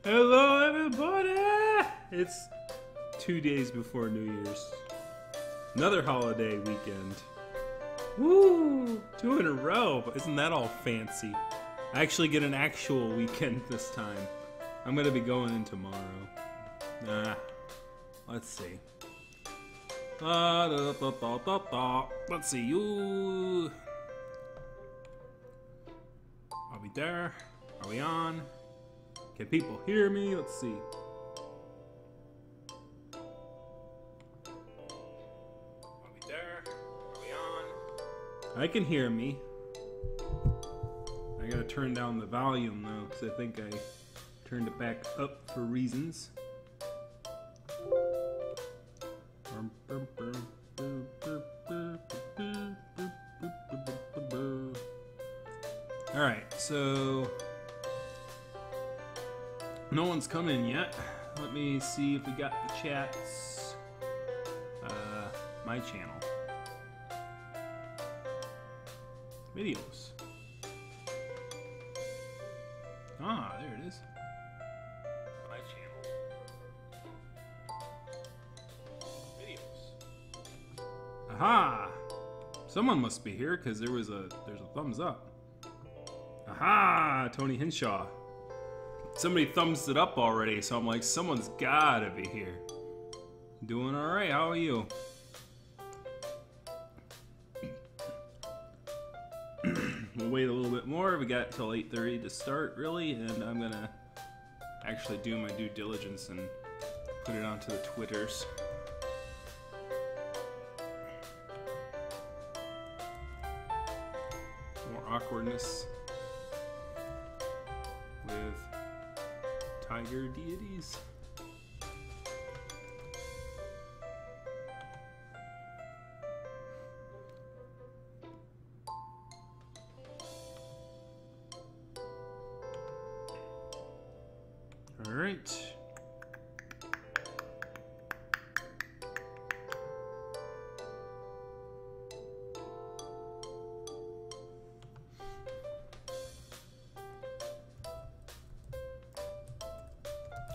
Hello, everybody! It's 2 days before New Year's. Another holiday weekend. Woo! 2 in a row. Isn't that all fancy? I actually get an actual weekend this time. I'm gonna be going in tomorrow. Let's see. Let's see. You. Are we there? Are we on? Can people hear me? Let's see. Are we there? Are we on? I can hear me. I gotta turn down the volume though, because I think I turned it back up for reasons. Alright, so no one's come in yet. Let me see if we got the chats. My channel. Videos. Ah, there it is. My channel. Videos. Aha! Someone must be here because there's a thumbs up. Aha! Tony Hinshaw. Somebody thumbs it up already, so I'm like, someone's gotta be here. Doing alright, how are you? We'll wait a little bit more. We got till 8:30 to start, really, and I'm gonna actually do my due diligence and put it onto the Twitters. More awkwardness with Tiger Deities. All right.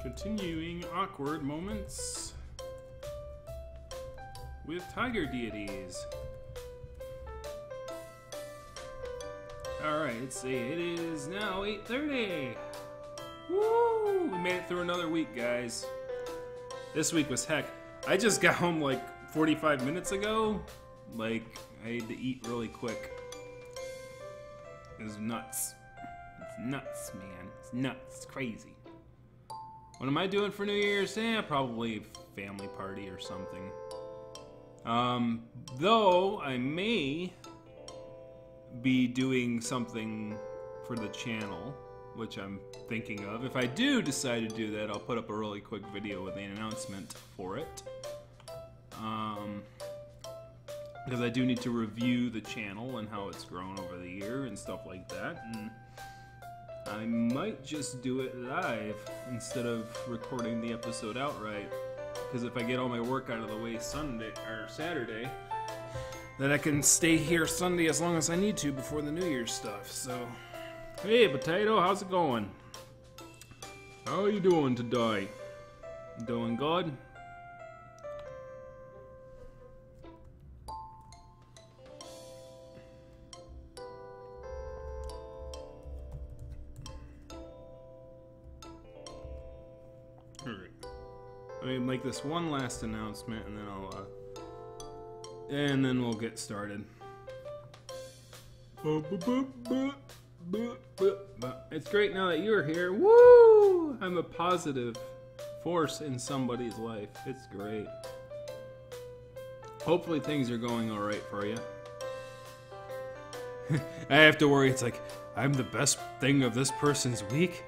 Continuing awkward moments with Tiger Deities. Alright, let's see. It is now 8:30. Woo! We made it through another week, guys. This week was heck. I just got home like 45 minutes ago. Like, I had to eat really quick. It was nuts. It's nuts, man. It's nuts. It's crazy. What am I doing for New Year's? Probably family party or something. Though I may be doing something for the channel, which I'm thinking of. If I do decide to do that, I'll put up a really quick video with the announcement for it. Because I do need to review the channel and how it's grown over the year and stuff like that. And I might just do it live instead of recording the episode outright, because if I get all my work out of the way Sunday or Saturday, then I can stay here Sunday as long as I need to before the New Year's stuff. So, hey Potato, how's it going? How are you doing today? Doing good? Let me make this one last announcement, and then we'll get started. It's great now that you're here. Woo! I'm a positive force in somebody's life. It's great. Hopefully things are going all right for you. I have to worry. It's like, I'm the best thing of this person's week?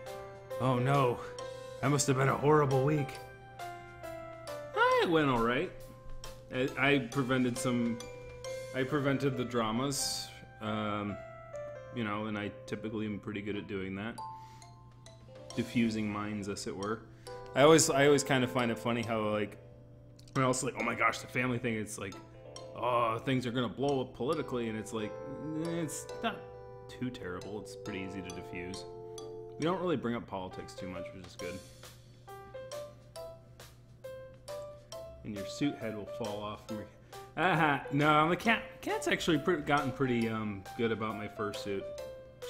Oh no. That must have been a horrible week. It went all right. I prevented the dramas, you know, and I typically am pretty good at doing that. Diffusing minds, as it were. I always kind of find it funny how, like, when I was like, oh my gosh, the family thing, it's like, oh, things are gonna blow up politically, and it's like, it's not too terrible. It's pretty easy to diffuse. We don't really bring up politics too much, which is good. And your suit head will fall off from your... no, the cat's actually gotten pretty good about my fursuit.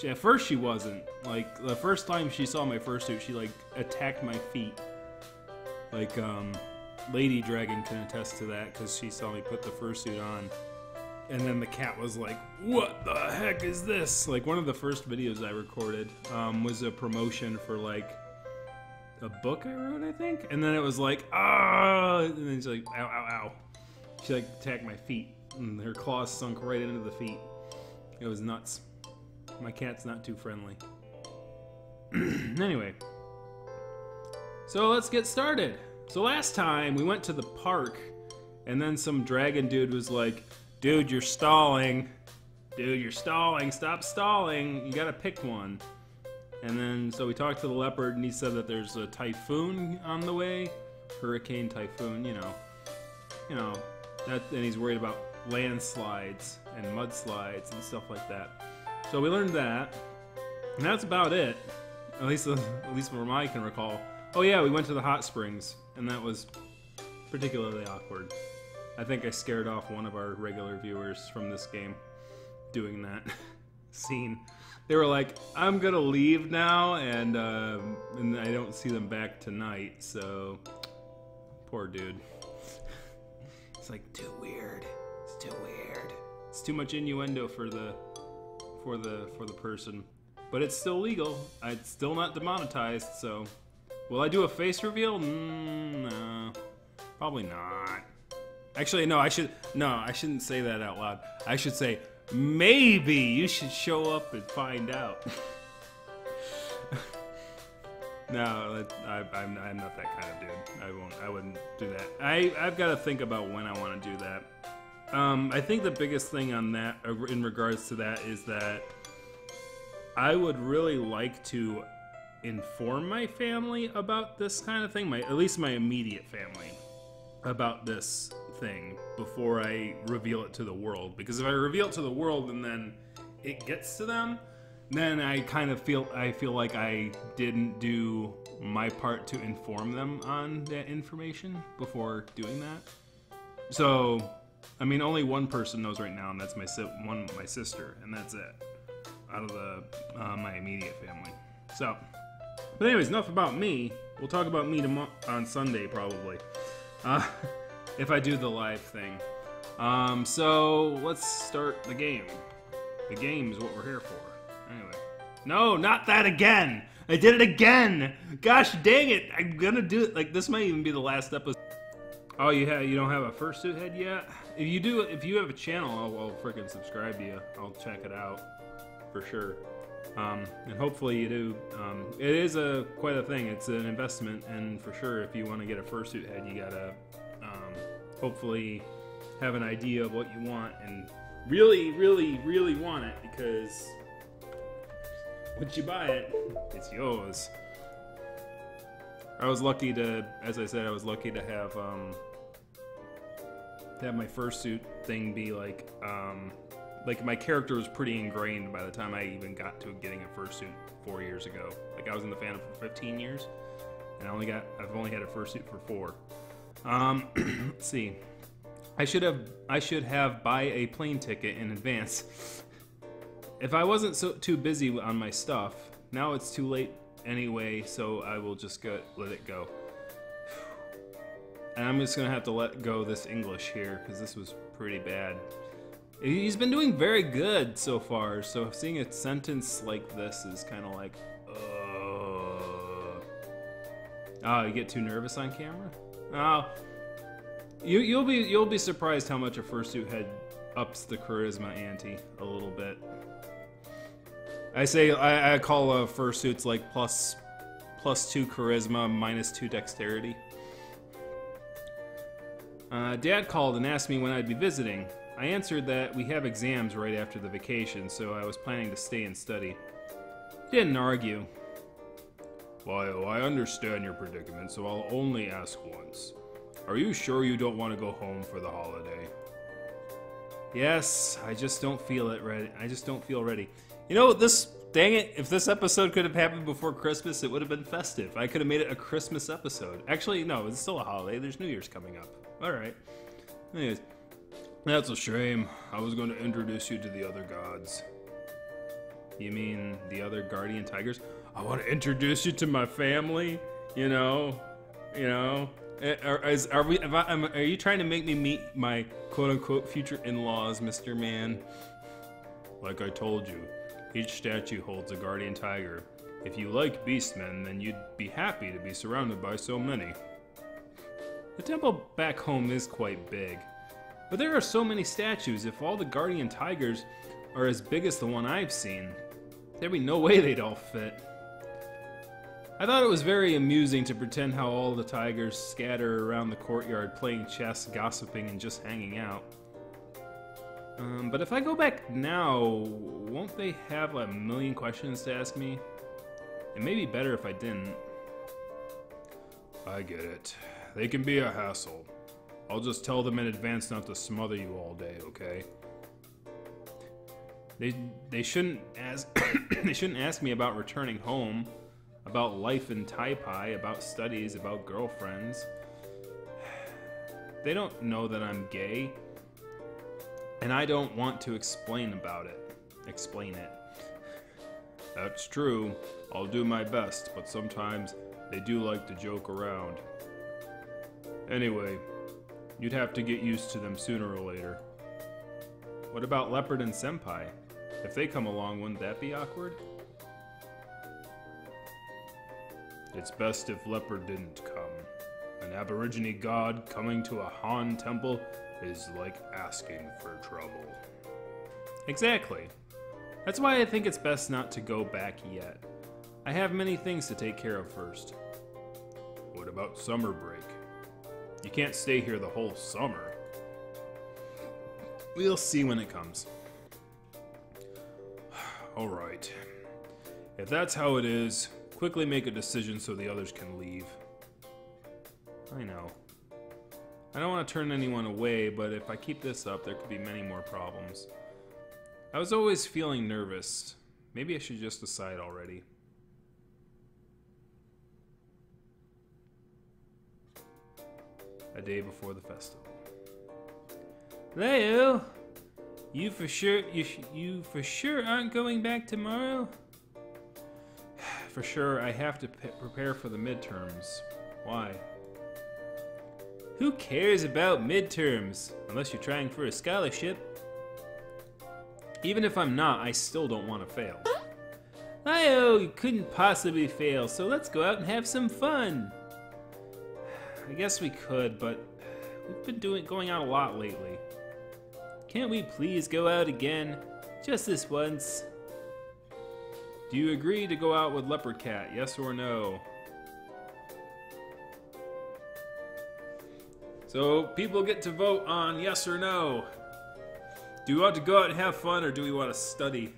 At first she wasn't. Like, the first time she saw my fursuit, she, like, attacked my feet. Like, Lady Dragon can attest to that, because she saw me put the fursuit on. And then the cat was like, what the heck is this? Like, one of the first videos I recorded was a promotion for, like, a book I wrote, I think? And then it was like, ah! And then she's like, ow, ow, ow. She, like, attacked my feet, and her claws sunk right into the feet. It was nuts. My cat's not too friendly. Anyway. So let's get started. So last time, we went to the park, and then some dragon dude was like, dude, you're stalling. Dude, you're stalling. Stop stalling. You gotta pick one. And then, so we talked to the leopard, and he said that there's a typhoon on the way. Hurricane, typhoon, you know. That, and he's worried about landslides and mudslides and stuff like that. So we learned that. And that's about it. At least from I can recall. Oh yeah, we went to the hot springs, and that was particularly awkward. I think I scared off one of our regular viewers from this game doing that scene. They were like, I'm gonna leave now, and I don't see them back tonight, so poor dude. It's like too weird. It's too weird. It's too much innuendo for the person. But it's still legal. It's still not demonetized, so will I do a face reveal? No. Probably not. Actually, no, I shouldn't say that out loud. I should say, maybe you should show up and find out. No, I'm not that kind of dude. I wouldn't do that. I've got to think about when I want to do that. I think the biggest thing on that, in regards to that, is that I would really like to inform my family about this kind of thing, at least my immediate family, about this thing before I reveal it to the world. Because if I reveal it to the world and then it gets to them, then I kind of feel like I didn't do my part to inform them on that information before doing that. So, I mean, only one person knows right now, and that's my sister, and that's it, out of the my immediate family. So, but anyways, enough about me. We'll talk about me on Sunday probably, if I do the live thing. So let's start the game. The game is what we're here for. Anyway, no, not that again. I did it again. Gosh dang it! I'm gonna do it. Like, this might even be the last episode. Oh, you don't have a fursuit head yet? If you do, if you have a channel, I'll freaking subscribe to you. I'll check it out for sure. And hopefully you do. It is quite a thing. It's an investment, and for sure, if you want to get a fursuit head, you gotta hopefully have an idea of what you want and really, really, really want it, because once you buy it, it's yours. I was lucky to, as I said, I was lucky to have my fursuit thing be like my character was pretty ingrained by the time I even got to getting a fursuit 4 years ago. Like, I was in the fandom for 15 years, and I've only had a fursuit for 4. Let's see. I should have buy a plane ticket in advance. If I wasn't too busy on my stuff. Now it's too late anyway, so I will just let it go. And I'm just gonna have to let go this English here, because this was pretty bad. He's been doing very good so far, so seeing a sentence like this is kind of like, oh, you get too nervous on camera? Oh, you'll be surprised how much a fursuit head ups the charisma ante a little bit. I call fursuits like plus 2 charisma, minus 2 dexterity. Dad called and asked me when I'd be visiting. I answered that we have exams right after the vacation, so I was planning to stay and study. He didn't argue. Well, I understand your predicament, so I'll only ask once. Are you sure you don't want to go home for the holiday? Yes, I just don't feel it ready. I just don't feel ready. You know, this dang it, if this episode could have happened before Christmas, it would have been festive. I could have made it a Christmas episode. Actually, no, it's still a holiday. There's New Year's coming up. Alright. Anyways, that's a shame. I was going to introduce you to the other gods. You mean the other guardian tigers? I want to introduce you to my family, you know. Are you trying to make me meet my quote-unquote future in-laws, Mr. Man? Like I told you, each statue holds a guardian tiger. If you like beastmen, then you'd be happy to be surrounded by so many. The temple back home is quite big, but there are so many statues. If all the guardian tigers are as big as the one I've seen, there'd be no way they'd all fit. I thought it was very amusing to pretend how all the tigers scatter around the courtyard playing chess, gossiping, and just hanging out. But if I go back now, won't they have a million questions to ask me? It may be better if I didn't. I get it. They can be a hassle. I'll just tell them in advance not to smother you all day, okay? They shouldn't ask they shouldn't ask me about returning home, about life in Taipai, about studies, about girlfriends. They don't know that I'm gay, and I don't want to explain it. That's true. I'll do my best, but sometimes they do like to joke around. Anyway, you'd have to get used to them sooner or later. What about Leopard and Senpai? If they come along, wouldn't that be awkward? It's best if Leopard didn't come. An Aborigine god coming to a Han temple is like asking for trouble. Exactly. That's why I think it's best not to go back yet. I have many things to take care of first. What about summer break? You can't stay here the whole summer. We'll see when it comes. Alright. If that's how it is, quickly make a decision so the others can leave. I know. I don't want to turn anyone away, but if I keep this up, there could be many more problems. I was always feeling nervous. Maybe I should just decide already. A day before the festival. Leo, you for sure aren't going back tomorrow? For sure, I have to prepare for the midterms. Why? Who cares about midterms? Unless you're trying for a scholarship. Even if I'm not, I still don't want to fail. Leo, you couldn't possibly fail, so let's go out and have some fun. I guess we could, but we've been going out a lot lately. Can't we please go out again? Just this once. Do you agree to go out with Leopard Cat, yes or no? So, people get to vote on yes or no. Do we want to go out and have fun, or do we want to study?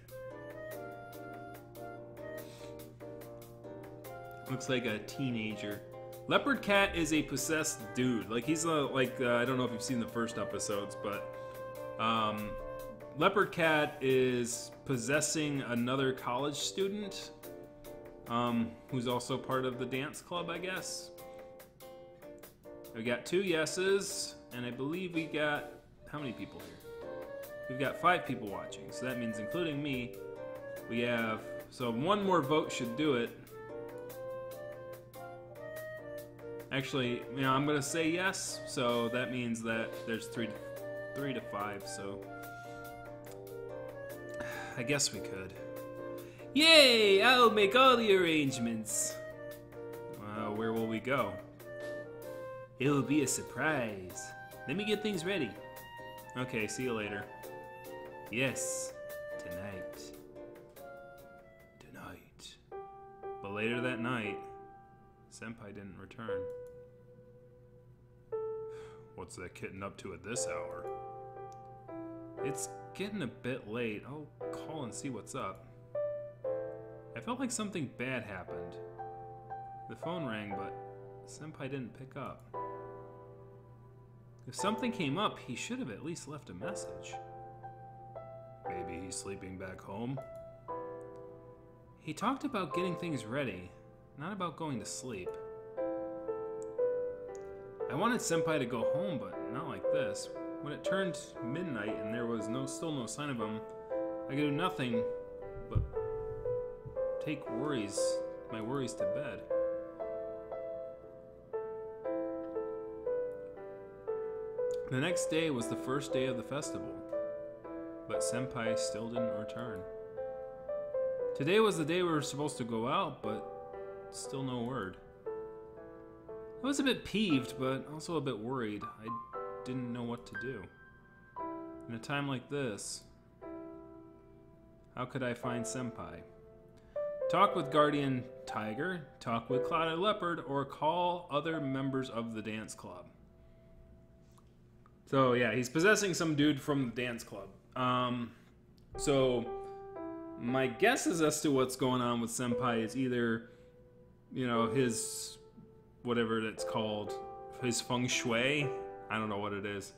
Looks like a teenager. Leopard Cat is a possessed dude. Like, he's I don't know if you've seen the first episodes, but Leopard Cat is possessing another college student who's also part of the dance club, I guess. We got 2 yeses, and I believe we got, how many people here? We've got 5 people watching, so that means including me, we have, so 1 more vote should do it. Actually, you know, I'm gonna say yes, so that means that there's 3 to 5, so I guess we could. Yay! I'll make all the arrangements. Where will we go? It will be a surprise. Let me get things ready. Okay, see you later. Yes, tonight. But later that night, Senpai didn't return. What's that kitten up to at this hour? It's getting a bit late. I'll call and see what's up. I felt like something bad happened. The phone rang, but Senpai didn't pick up. If something came up, he should have at least left a message. Maybe he's sleeping back home? He talked about getting things ready, not about going to sleep. I wanted Senpai to go home, but not like this. When it turned midnight and there was still no sign of him, I could do nothing but take my worries to bed. The next day was the first day of the festival, but Senpai still didn't return. Today was the day we were supposed to go out, but still no word. I was a bit peeved, but also a bit worried. I didn't know what to do. In a time like this, how could I find Senpai? Talk with Guardian Tiger, talk with Clouded Leopard, or call other members of the dance club. So yeah, he's possessing some dude from the dance club. So my guess is as to what's going on with Senpai is either, his, whatever it's called, his feng shui. I don't know what it is.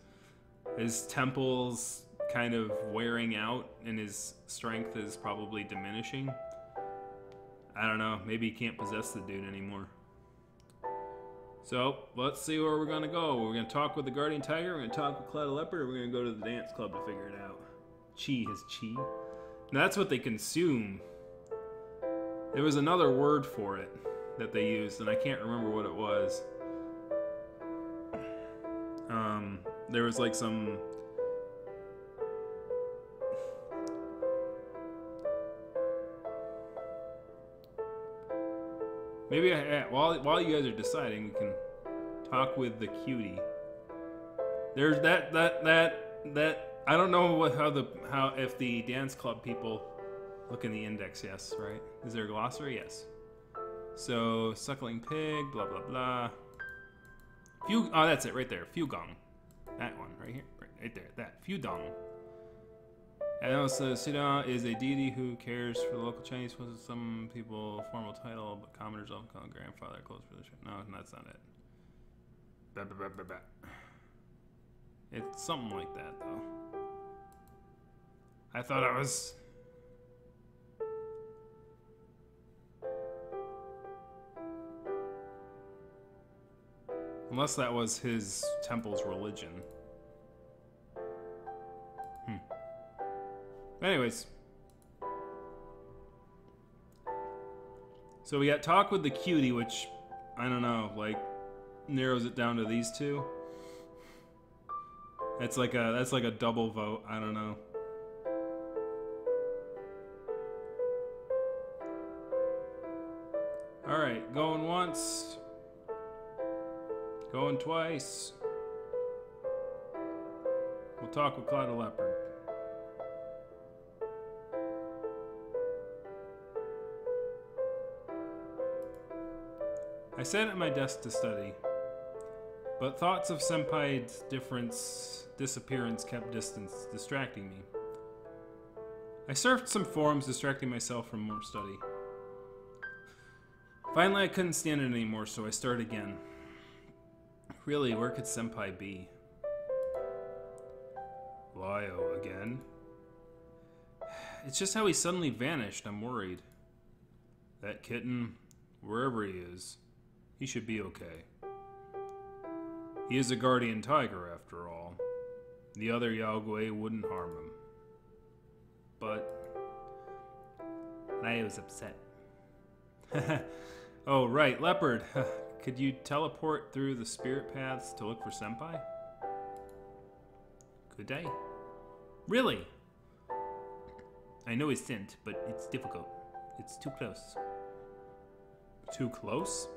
His temple's kind of wearing out and his strength is probably diminishing. I don't know. Maybe he can't possess the dude anymore. So, let's see where we're going to go. We're going to talk with the Guardian Tiger, we're going to talk with Clouded Leopard, or we're going to go to the dance club to figure it out. His chi. Now, that's what they consume. There was another word for it that they used, and I can't remember what it was. There was like some... Maybe while you guys are deciding, we can talk with the cutie. There's that I don't know if the dance club people look in the index. Yes, right? Is there a glossary? Yes. So suckling pig, blah blah blah. Oh, that's it right there. Fugong. That one right here, right there. That Fudong. And also, Sida is a deity who cares for the local Chinese. Was some people formal title, but commoners often call grandfather close for the show. No, that's not it. Bah, bah, bah, bah, bah. It's something like that, though. I thought I was. Unless that was his temple's religion. Anyways. So we got talk with the cutie, which, I don't know, like, narrows it down to these two. That's like a double vote, I don't know. Alright, going once. Going twice. We'll talk with Clouded Leopard. I sat at my desk to study, but thoughts of Senpai's disappearance kept distracting me. I surfed some forums, distracting myself from more study. Finally, I couldn't stand it anymore, so I started again. Really, where could Senpai be? Lyo again? It's just how he suddenly vanished, I'm worried. That kitten, wherever he is, he should be okay. He is a guardian tiger, after all. The other Yaogui wouldn't harm him. But I was upset. Oh, right, Leopard. Could you teleport through the spirit paths to look for Senpai? Could I? Really? I know he's sent, but it's difficult. It's too close. Too close?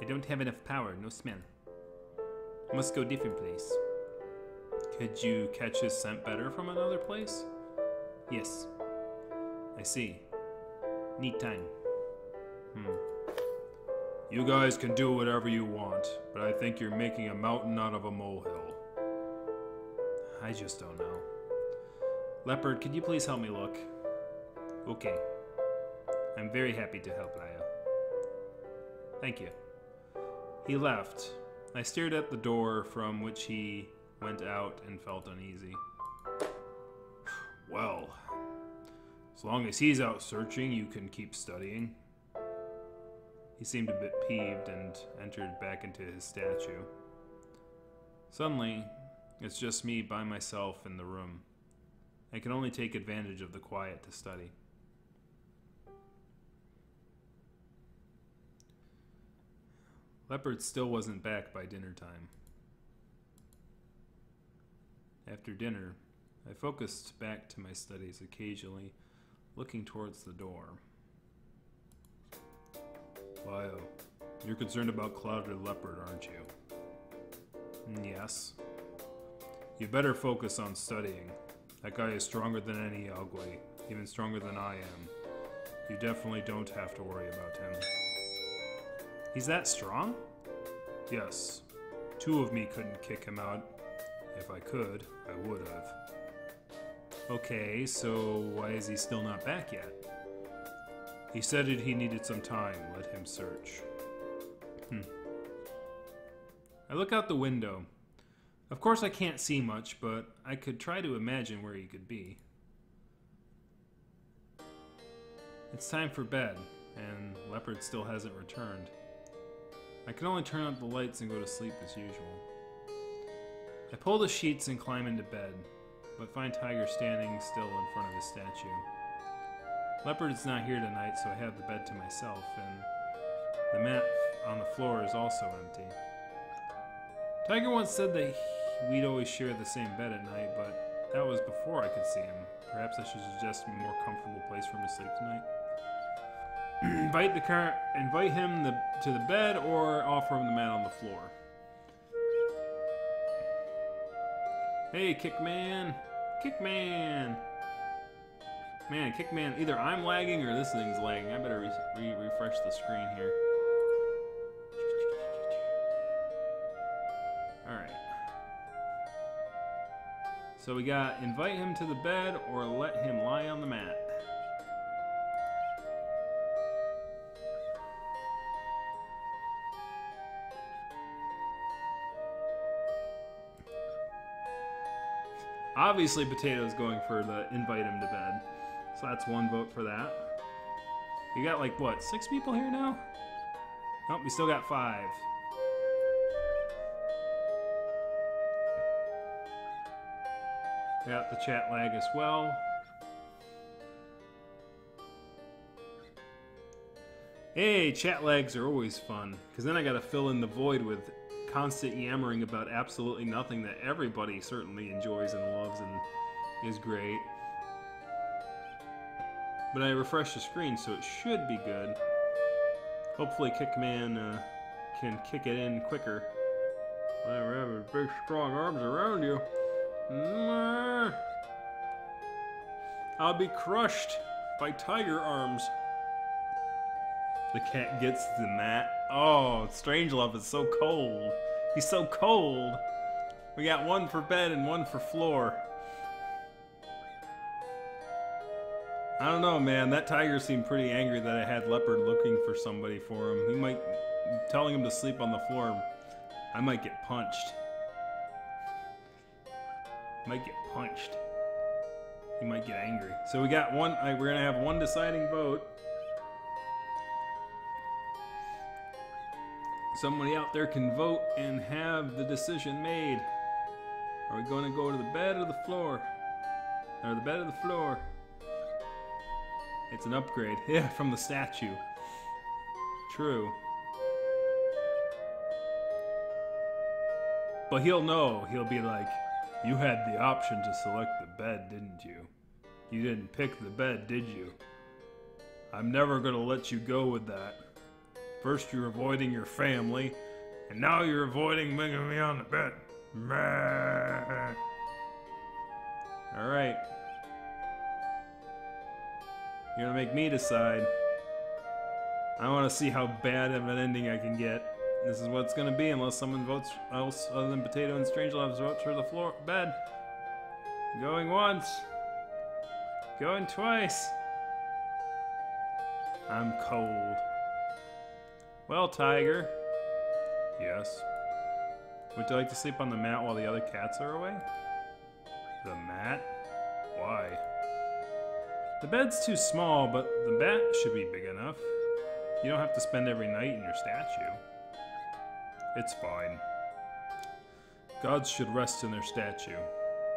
I don't have enough power, no smell. Must go different place. Could you catch his scent better from another place? Yes. I see. Neat time. You guys can do whatever you want, but I think you're making a mountain out of a molehill. I just don't know. Leopard, could you please help me look? Okay. I'm very happy to help, Lyo. Thank you. He left. I stared at the door from which he went out and felt uneasy. Well, As long as he's out searching, you can keep studying. He seemed a bit peeved and entered back into his statue. Suddenly, it's just me by myself in the room. I can only take advantage of the quiet to study. Leopard still wasn't back by dinner time. After dinner, I focused back to my studies, occasionally looking towards the door. Lyle, you're concerned about Clouded Leopard, aren't you? Yes. You better focus on studying. That guy is stronger than any Ugly, even stronger than I am. You definitely don't have to worry about him. He's that strong? Yes. 2 of me couldn't kick him out. If I could, I would have. Okay, so why is he still not back yet? He said he needed some time. Let him search. I look out the window. Of course I can't see much, but I could try to imagine where he could be. It's time for bed, and Leopard still hasn't returned. I can only turn out the lights and go to sleep as usual. I pull the sheets and climb into bed, but find Tiger standing still in front of his statue. Leopard's not here tonight, so I have the bed to myself, and the mat on the floor is also empty. Tiger once said that we'd always share the same bed at night, but that was before I could see him. Perhaps I should suggest a more comfortable place for him to sleep tonight. Invite him to the bed, or offer him the mat on the floor. Hey, Kickman! Kickman! Man, Kickman, either I'm lagging or this thing's lagging. I better refresh the screen here. Alright. So we got invite him to the bed or let him lie on the mat. Obviously, Potato's going for the invite him to bed. So that's 1 vote for that. We got like, what, 6 people here now? Nope, we still got 5. We got the chat lag as well. Hey, chat lags are always fun, because then I gotta fill in the void with constant yammering about absolutely nothing that everybody certainly enjoys and loves and is great. But I refreshed the screen, so it should be good. Hopefully Kickman can kick it in quicker. I have big strong arms around you. I'll be crushed by tiger arms. The cat gets the mat. Oh, Strangelove is so cold. He's so cold. We got 1 for bed and 1 for floor. I don't know, man. That tiger seemed pretty angry that I had Leopard looking for somebody for him. He might... telling him to sleep on the floor. I might get punched. Might get punched. He might get angry. So we got 1... we're gonna have 1 deciding vote. Somebody out there can vote and have the decision made. Are we going to go to the bed or the floor? Or the bed or the floor? It's an upgrade. Yeah, from the statue. True. But he'll know. He'll be like, you had the option to select the bed, didn't you? You didn't pick the bed, did you? I'm never going to let you go with that. First you're avoiding your family, and now you're avoiding bringing me on the bed. Alright. You're gonna make me decide. I want to see how bad of an ending I can get. This is what it's gonna be unless someone votes else other than Potato and Strangeloves votes for the floor bed. Going once. Going twice. I'm cold. Well, Tiger. Yes. Would you like to sleep on the mat while the other cats are away? The mat? Why? The bed's too small, but the bat should be big enough. You don't have to spend every night in your statue. It's fine. Gods should rest in their statue.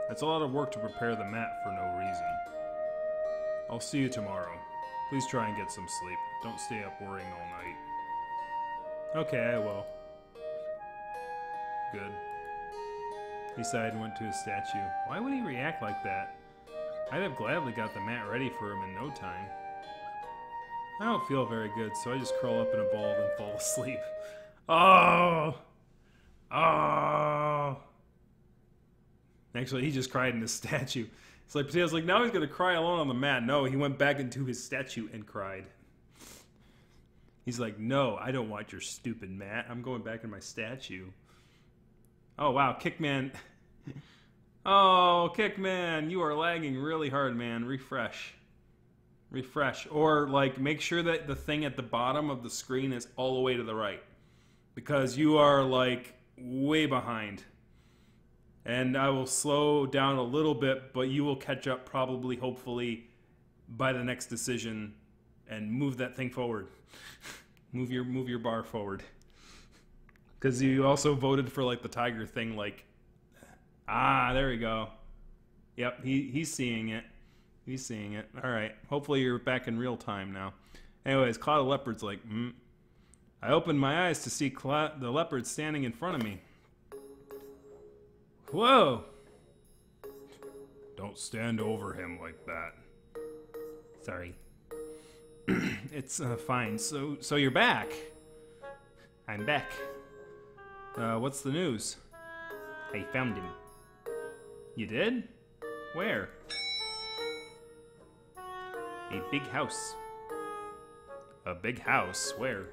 It's a lot of work to prepare the mat for no reason. I'll see you tomorrow. Please try and get some sleep. Don't stay up worrying all night. Okay, I will. Good. He sighed and went to his statue. Why would he react like that? I'd have gladly got the mat ready for him in no time. I don't feel very good, so I just curl up in a ball and fall asleep. Oh! Oh! Actually, he just cried in his statue. It's like Potato's like, now he's gonna cry alone on the mat. No, he went back into his statue and cried. He's like, no, I don't want your stupid mat. I'm going back in my statue. Oh, wow, Kickman. Oh, Kickman, you are lagging really hard, man. Refresh. Refresh. Or, like, make sure that the thing at the bottom of the screen is all the way to the right. Because you are, like, way behind. And I will slow down a little bit, but you will catch up probably, hopefully, by the next decision and move that thing forward. move your bar forward. Because you also voted for, like, the tiger thing, like... Ah, there we go. Yep, he's seeing it. He's seeing it. Alright, hopefully you're back in real time now. Anyways, Cloud of Leopard's like, I opened my eyes to see the leopard standing in front of me. Whoa! Don't stand over him like that. Sorry. It's fine. So you're back. I'm back. What's the news? I found him. You did? Where? A big house. A big house? Where?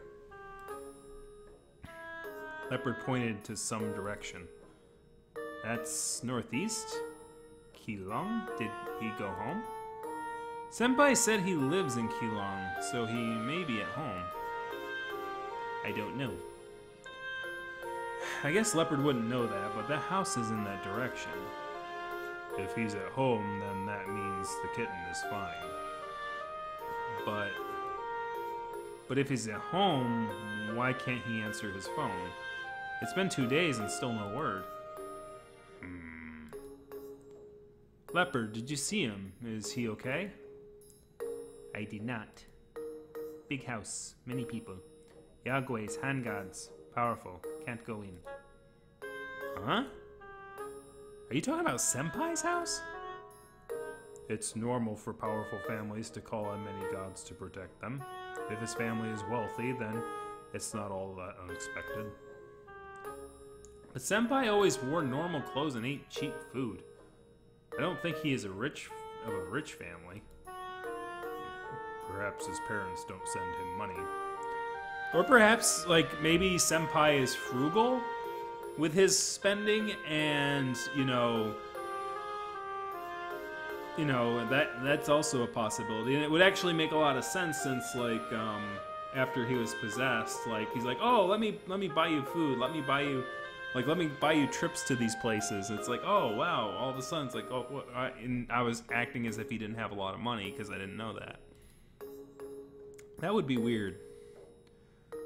Leopard pointed to some direction. That's northeast? Keelong? Did he go home? Senpai said he lives in Keelong, so he may be at home. I don't know. I guess Leopard wouldn't know that, but that house is in that direction. If he's at home, then that means the kitten is fine. But if he's at home, why can't he answer his phone? It's been 2 days and still no word. Leopard, did you see him? Is he okay? I did not. Big house, many people. Yagwes, hand gods, powerful, can't go in. Huh? Are you talking about Senpai's house? It's normal for powerful families to call on many gods to protect them. If his family is wealthy, then it's not all that unexpected. But Senpai always wore normal clothes and ate cheap food. I don't think he is of a rich family. Perhaps his parents don't send him money. Or perhaps, like, maybe Senpai is frugal with his spending, and, you know, that's also a possibility. And it would actually make a lot of sense since, like, after he was possessed, like, he's like, oh, let me buy you food, let me buy you trips to these places. It's like, oh, wow, all of a sudden it's like, oh, what? And I was acting as if he didn't have a lot of money because I didn't know that. That would be weird.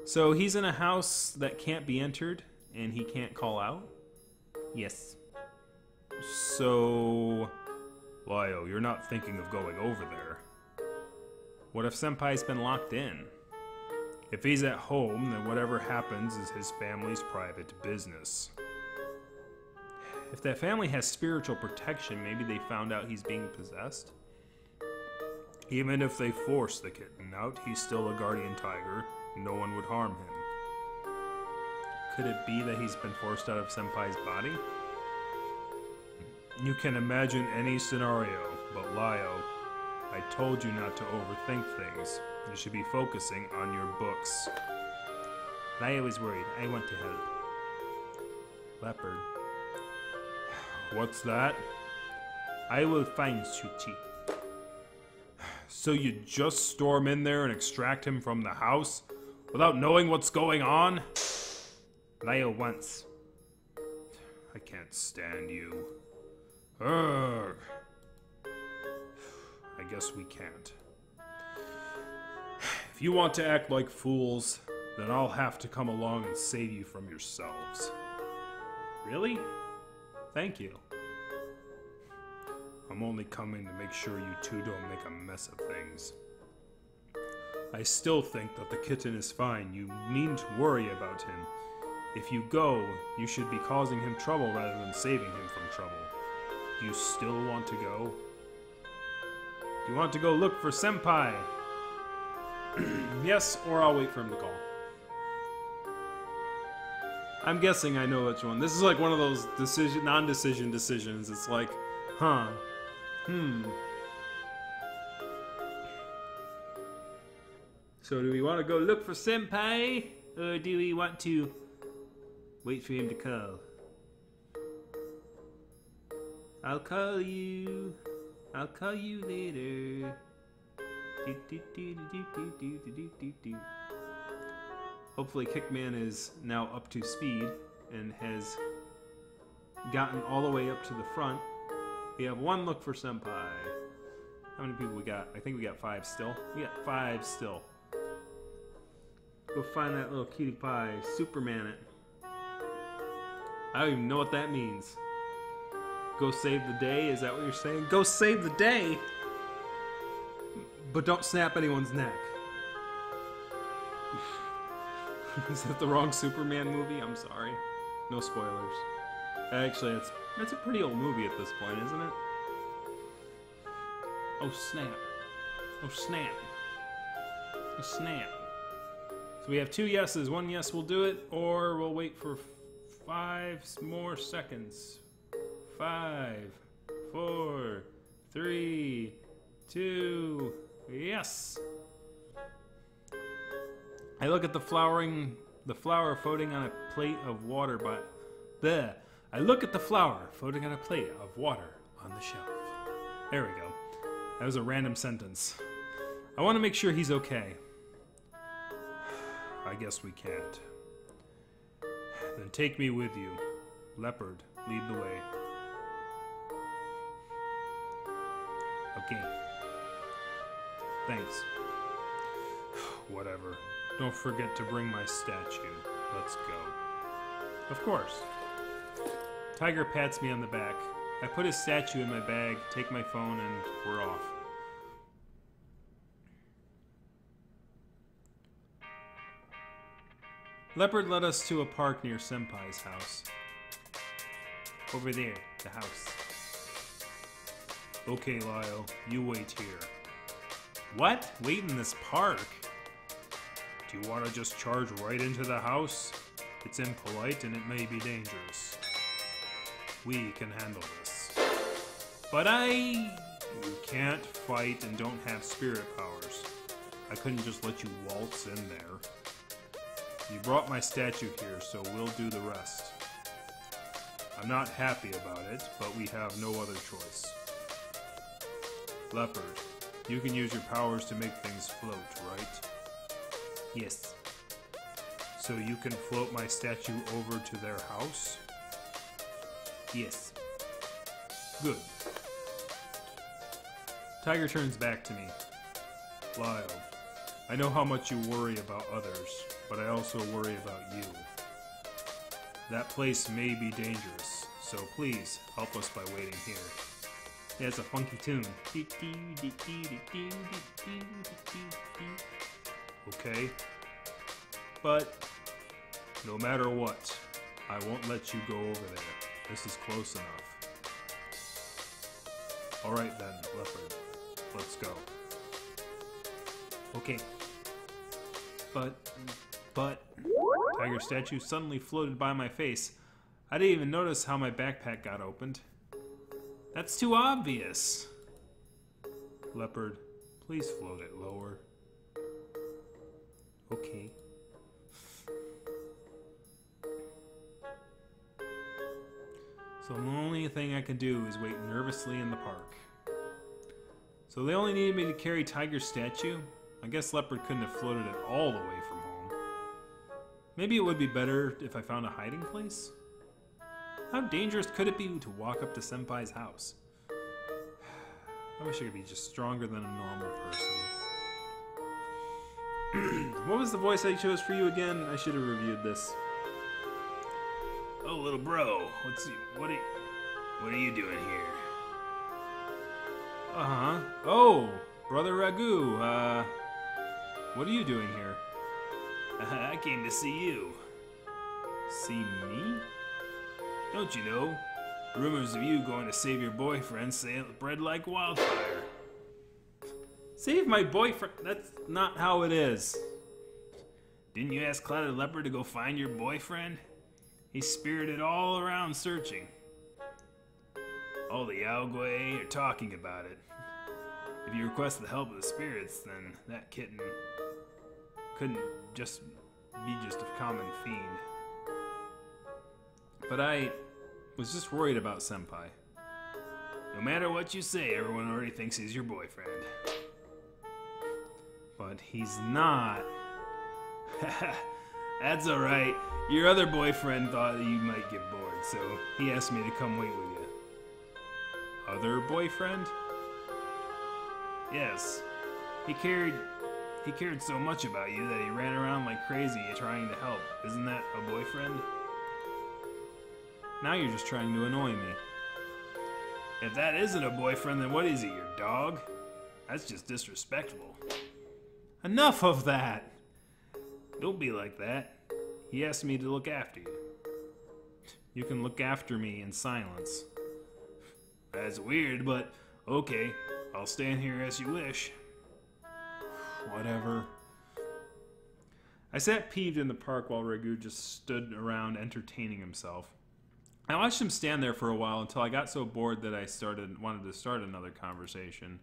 So he's in a house that can't be entered, and he can't call out? Yes. So... Lyo, you're not thinking of going over there. What if Senpai's been locked in? If he's at home, then whatever happens is his family's private business. If that family has spiritual protection, maybe they found out he's being possessed? Even if they force the kitten out, he's still a guardian tiger. No one would harm him. Could it be that he's been forced out of Senpai's body? You can imagine any scenario, but Lyo, I told you not to overthink things. You should be focusing on your books. Lyo is worried. I want to help. Leopard. What's that? I will find Shuchi. So you just storm in there and extract him from the house without knowing what's going on? Lyo once. I can't stand you. Urgh. I guess we can't. If you want to act like fools, then I'll have to come along and save you from yourselves. Really? Thank you. I'm only coming to make sure you two don't make a mess of things. I still think that the kitten is fine. You needn't worry about him. If you go, you should be causing him trouble rather than saving him from trouble. Do you still want to go? Do you want to go look for Senpai? Yes, or I'll wait for him to call. I'm guessing I know which one. This is like one of those non-decision decisions. It's like, huh, So do we want to go look for Senpai? Or do we want to wait for him to call? I'll call you. I'll call you later. Hopefully Kickman is now up to speed and has gotten all the way up to the front. We have one look for Senpai. How many people we got? I think we got 5 still. We got 5 still. Go find that little cutie pie. Superman it. I don't even know what that means. Go save the day? Is that what you're saying? Go save the day? But don't snap anyone's neck. Is that the wrong Superman movie? I'm sorry. No spoilers. Actually, it's a pretty old movie at this point, isn't it? Oh snap. Oh snap. Oh snap. So we have 2 yeses. 1 yes will do it, or we'll wait for 5 more seconds. 5, 4, 3, 2, yes! I look at the flower floating on a plate of water, I look at the flower floating on a plate of water on the shelf. There we go. That was a random sentence. I want to make sure he's okay. I guess we can't. Then take me with you. Leopard, lead the way. Okay. Thanks. Whatever. Don't forget to bring my statue. Let's go. Of course. Tiger pats me on the back. I put his statue in my bag, take my phone, and we're off. Leopard led us to a park near Senpai's house. Over there, the house. Okay, Lyle, you wait here. What? Wait in this park? Do you want to just charge right into the house? It's impolite and it may be dangerous. We can handle this. But you can't fight and don't have spirit powers. I couldn't just let you waltz in there. You brought my statue here, so we'll do the rest. I'm not happy about it, but we have no other choice. Leopard, you can use your powers to make things float, right? Yes. So you can float my statue over to their house? Yes. Good. Tiger turns back to me. Lyle, I know how much you worry about others, but I also worry about you. That place may be dangerous, so please help us by waiting here. Yeah, it's a funky tune. Okay? But no matter what, I won't let you go over there. This is close enough. Alright then, Leopard. Let's go. Okay. But... Tiger statue suddenly floated by my face. I didn't even notice how my backpack got opened. That's too obvious. Leopard, please float it lower. Okay. So the only thing I can do is wait nervously in the park. So they only needed me to carry Tiger's statue? I guess Leopard couldn't have floated it all the way from home. Maybe it would be better if I found a hiding place? How dangerous could it be to walk up to Senpai's house? I wish I could be just stronger than a normal person. What was the voice I chose for you again? I should have reviewed this. Oh, little bro, what are you doing here? Uh-huh. Oh, Brother Ragu, what are you doing here? I came to see you. See me? Don't you know? Rumors of you going to save your boyfriend spread like wildfire. Save my boyfriend? That's not how it is. Didn't you ask Clouded Leopard to go find your boyfriend? He's spirited all around searching. All the Yaogway are talking about it. If you request the help of the spirits, then that kitten couldn't just be a common fiend. But I was just worried about Senpai. No matter what you say, everyone already thinks he's your boyfriend. But he's not. That's alright. Your other boyfriend thought that you might get bored, so he asked me to come wait with you. Other boyfriend? Yes. He cared so much about you that he ran around like crazy trying to help. Isn't that a boyfriend? Now you're just trying to annoy me. If that isn't a boyfriend, then what is he, your dog? That's just disrespectful. Enough of that! Don't be like that. He asked me to look after you. You can look after me in silence. That's weird, but okay. I'll stand here as you wish. Whatever. I sat peeved in the park while Ragu just stood around entertaining himself. I watched him stand there for a while until I got so bored that I wanted to start another conversation.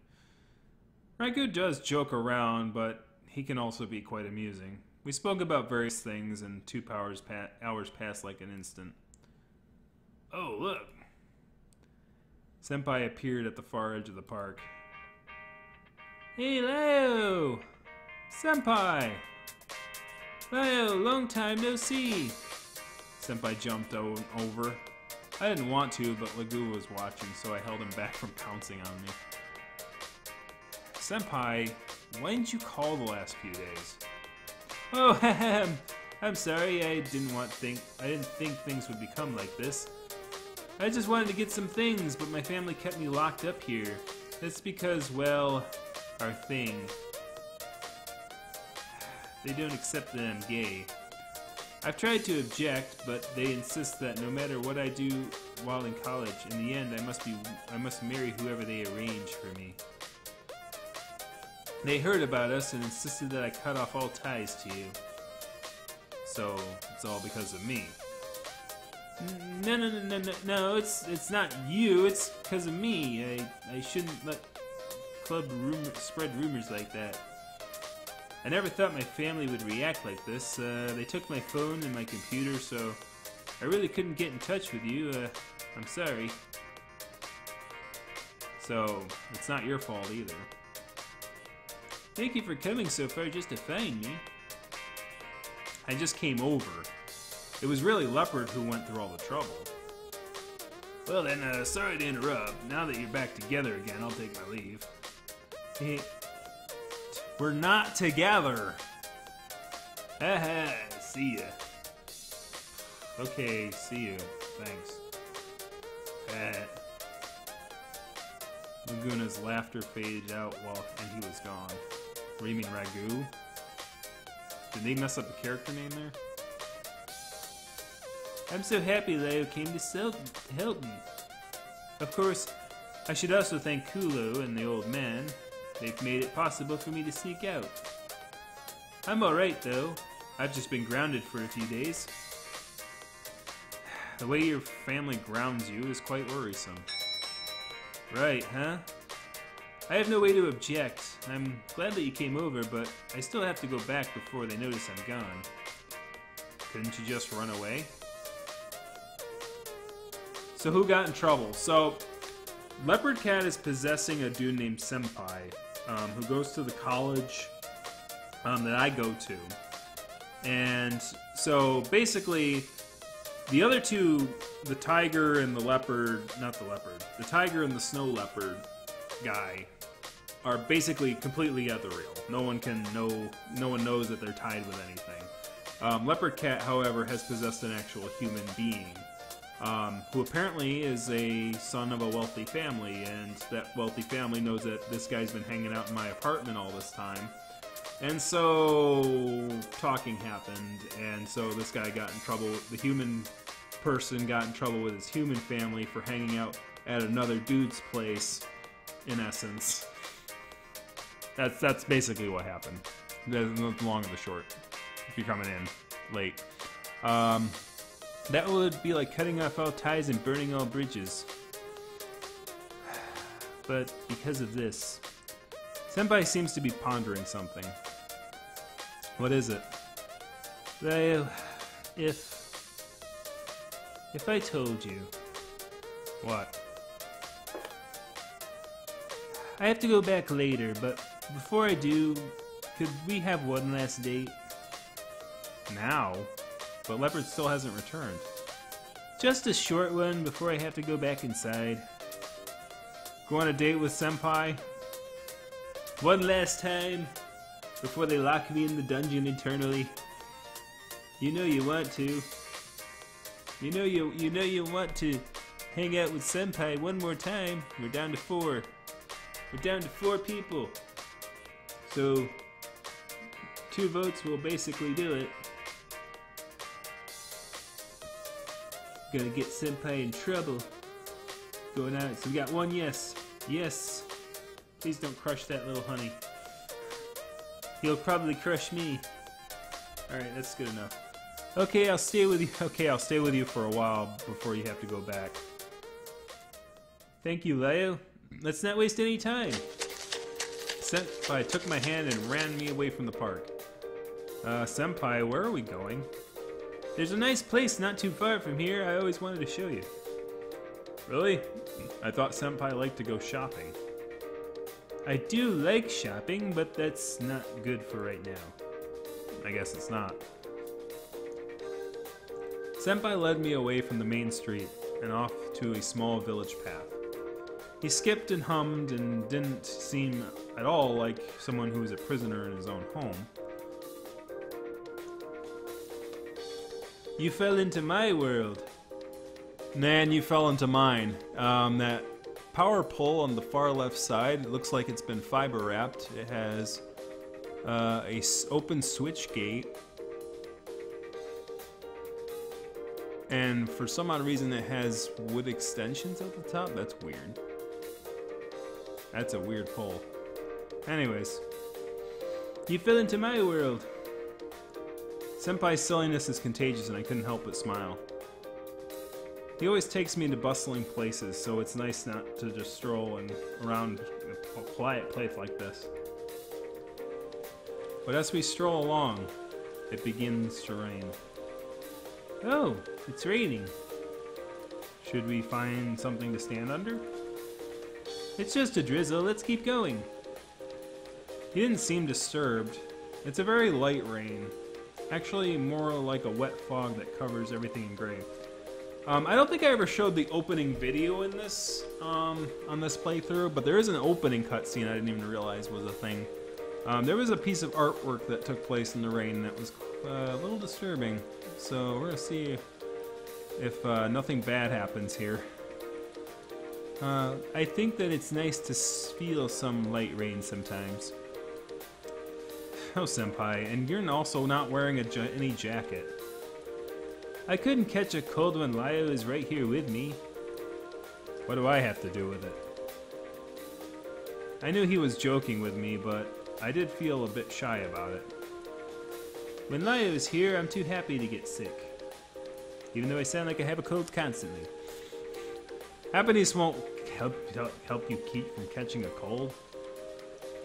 Ragu does joke around, but he can also be quite amusing. We spoke about various things, and 2 hours passed like an instant. Oh, look! Senpai appeared at the far edge of the park. Hello! Senpai! Hello, long time no see! Senpai jumped over. I didn't want to, but Ragu was watching, so I held him back from pouncing on me. Senpai, why didn't you call the last few days? Oh, I'm sorry. I didn't think things would become like this. I just wanted to get some things, but my family kept me locked up here. That's because, well, our thing. They don't accept that I'm gay. I've tried to object, but they insist that no matter what I do while in college, in the end I must marry whoever they arrange for me. They heard about us and insisted that I cut off all ties to you. So, it's all because of me. No, it's not you, it's because of me. I shouldn't let club spread rumors like that. I never thought my family would react like this. They took my phone and my computer, so I really couldn't get in touch with you. I'm sorry. So, it's not your fault either. Thank you for coming so far just to find me. I just came over. It was really Leopard who went through all the trouble. Well then, sorry to interrupt. Now that you're back together again, I'll take my leave. Hey, we're not together. Haha, see ya. Okay, see you. Thanks. Laguna's laughter faded out and he was gone. What do you mean, Ragu? Did they mess up a character name there? I'm so happy Leo came to help me. Of course, I should also thank Kulo and the old man. They've made it possible for me to sneak out. I'm alright though. I've just been grounded for a few days. The way your family grounds you is quite worrisome. Right, huh? I have no way to object. I'm glad that you came over, but I still have to go back before they notice I'm gone. Couldn't you just run away? So who got in trouble? So, Leopard Cat is possessing a dude named Senpai, who goes to the college that I go to. And so, basically, the other two, the tiger and the leopard, not the leopard, the tiger and the snow leopard, guy are basically completely ethereal. No one knows that they're tied with anything. Leopard Cat, however, has possessed an actual human being, who apparently is a son of a wealthy family, and that wealthy family knows that this guy's been hanging out in my apartment all this time. And so talking happened, and so this guy got in trouble. The human person got in trouble with his human family for hanging out at another dude's place, in essence. That's basically what happened. That's the long and the short, if you're coming in late. That would be like cutting off all ties and burning all bridges. But because of this, Senpai seems to be pondering something. What is it? Well, if I told you... What? I have to go back later, but before I do, could we have one last date? Now? But Leopard still hasn't returned. Just a short one before I have to go back inside. Go on a date with Senpai? One last time before they lock me in the dungeon eternally. You know you want to. You know you want to hang out with Senpai one more time. We're down to 4. We're down to 4 people. So 2 votes will basically do it. Gonna get Senpai in trouble. Going out. So we got 1 yes. Yes. Please don't crush that little honey. He'll probably crush me. Alright, that's good enough. Okay, I'll stay with you. Okay, I'll stay with you for a while before you have to go back. Thank you, Leo. Let's not waste any time. Senpai took my hand and ran me away from the park. Senpai, where are we going? There's a nice place not too far from here I always wanted to show you. Really? I thought Senpai liked to go shopping. I do like shopping, but that's not good for right now. I guess it's not. Senpai led me away from the main street and off to a small village path. He skipped and hummed and didn't seem at all like someone who was a prisoner in his own home. You fell into my world. Man, you fell into mine. That power pole on the far left side, it looks like it's been fiber wrapped. It has a open switch gate. And for some odd reason it has wood extensions at the top. That's weird. That's a weird pole. Anyways. You fell into my world. Senpai's silliness is contagious and I couldn't help but smile. He always takes me into bustling places, so it's nice not to just stroll around a quiet place like this. But as we stroll along, it begins to rain. Oh, it's raining. Should we find something to stand under? It's just a drizzle, let's keep going. He didn't seem disturbed. It's a very light rain. Actually, more like a wet fog that covers everything in gray. I don't think I ever showed the opening video in this, on this playthrough, but there is an opening cutscene I didn't even realize was a thing. There was a piece of artwork that took place in the rain that was a little disturbing, so we're gonna see if nothing bad happens here. I think that it's nice to feel some light rain sometimes. Oh, Senpai, and you're also not wearing any jacket. I couldn't catch a cold when Lio is right here with me. What do I have to do with it? I knew he was joking with me, but I did feel a bit shy about it. When Lio is here, I'm too happy to get sick. Even though I sound like I have a cold constantly. Happiness won't help you keep from catching a cold.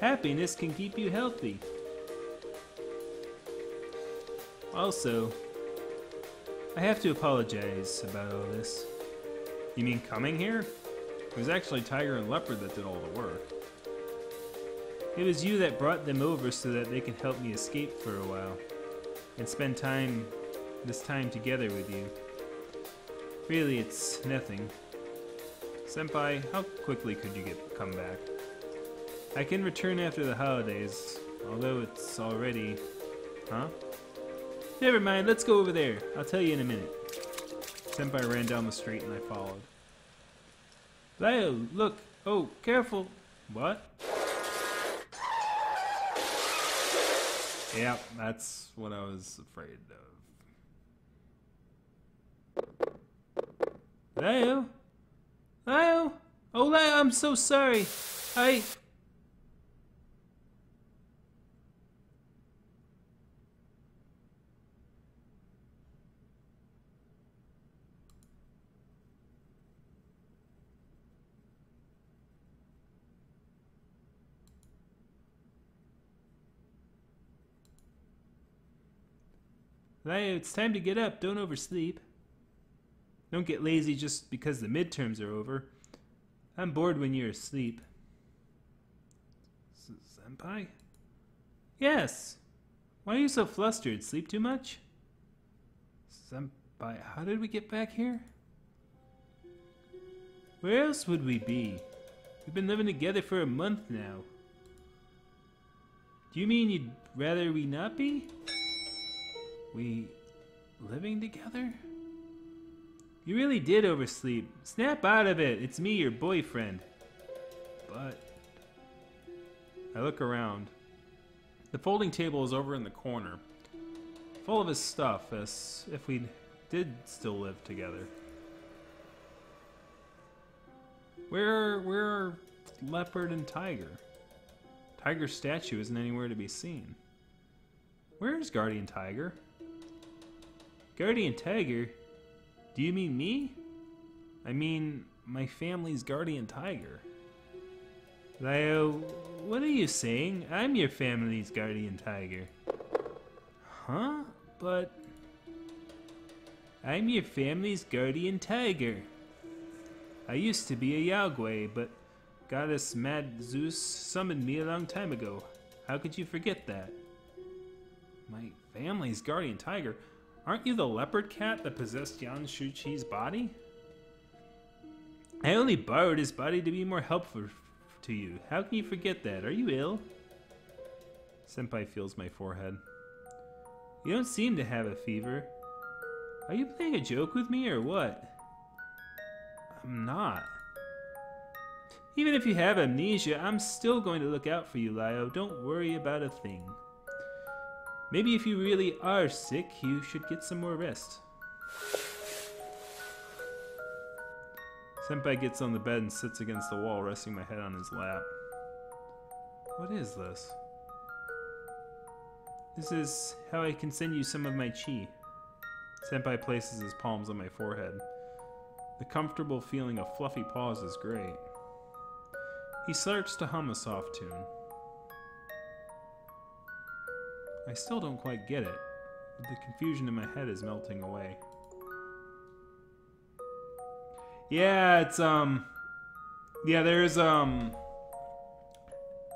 Happiness can keep you healthy. Also, I have to apologize about all this. You mean coming here? It was actually Tiger and Leopard that did all the work. It was you that brought them over so that they could help me escape for a while and spend this time together with you. Really, it's nothing. Senpai, how quickly could you come back? I can return after the holidays, although it's already... Huh? Never mind, let's go over there. I'll tell you in a minute. Senpai ran down the street and I followed. Leo, look. Oh, careful. What? Yeah, that's what I was afraid of. Leo? Leo? Oh, Leo, I'm so sorry. Leo, it's time to get up. Don't oversleep. Don't get lazy just because the midterms are over. I'm bored when you're asleep. Senpai? Yes. Why are you so flustered? Sleep too much? Senpai, how did we get back here? Where else would we be? We've been living together for a month now. Do you mean you'd rather we not be? We living together? You really did oversleep. Snap out of it. It's me, your boyfriend. But... I look around. The folding table is over in the corner, full of his stuff, as if we did still live together. Where are Leopard and Tiger? Tiger's statue isn't anywhere to be seen. Where is Guardian Tiger? Guardian Tiger? Do you mean me? I mean, my family's Guardian Tiger. Leo, what are you saying? I'm your family's Guardian Tiger. Huh? But... I'm your family's Guardian Tiger. I used to be a Yagwei, but Goddess Mad Zeus summoned me a long time ago. How could you forget that? My family's Guardian Tiger? Aren't you the leopard cat that possessed Yan Shuqi's body? I only borrowed his body to be more helpful to you. How can you forget that? Are you ill? Senpai feels my forehead. You don't seem to have a fever. Are you playing a joke with me or what? I'm not. Even if you have amnesia, I'm still going to look out for you, Lio. Don't worry about a thing. Maybe if you really are sick, you should get some more rest. Senpai gets on the bed and sits against the wall, resting my head on his lap. What is this? This is how I can send you some of my chi. Senpai places his palms on my forehead. The comfortable feeling of fluffy paws is great. He starts to hum a soft tune. I still don't quite get it, but the confusion in my head is melting away. Yeah, it's, yeah, there's, yeah,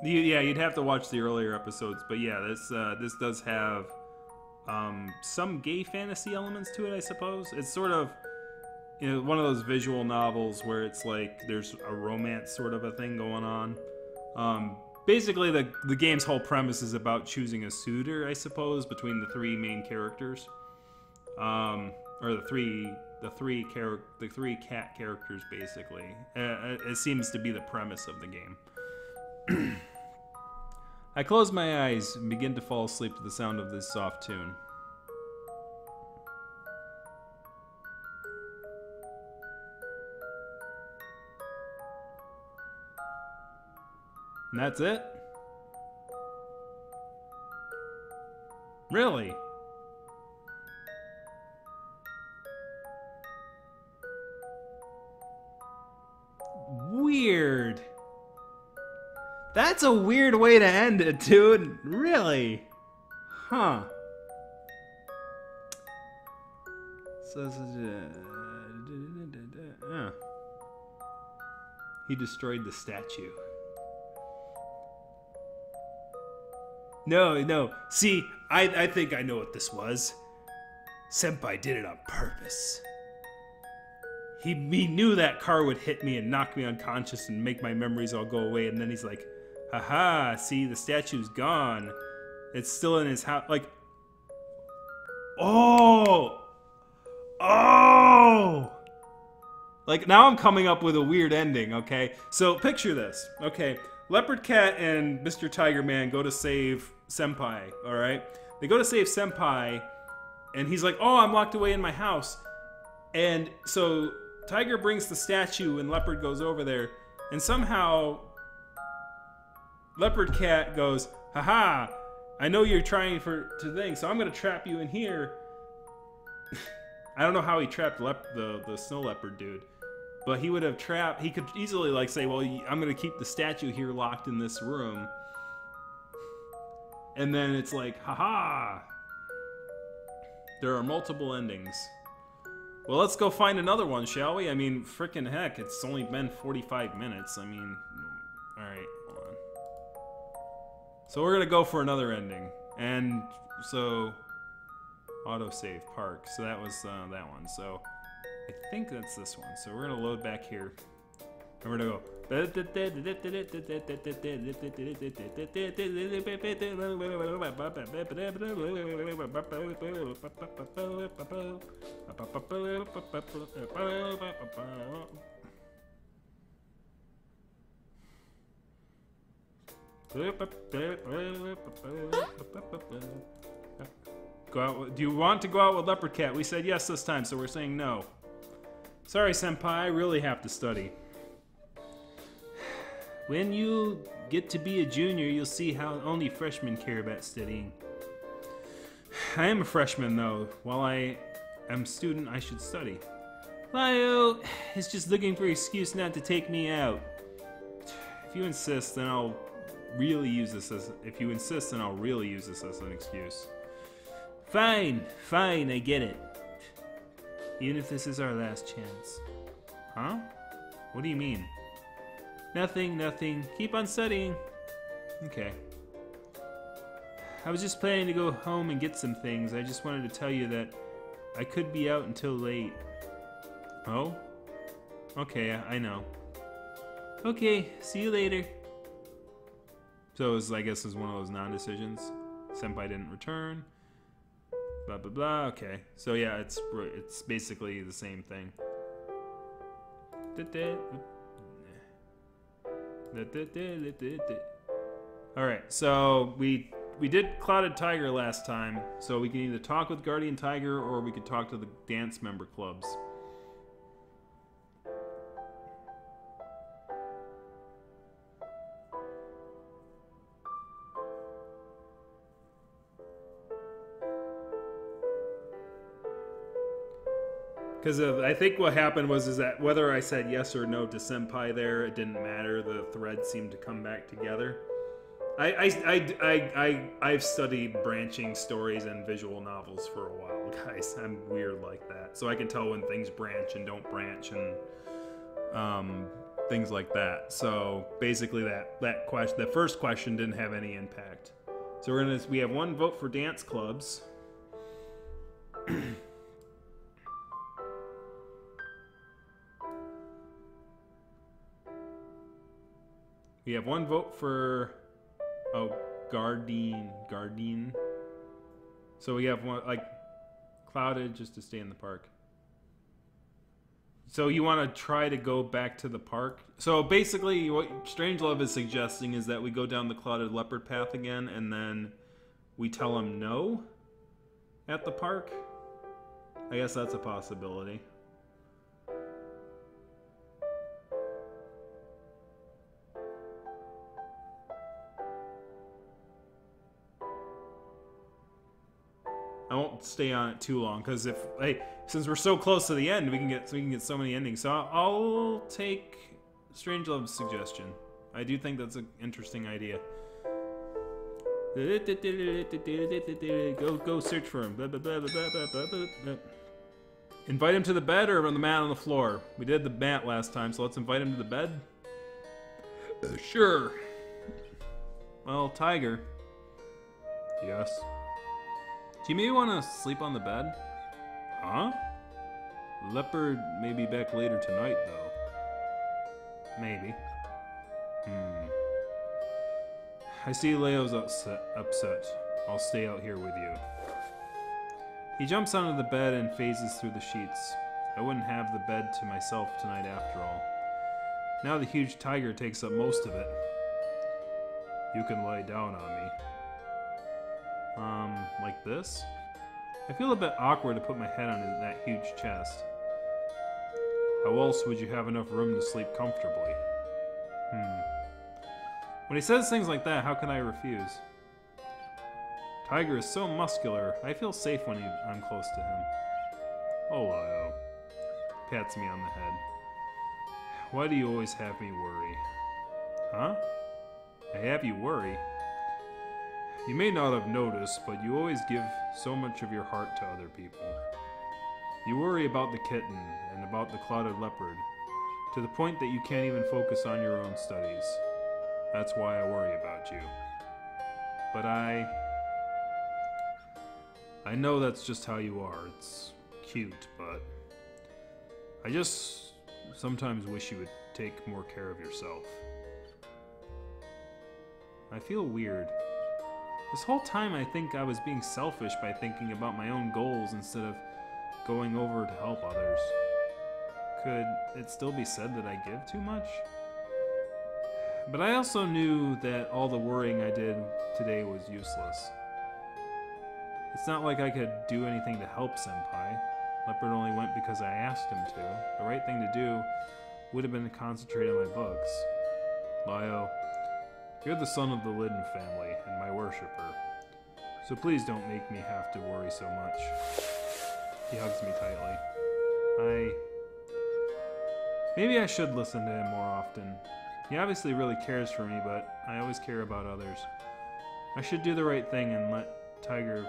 you'd have to watch the earlier episodes, but yeah, this does have, some gay fantasy elements to it, I suppose. It's sort of, you know, one of those visual novels where it's like there's a romance sort of a thing going on. Basically, the game's whole premise is about choosing a suitor, I suppose, between the three main characters, or the three cat characters, basically. It seems to be the premise of the game. I close my eyes and begin to fall asleep to the sound of this soft tune. And that's it? Really? Weird. That's a weird way to end it, dude. Really? Huh. So, he destroyed the statue. No. See, I think I know what this was. Senpai did it on purpose. He knew that car would hit me and knock me unconscious and make my memories all go away, and then he's like, Haha, see, the statue's gone. It's still in his house. Like, oh! Oh! Like, now I'm coming up with a weird ending, okay? So, picture this, okay? Leopard Cat and Mr. Tiger Man go to save Senpai, alright? They go to save Senpai, and he's like, oh, I'm locked away in my house. And so, Tiger brings the statue, and Leopard goes over there, and somehow, Leopard Cat goes, haha, I know you're trying to think, so I'm gonna trap you in here. I don't know how he trapped the snow leopard dude, but he would have trapped. He could easily like say, "Well, I'm going to keep the statue here locked in this room," and then it's like, "Haha!" There are multiple endings. Well, let's go find another one, shall we? I mean, frickin' heck, it's only been 45 minutes. I mean, all right, hold on. So we're gonna go for another ending, and so. Autosave park. So that was that one. So I think that's this one. So we're gonna load back here. And we're gonna go out. Do you want to go out with Leopard Cat? We said yes this time, so we're saying no. Sorry, Senpai, I really have to study. When you get to be a junior, you'll see how only freshmen care about studying. I am a freshman, though. While I am a student, I should study. Lio is just looking for an excuse not to take me out. If you insist, then I'll really use this as... If you insist, then I'll really use this as an excuse. Fine, fine, I get it. Even if this is our last chance. Huh? What do you mean? Nothing, nothing. Keep on studying. Okay. I was just planning to go home and get some things. I just wanted to tell you that I could be out until late. Oh? Okay, I know. Okay, see you later. So it was, I guess, is one of those non-decisions. Senpai didn't return. Blah blah blah. Okay, so yeah, it's basically the same thing. All right, so we did Clouded Tiger last time, so we can either talk with Guardian Tiger or we could talk to the dance member clubs. Because I think what happened was that whether I said yes or no to Senpai there, it didn't matter. The thread seemed to come back together. I've studied branching stories and visual novels for a while, guys. I'm weird like that, so I can tell when things branch and don't branch and things like that. So basically, that question, the first question, didn't have any impact. So we have one vote for dance clubs. We have one vote for, Guardian. So we have one, like, Clouded just to stay in the park. So you want to try to go back to the park? So basically what Strangelove is suggesting is that we go down the Clouded Leopard path again and then we tell him no at the park? I guess that's a possibility. I won't stay on it too long because since we're so close to the end, we can get so many endings. So I'll take Strangelove's suggestion. I do think that's an interesting idea. Go search for him. Invite him to the bed or on the mat on the floor. We did the mat last time, so let's invite him to the bed. Sure. Well, Tiger. Yes. Do you maybe want to sleep on the bed? Huh? Leopard may be back later tonight, though. Maybe. I see Leo's upset. I'll stay out here with you. He jumps onto the bed and phases through the sheets. I wouldn't have the bed to myself tonight after all. Now the huge tiger takes up most of it. You can lie down on me. Like this? I feel a bit awkward to put my head on that huge chest. How else would you have enough room to sleep comfortably? When he says things like that, how can I refuse? Tiger is so muscular, I feel safe when I'm close to him. Oh, Leo. Pats me on the head. Why do you always have me worry? Huh? I have you worry? You may not have noticed, but you always give so much of your heart to other people. You worry about the kitten and about the clouded leopard, to the point that you can't even focus on your own studies. That's why I worry about you. But I know that's just how you are. It's cute, but I just sometimes wish you would take more care of yourself. I feel weird. This whole time I think I was being selfish by thinking about my own goals instead of going over to help others. Could it still be said that I give too much? But I also knew that all the worrying I did today was useless. It's not like I could do anything to help Senpai. Leopard only went because I asked him to. The right thing to do would have been to concentrate on my books. Lio, you're the son of the Lydon family and my worshipper, so please don't make me have to worry so much. He hugs me tightly. Maybe I should listen to him more often. He obviously really cares for me, but I always care about others. I should do the right thing and let Tiger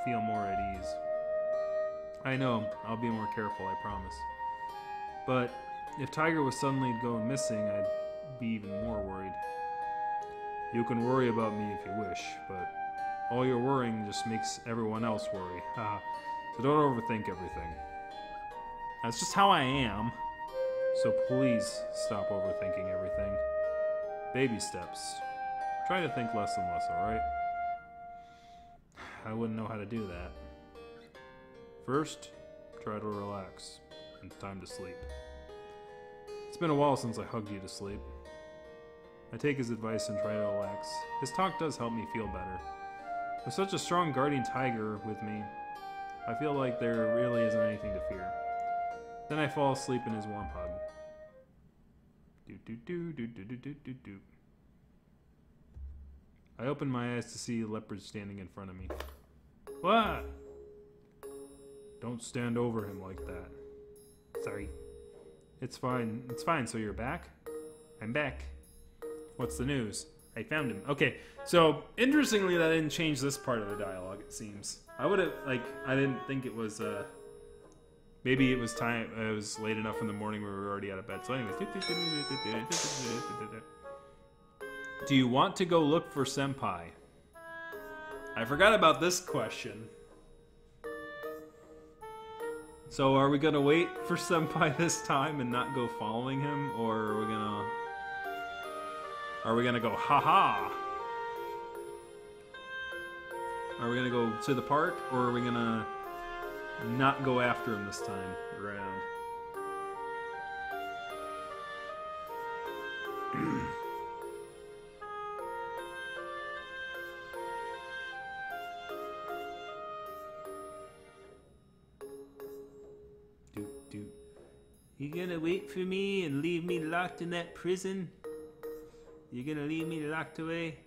feel more at ease. I know, I'll be more careful, I promise. But if Tiger was suddenly going missing, I'd be even more worried. You can worry about me if you wish, but all your worrying just makes everyone else worry. So don't overthink everything. That's just how I am. So please stop overthinking everything. Baby steps. Try to think less and less, alright? I wouldn't know how to do that. First, try to relax. It's time to sleep. It's been a while since I hugged you to sleep. I take his advice and try to relax. His talk does help me feel better. With such a strong guardian tiger with me, I feel like there really isn't anything to fear. Then I fall asleep in his warm hug. Do-do-do-do-do-do-do-do. I open my eyes to see a leopard standing in front of me. What? Don't stand over him like that. Sorry. It's fine. It's fine. So you're back? I'm back. What's the news? I found him. Okay, so interestingly, that didn't change this part of the dialogue, it seems. I would have, I didn't think it was, maybe it was time, it was late enough in the morning where we were already out of bed. So anyways. Do you want to go look for Senpai? I forgot about this question. So are we gonna wait for Senpai this time and not go following him? Or are we gonna go, haha? Are we gonna go to the park, or are we gonna not go after him this time around? You gonna wait for me and leave me locked in that prison? You're gonna leave me locked away?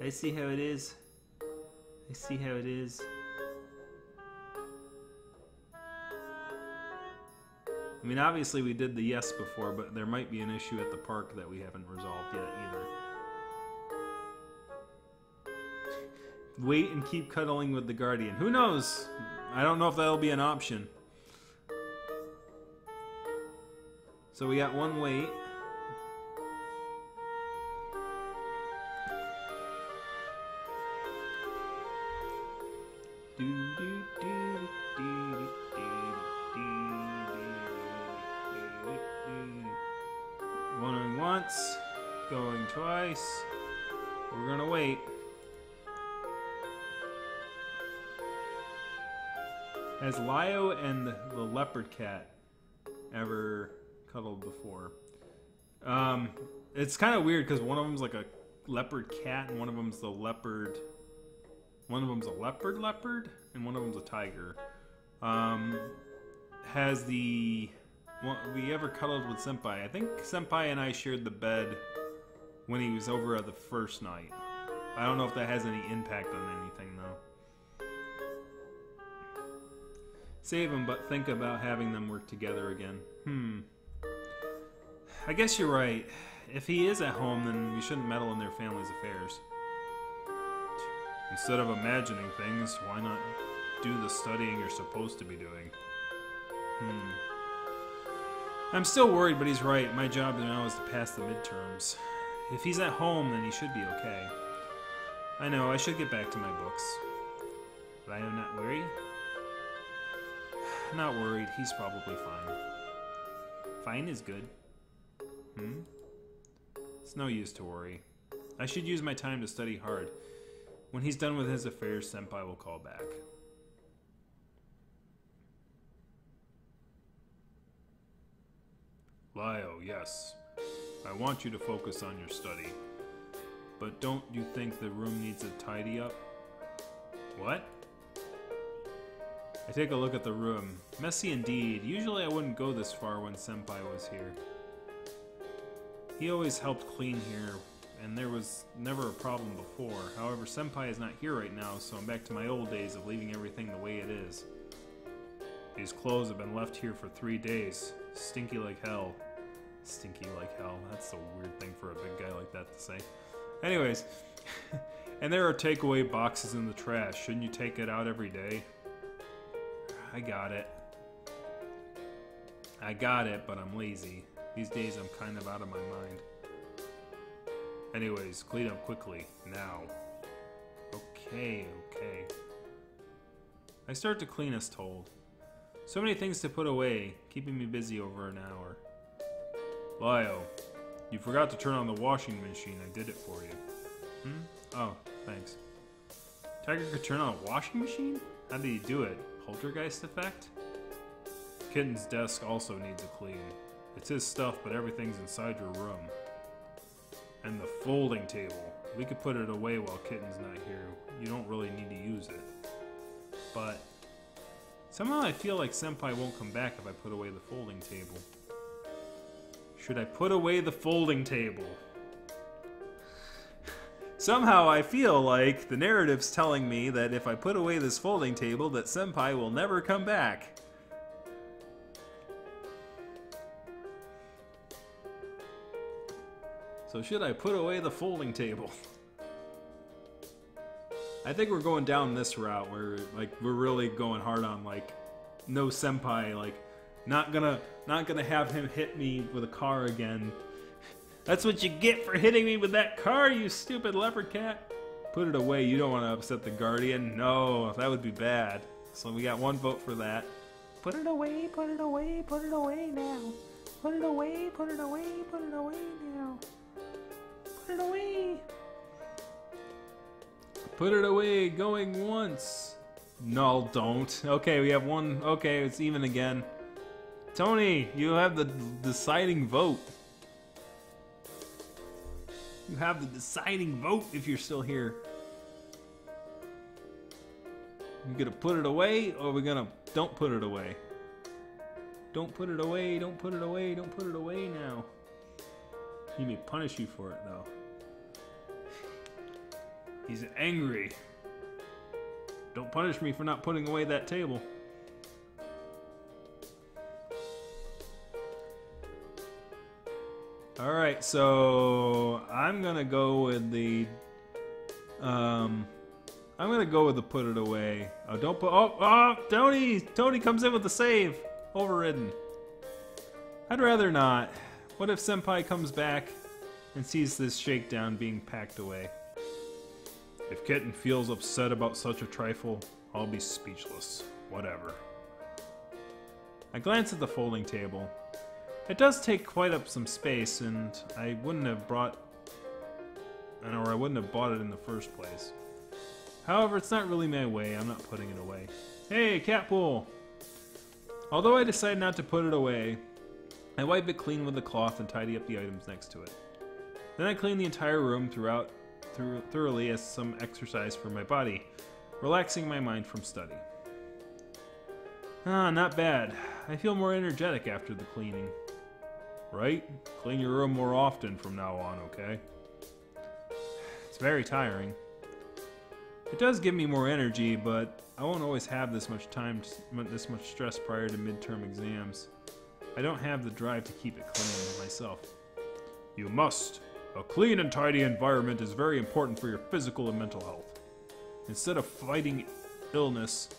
I see how it is. I see how it is. I mean, obviously we did the yes before, but there might be an issue at the park that we haven't resolved yet either. Wait and keep cuddling with the Guardian. Who knows? I don't know if that'll be an option. So we got one wait. Going once, going twice. We're gonna wait. Has Lio and the leopard cat ever cuddled before? It's kind of weird because one of them's like a leopard cat and one of them's the leopard. One of them's a leopard, and one of them's a tiger. Has the... we ever cuddled with Senpai? I think Senpai and I shared the bed when he was over at the first night. I don't know if that has any impact on anything, though. Save him, but think about having them work together again. I guess you're right. If he is at home, then we shouldn't meddle in their family's affairs. Instead of imagining things, why not do the studying you're supposed to be doing? I'm still worried, but he's right. My job now is to pass the midterms. If he's at home, then he should be okay. I know, I should get back to my books. But I am not worried. Not worried, he's probably fine. Fine is good. It's no use to worry. I should use my time to study hard. When he's done with his affairs, Senpai will call back. Lio, yes. I want you to focus on your study. But don't you think the room needs a tidy up? What? I take a look at the room. Messy indeed. Usually I wouldn't go this far when Senpai was here. He always helped clean here, and there was never a problem before. However, Senpai is not here right now, so I'm back to my old days of leaving everything the way it is. These clothes have been left here for 3 days. Stinky like hell. Stinky like hell. That's a weird thing for a big guy like that to say. Anyways, and there are takeaway boxes in the trash. Shouldn't you take it out every day? I got it. I got it, but I'm lazy. These days I'm kind of out of my mind. Anyways, clean up quickly. Now. Okay. I start to clean as told. So many things to put away, keeping me busy over an hour. Lio, you forgot to turn on the washing machine. I did it for you. Oh, thanks. Tiger could turn on a washing machine? How did he do it? Poltergeist effect? Kitten's desk also needs a clean. It's his stuff, but everything's inside your room. And the folding table. We could put it away while Kitten's not here. You don't really need to use it. But somehow I feel like Senpai won't come back if I put away the folding table. Should I put away the folding table? Somehow I feel like the narrative's telling me that if I put away this folding table, that Senpai will never come back. So should I put away the folding table? I think we're going down this route where we're really going hard on no Senpai, not gonna have him hit me with a car again. That's what you get for hitting me with that car, you stupid leopard cat. Put it away, you don't want to upset the guardian. No, that would be bad. So we got one vote for that. Put it away, put it away, put it away now. Put it away, put it away, put it away now. Put it away. Put it away, going once. No, don't. Okay, we have one. Okay, it's even again. Tony, you have the deciding vote. You have the deciding vote if you're still here. You gonna put it away, or we gonna don't put it away? Don't put it away, don't put it away, don't put it away now. He may punish you for it, though. He's angry. Don't punish me for not putting away that table. Alright, so I'm gonna go with the put it away. Oh, don't put Tony comes in with the save. Overridden. I'd rather not. What if Senpai comes back and sees this shakedown being packed away? If Kitten feels upset about such a trifle, I'll be speechless. Whatever. I glance at the folding table. It does take quite up some space, and I wouldn't have brought or I wouldn't have bought it in the first place. However, it's not really my way. I'm not putting it away. Hey, cat pool! Although I decide not to put it away, I wipe it clean with a cloth and tidy up the items next to it. Then I clean the entire room thoroughly as some exercise for my body, relaxing my mind from study. Ah, not bad. I feel more energetic after the cleaning. Right? Clean your room more often from now on, okay? It's very tiring. It does give me more energy, but I won't always have this much time, this much stress prior to midterm exams. I don't have the drive to keep it clean myself. You must. A clean and tidy environment is very important for your physical and mental health. Instead of fighting illness,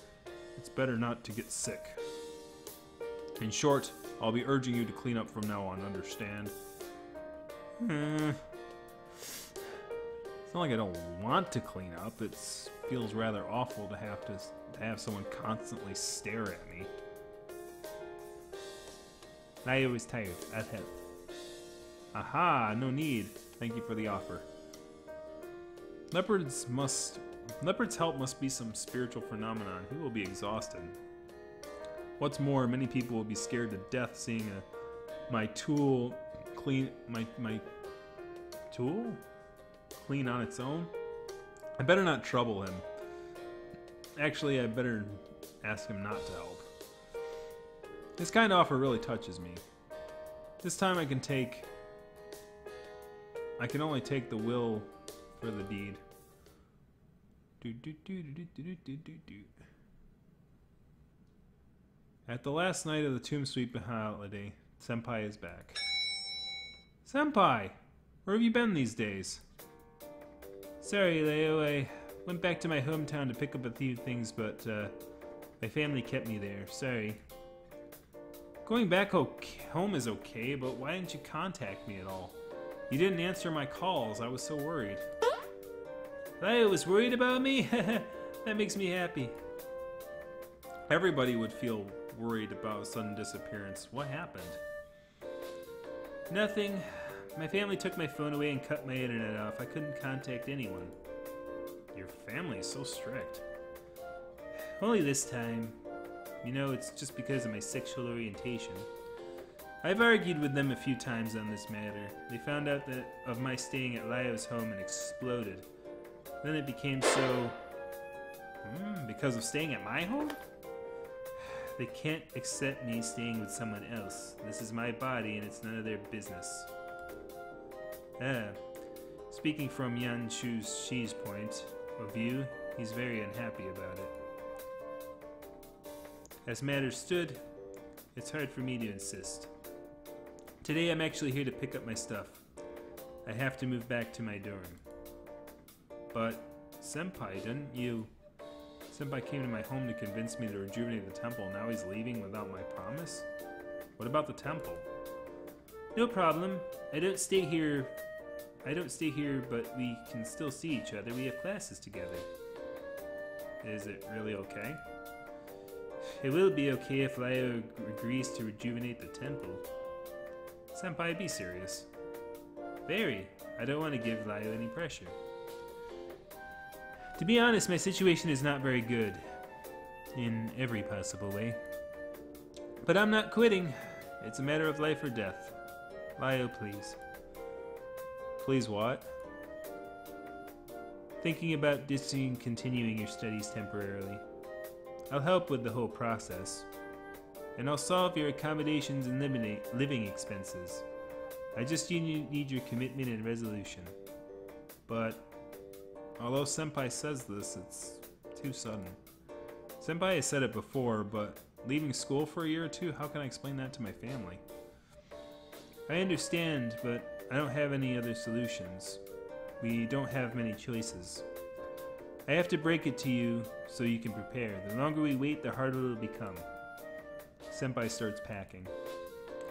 it's better not to get sick. In short, I'll be urging you to clean up from now on, understand? It's not like I don't want to clean up. It feels rather awful to have someone constantly stare at me. I was tired. I'd help. Aha, no need. Thank you for the offer. Leopard's help must be some spiritual phenomenon. He will be exhausted. What's more, many people will be scared to death seeing my tool clean on its own. I better not trouble him. Actually, I better ask him not to help. This kind of offer really touches me. This time I can only take the will for the deed. At the last night of the Tomb Sweep holiday, Senpai is back. Senpai! Where have you been these days? Sorry, Leo, I went back to my hometown to pick up a few things, but my family kept me there. Sorry. Going back home is okay, but why didn't you contact me at all? You didn't answer my calls. I was so worried. Leo was worried about me? That makes me happy. Everybody would feel worried about a sudden disappearance. What happened? Nothing. My family took my phone away and cut my internet off. I couldn't contact anyone. Your family is so strict. Only this time. You know, it's just because of my sexual orientation. I've argued with them a few times on this matter. They found out of my staying at Lyo's home and exploded. Then it became so... because of staying at my home? They can't accept me staying with someone else. This is my body and it's none of their business. Speaking from Yan Shi's point of view, he's very unhappy about it. As matters stood, it's hard for me to insist. Today I'm actually here to pick up my stuff. I have to move back to my dorm. But, Senpai, didn't you... Senpai came to my home to convince me to rejuvenate the temple. Now he's leaving without my promise? What about the temple? No problem. I don't stay here, but we can still see each other. We have classes together. Is it really okay? It will be okay if Lyo agrees to rejuvenate the temple. Senpai, be serious. Very. I don't want to give Lyo any pressure. To be honest, my situation is not very good. In every possible way. But I'm not quitting. It's a matter of life or death. Lyo, please. Please what? Thinking about discontinuing your studies temporarily. I'll help with the whole process. And I'll solve your accommodations and living expenses. I just need your commitment and resolution. But, although Senpai says this, it's too sudden. Senpai has said it before, but leaving school for a year or two, how can I explain that to my family? I understand, but I don't have any other solutions. We don't have many choices. I have to break it to you so you can prepare. The longer we wait, the harder it will become. Senpai starts packing.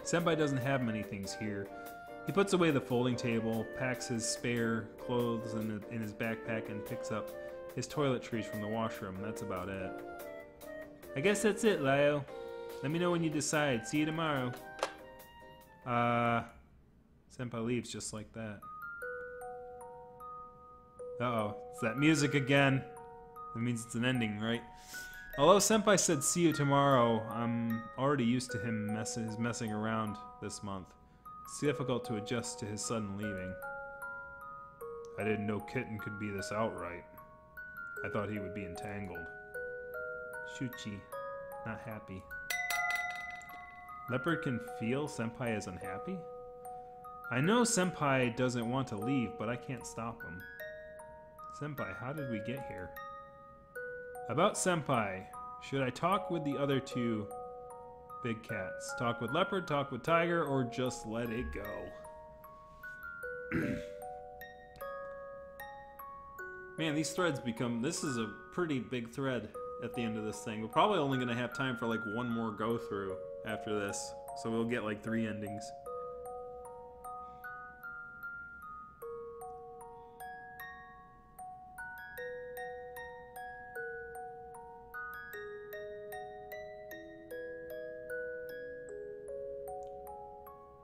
Senpai doesn't have many things here. He puts away the folding table, packs his spare clothes in his backpack, and picks up his toiletries from the washroom. That's about it. I guess that's it, Lyo. Let me know when you decide. See you tomorrow. Senpai leaves just like that. Uh-oh, it's that music again. That means it's an ending, right? Although Senpai said see you tomorrow, I'm already used to him messing around this month. It's difficult to adjust to his sudden leaving. I didn't know Kitten could be this outright. I thought he would be entangled. Shuchi, not happy. Leopard can feel Senpai is unhappy? I know Senpai doesn't want to leave, but I can't stop him. Senpai, how did we get here? About Senpai, should I talk with the other two big cats? Talk with Leopard, talk with Tiger, or just let it go? Man, these threads this is a pretty big thread at the end of this thing. We're probably only going to have time for like one more go through after this. So we'll get like 3 endings.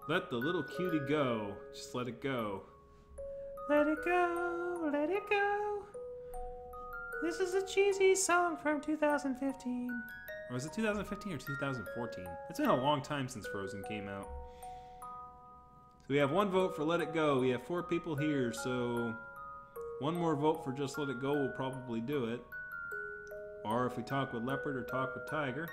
Let the little cutie go. Just let it go. Let it go, let it go. This is a cheesy song from 2015. Or was it 2015 or 2014? It's been a long time since Frozen came out. So we have 1 vote for Let It Go. We have 4 people here, so 1 more vote for Just Let It Go will probably do it. Or if we talk with Leopard or talk with Tiger.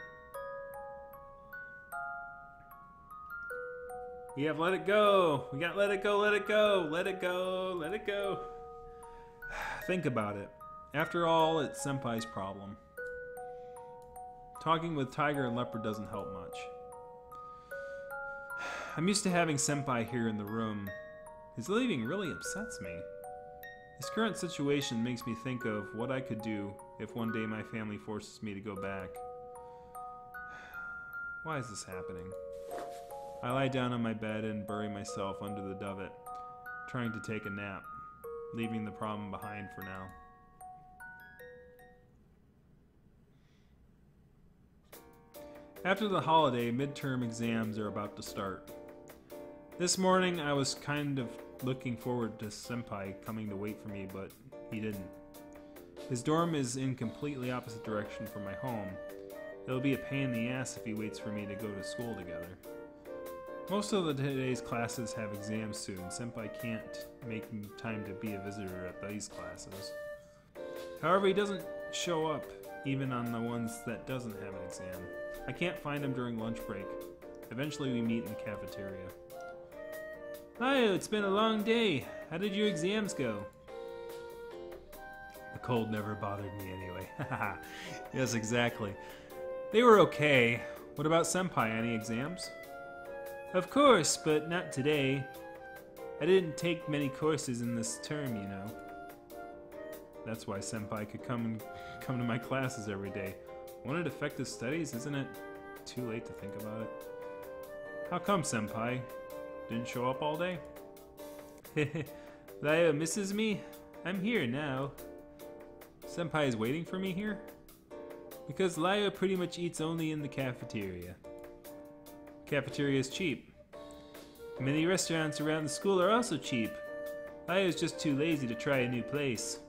We have Let It Go. We got Let It Go, Let It Go, Let It Go, Let It Go. Think about it. After all, it's Senpai's problem. Talking with Tiger and Leopard doesn't help much. I'm used to having Senpai here in the room. His leaving really upsets me. His current situation makes me think of what I could do if one day my family forces me to go back. Why is this happening? I lie down on my bed and bury myself under the duvet, trying to take a nap, leaving the problem behind for now. After the holiday, midterm exams are about to start. This morning, I was kind of looking forward to Senpai coming to wait for me, but he didn't. His dorm is in completely opposite direction from my home. It'll be a pain in the ass if he waits for me to go to school together. Most of today's classes have exams soon. Senpai can't make time to be a visitor at these classes. However, he doesn't show up even on the ones that doesn't have an exam. I can't find him during lunch break. Eventually we meet in the cafeteria. Hi, it's been a long day. How did your exams go? The cold never bothered me anyway. Yes, exactly. They were okay. What about Senpai? Any exams? Of course, but not today. I didn't take many courses in this term, you know. That's why Senpai could come to my classes every day. Won't it affect his studies? Isn't it too late to think about it? How come, Senpai? Didn't show up all day? Laio misses me? I'm here now. Senpai is waiting for me here? Because Laio pretty much eats only in the cafeteria. Cafeteria is cheap. Many restaurants around the school are also cheap. Laio is just too lazy to try a new place.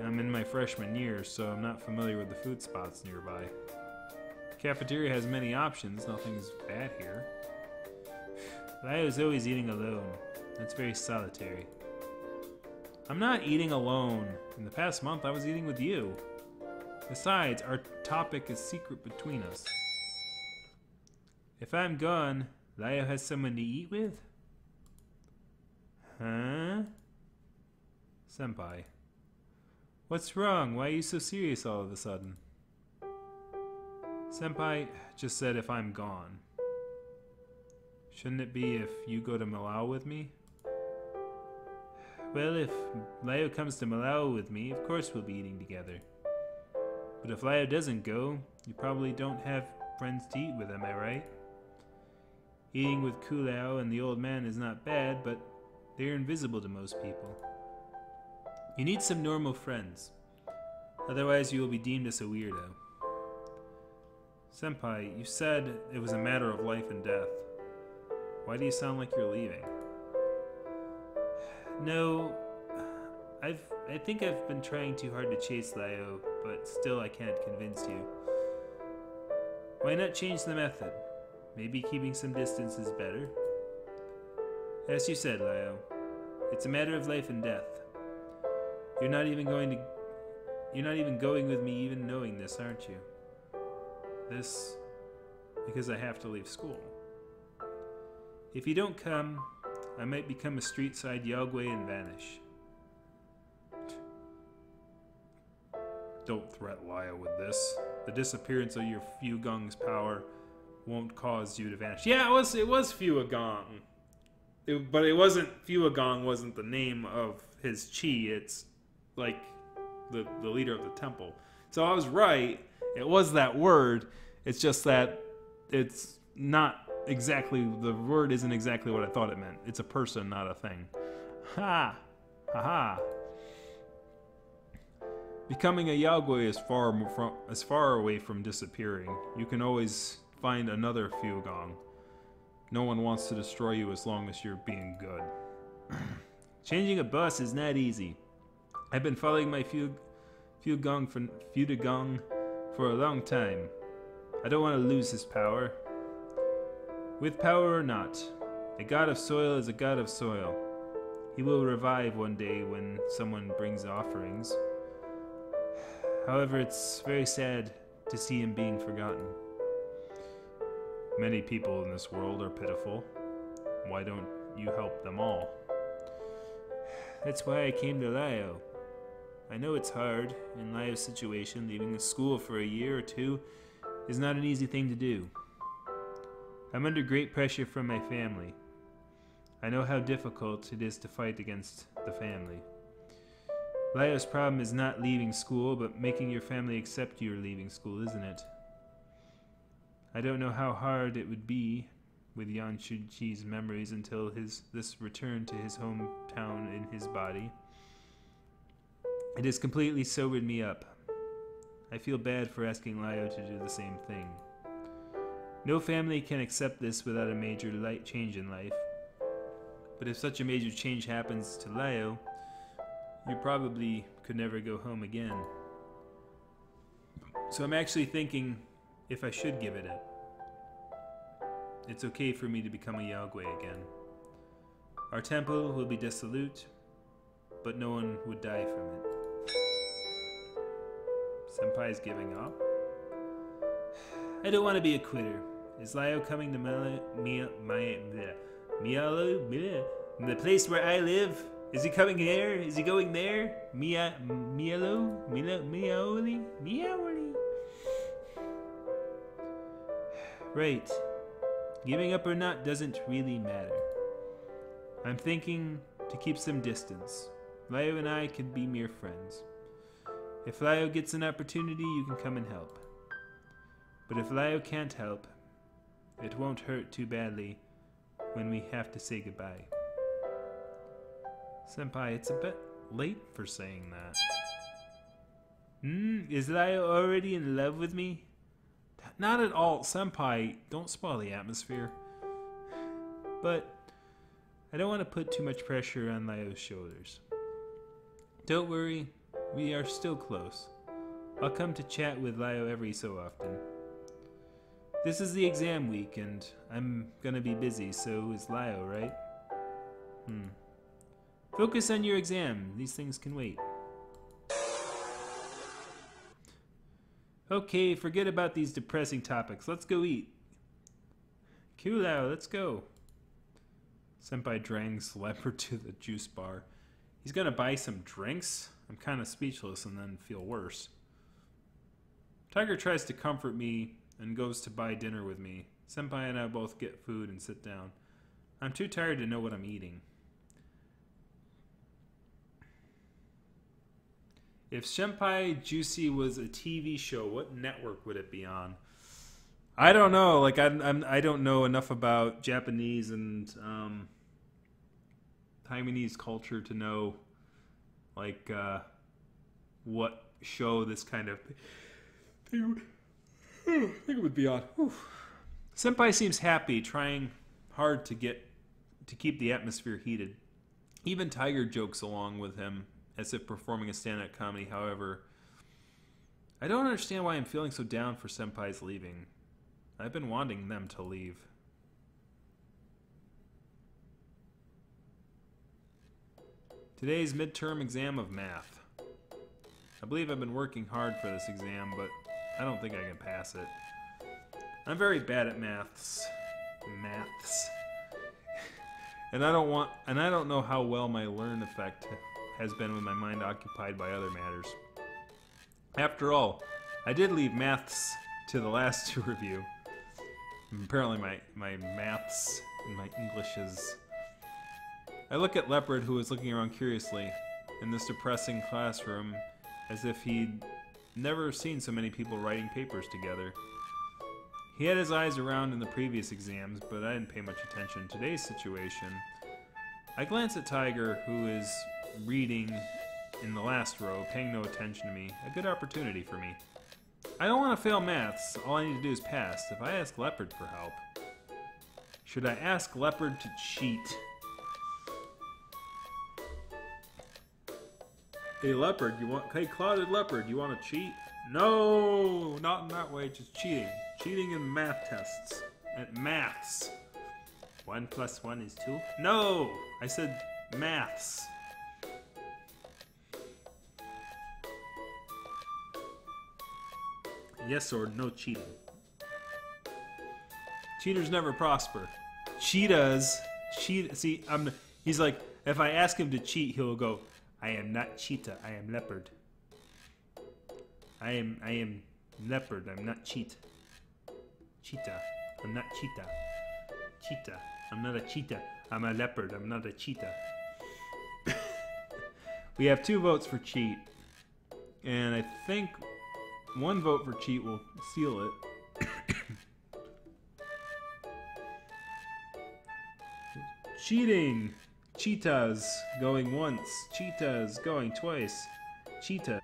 I'm in my freshman year, so I'm not familiar with the food spots nearby. The cafeteria has many options, nothing's bad here. Laio is always eating alone. That's very solitary. I'm not eating alone. In the past month, I was eating with you. Besides, our topic is secret between us. If I'm gone, Laio has someone to eat with? Huh? Senpai. What's wrong? Why are you so serious all of a sudden? Senpai just said if I'm gone. Shouldn't it be if you go to Malao with me? Well, if Laio comes to Malao with me, of course we'll be eating together. But if Laio doesn't go, you probably don't have friends to eat with, am I right? Eating with Kulao and the old man is not bad, but they're invisible to most people. You need some normal friends. Otherwise you will be deemed as a weirdo. Senpai, you said it was a matter of life and death. Why do you sound like you're leaving? No, I think I've been trying too hard to chase Lio, but still I can't convince you. Why not change the method? Maybe keeping some distance is better. As you said, Lio, it's a matter of life and death. You're not even going with me even knowing this, aren't you? This because I have to leave school. If you don't come, I might become a street-side Yogwe and vanish. Don't threat Lio with this. The disappearance of your Fugong's power won't cause you to vanish. Yeah, it was Fuagong. But it wasn't, Fuagong wasn't the name of his chi. It's like the leader of the temple. So I was right. It was that word. It's just that it's not exactly, the word isn't exactly what I thought it meant. It's a person, not a thing. Ha! Ha ha! Becoming a Yagwe is far away from disappearing. You can always find another Fugong. No one wants to destroy you as long as you're being good. Changing a bus is not easy. I've been following my Fugong for a long time. I don't want to lose his power. With power or not, a god of soil is a god of soil. He will revive one day when someone brings offerings. However, it's very sad to see him being forgotten. Many people in this world are pitiful. Why don't you help them all? That's why I came to Lio. I know it's hard in Lio's situation. Leaving the school for a year or two is not an easy thing to do. I'm under great pressure from my family. I know how difficult it is to fight against the family. Lio's problem is not leaving school, but making your family accept you're leaving school, isn't it? I don't know how hard it would be with Yan Shuji's memories until this return to his hometown in his body. It has completely sobered me up. I feel bad for asking Lio to do the same thing. No family can accept this without a major change in life. But if such a major change happens to Lio, you probably could never go home again. So I'm actually thinking if I should give it up. It's okay for me to become a Yagwe again. Our temple will be dissolute, but no one would die from it. Senpai's giving up. I don't want to be a quitter. Is Lio coming to the place where I live? Is he coming there? Is he going there? Miaoli? Right. Giving up or not doesn't really matter. I'm thinking to keep some distance. Lio and I could be mere friends. If Lio gets an opportunity, you can come and help. But if Lio can't help, it won't hurt too badly when we have to say goodbye. Senpai, it's a bit late for saying that. Is Lio already in love with me? Not at all. Senpai, don't spoil the atmosphere. But I don't want to put too much pressure on Lio's shoulders. Don't worry, we are still close. I'll come to chat with Lio every so often. This is the exam week, and I'm gonna be busy, so is Lio, right? Focus on your exam. These things can wait. Okay, forget about these depressing topics. Let's go eat. Kulao, let's go. Senpai drags Leopard to the juice bar. He's gonna buy some drinks? I'm kind of speechless and then feel worse. Tiger tries to comfort me and goes to buy dinner with me. Senpai and I both get food and sit down. I'm too tired to know what I'm eating. If Senpai Juicy was a TV show, what network would it be on? I don't know. Like I don't know enough about Japanese and Taiwanese culture to know like what show this kind of thing. I think it would be on. Whew. Senpai seems happy, trying hard to keep the atmosphere heated. Even Tiger jokes along with him as if performing a stand-up comedy. However, I don't understand why I'm feeling so down for senpais leaving. I've been wanting them to leave. Today's midterm exam of math. I believe I've been working hard for this exam, but I don't think I can pass it. I'm very bad at maths. And I don't know how well my learn effect has been with my mind occupied by other matters. After all, I did leave maths to the last two review. Apparently my maths and my English is... I look at Leopard, who is looking around curiously in this depressing classroom, as if he'd never seen so many people writing papers together. He had his eyes around in the previous exams, but I didn't pay much attention in today's situation. I glance at Tiger, who is reading in the last row, paying no attention to me. A good opportunity for me. I don't want to fail maths. All I need to do is pass. If I ask Leopard for help... Should I ask Leopard to cheat? Hey Leopard, hey Clouded Leopard, you want to cheat? No, not in that way, just cheating. Cheating in math tests. At maths. 1 + 1 is 2? No! I said maths. Yes or no cheating. Cheaters never prosper. Cheetahs, see, he's like, if I ask him to cheat, he'll go, I am not cheetah, I am leopard. I am leopard, I'm not cheat. Cheetah, I'm not cheetah. Cheetah, I'm not a cheetah, I'm a leopard, I'm not a cheetah. We have 2 votes for cheat. And I think 1 vote for cheat will seal it. Cheating! Cheetahs going once. Cheetahs going twice. Cheetah.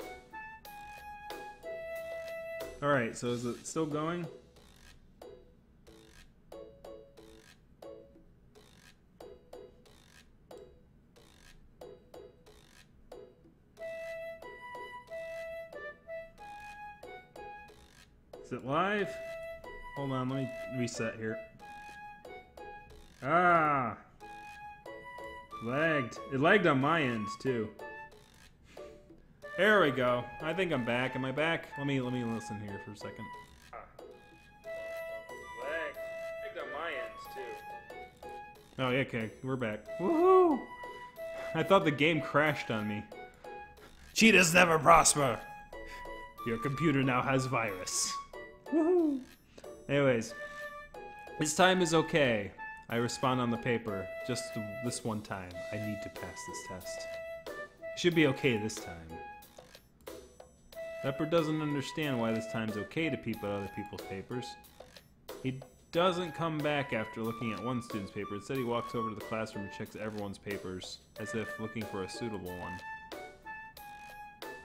Alright, so is it still going? Is it live? Hold on, let me reset here. Ah! Lagged. It lagged on my end too. There we go. I think I'm back. Am I back? Let me listen here for a second. Lagged on my end too. Oh, yeah, okay. We're back. Woohoo! I thought the game crashed on me. Cheetahs never prosper. Your computer now has virus. Woohoo! Anyways, this time is okay. I respond on the paper. Just this one time. I need to pass this test. Should be okay this time. Leopard doesn't understand why this time's okay to peep at other people's papers. He doesn't come back after looking at one student's paper. Instead, he walks over to the classroom and checks everyone's papers, as if looking for a suitable one.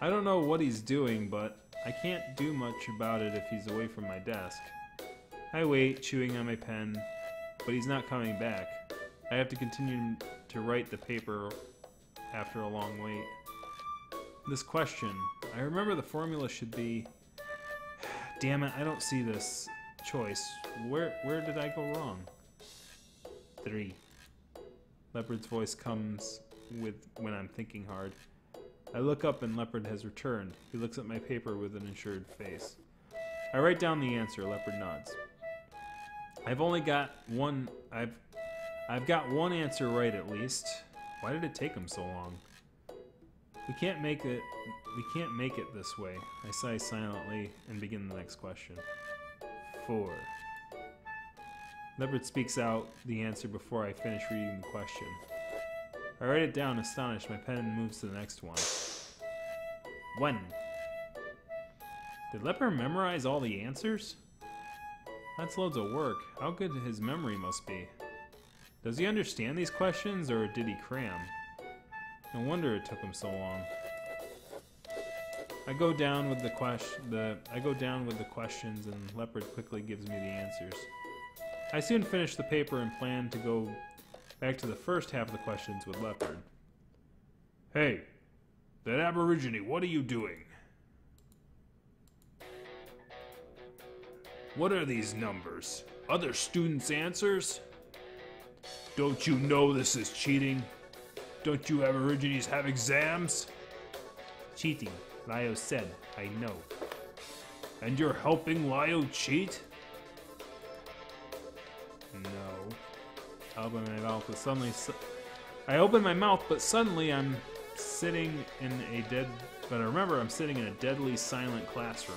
I don't know what he's doing, but I can't do much about it if he's away from my desk. I wait, chewing on my pen, but he's not coming back. I have to continue to write the paper after a long wait. This question, I remember the formula should be... Damn it, I don't see this choice. Where did I go wrong? 3. Leopard's voice comes when I'm thinking hard. I look up and Leopard has returned. He looks at my paper with an assured face. I write down the answer. Leopard nods. I've only got one... I've got one answer right at least. Why did it take him so long? We can't make it this way. I sigh silently and begin the next question. 4. Leopard speaks out the answer before I finish reading the question. I write it down, astonished. My pen moves to the next one. 1. Did Leopard memorize all the answers? That's loads of work. How good his memory must be. Does he understand these questions, or did he cram? No wonder it took him so long. I go down with the questions, and Leopard quickly gives me the answers. I soon finish the paper and plan to go back to the first half of the questions with Leopard. Hey, That Aborigine, what are you doing? What are these numbers? Other students' answers? Don't you know this is cheating? Don't you Aborigines have exams? Cheating, Lio said. I know. And you're helping Lio cheat? No. I opened my mouth, but suddenly... I opened my mouth, but suddenly I'm sitting in a I'm sitting in a deadly silent classroom.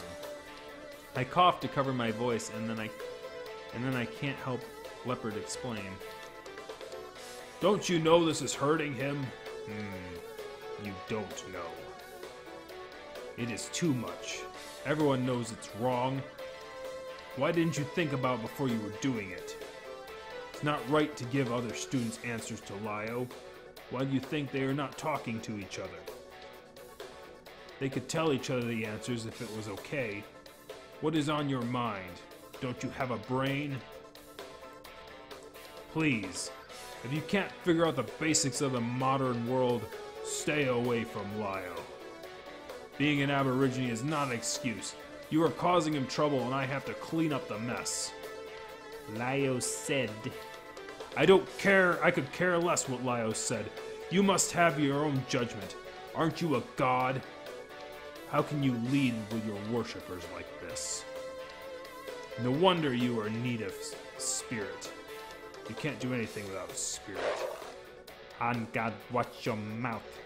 I coughed to cover my voice, and then I can't help Leopard explain. Don't you know this is hurting him? You don't know. It is too much. Everyone knows it's wrong. Why didn't you think about it before you were doing it? It's not right to give other students answers to Lio. Why do you think they are not talking to each other? They could tell each other the answers if it was okay. What is on your mind? Don't you have a brain? Please, if you can't figure out the basics of the modern world, stay away from Lio. Being an Aborigine is not an excuse. You are causing him trouble and I have to clean up the mess. Lio said. I don't care. I could care less what Lio said. You must have your own judgment. Aren't you a god? How can you lead with your worshippers like this? No wonder you are in need of spirit. You can't do anything without spirit. On God, watch your mouth.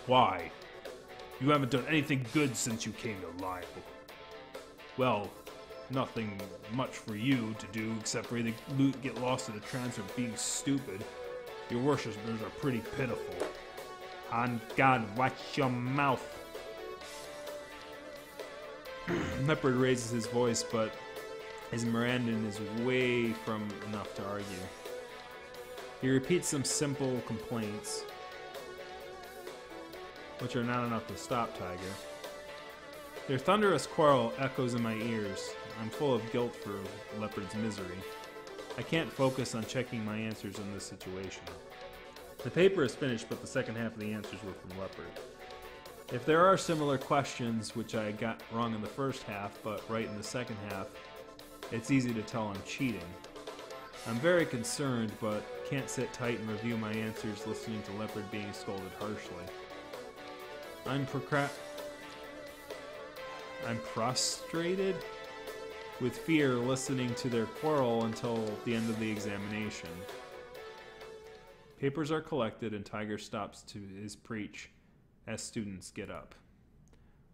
Why? You haven't done anything good since you came to Lio. Well, nothing much for you to do except for either get lost in a trance or being stupid. Your worshippers are pretty pitiful. On God, watch your mouth. Leopard raises his voice, but his Mirandan is way from enough to argue. He repeats some simple complaints, which are not enough to stop Tiger. Their thunderous quarrel echoes in my ears. I'm full of guilt for Leopard's misery. I can't focus on checking my answers in this situation. The paper is finished, but the second half of the answers were from Leopard. If there are similar questions, which I got wrong in the first half, but right in the second half, it's easy to tell I'm cheating. I'm very concerned, but can't sit tight and review my answers listening to Leopard being scolded harshly. I'm prostrated with fear listening to their quarrel until the end of the examination. Papers are collected and Tiger stops to his preach as students get up.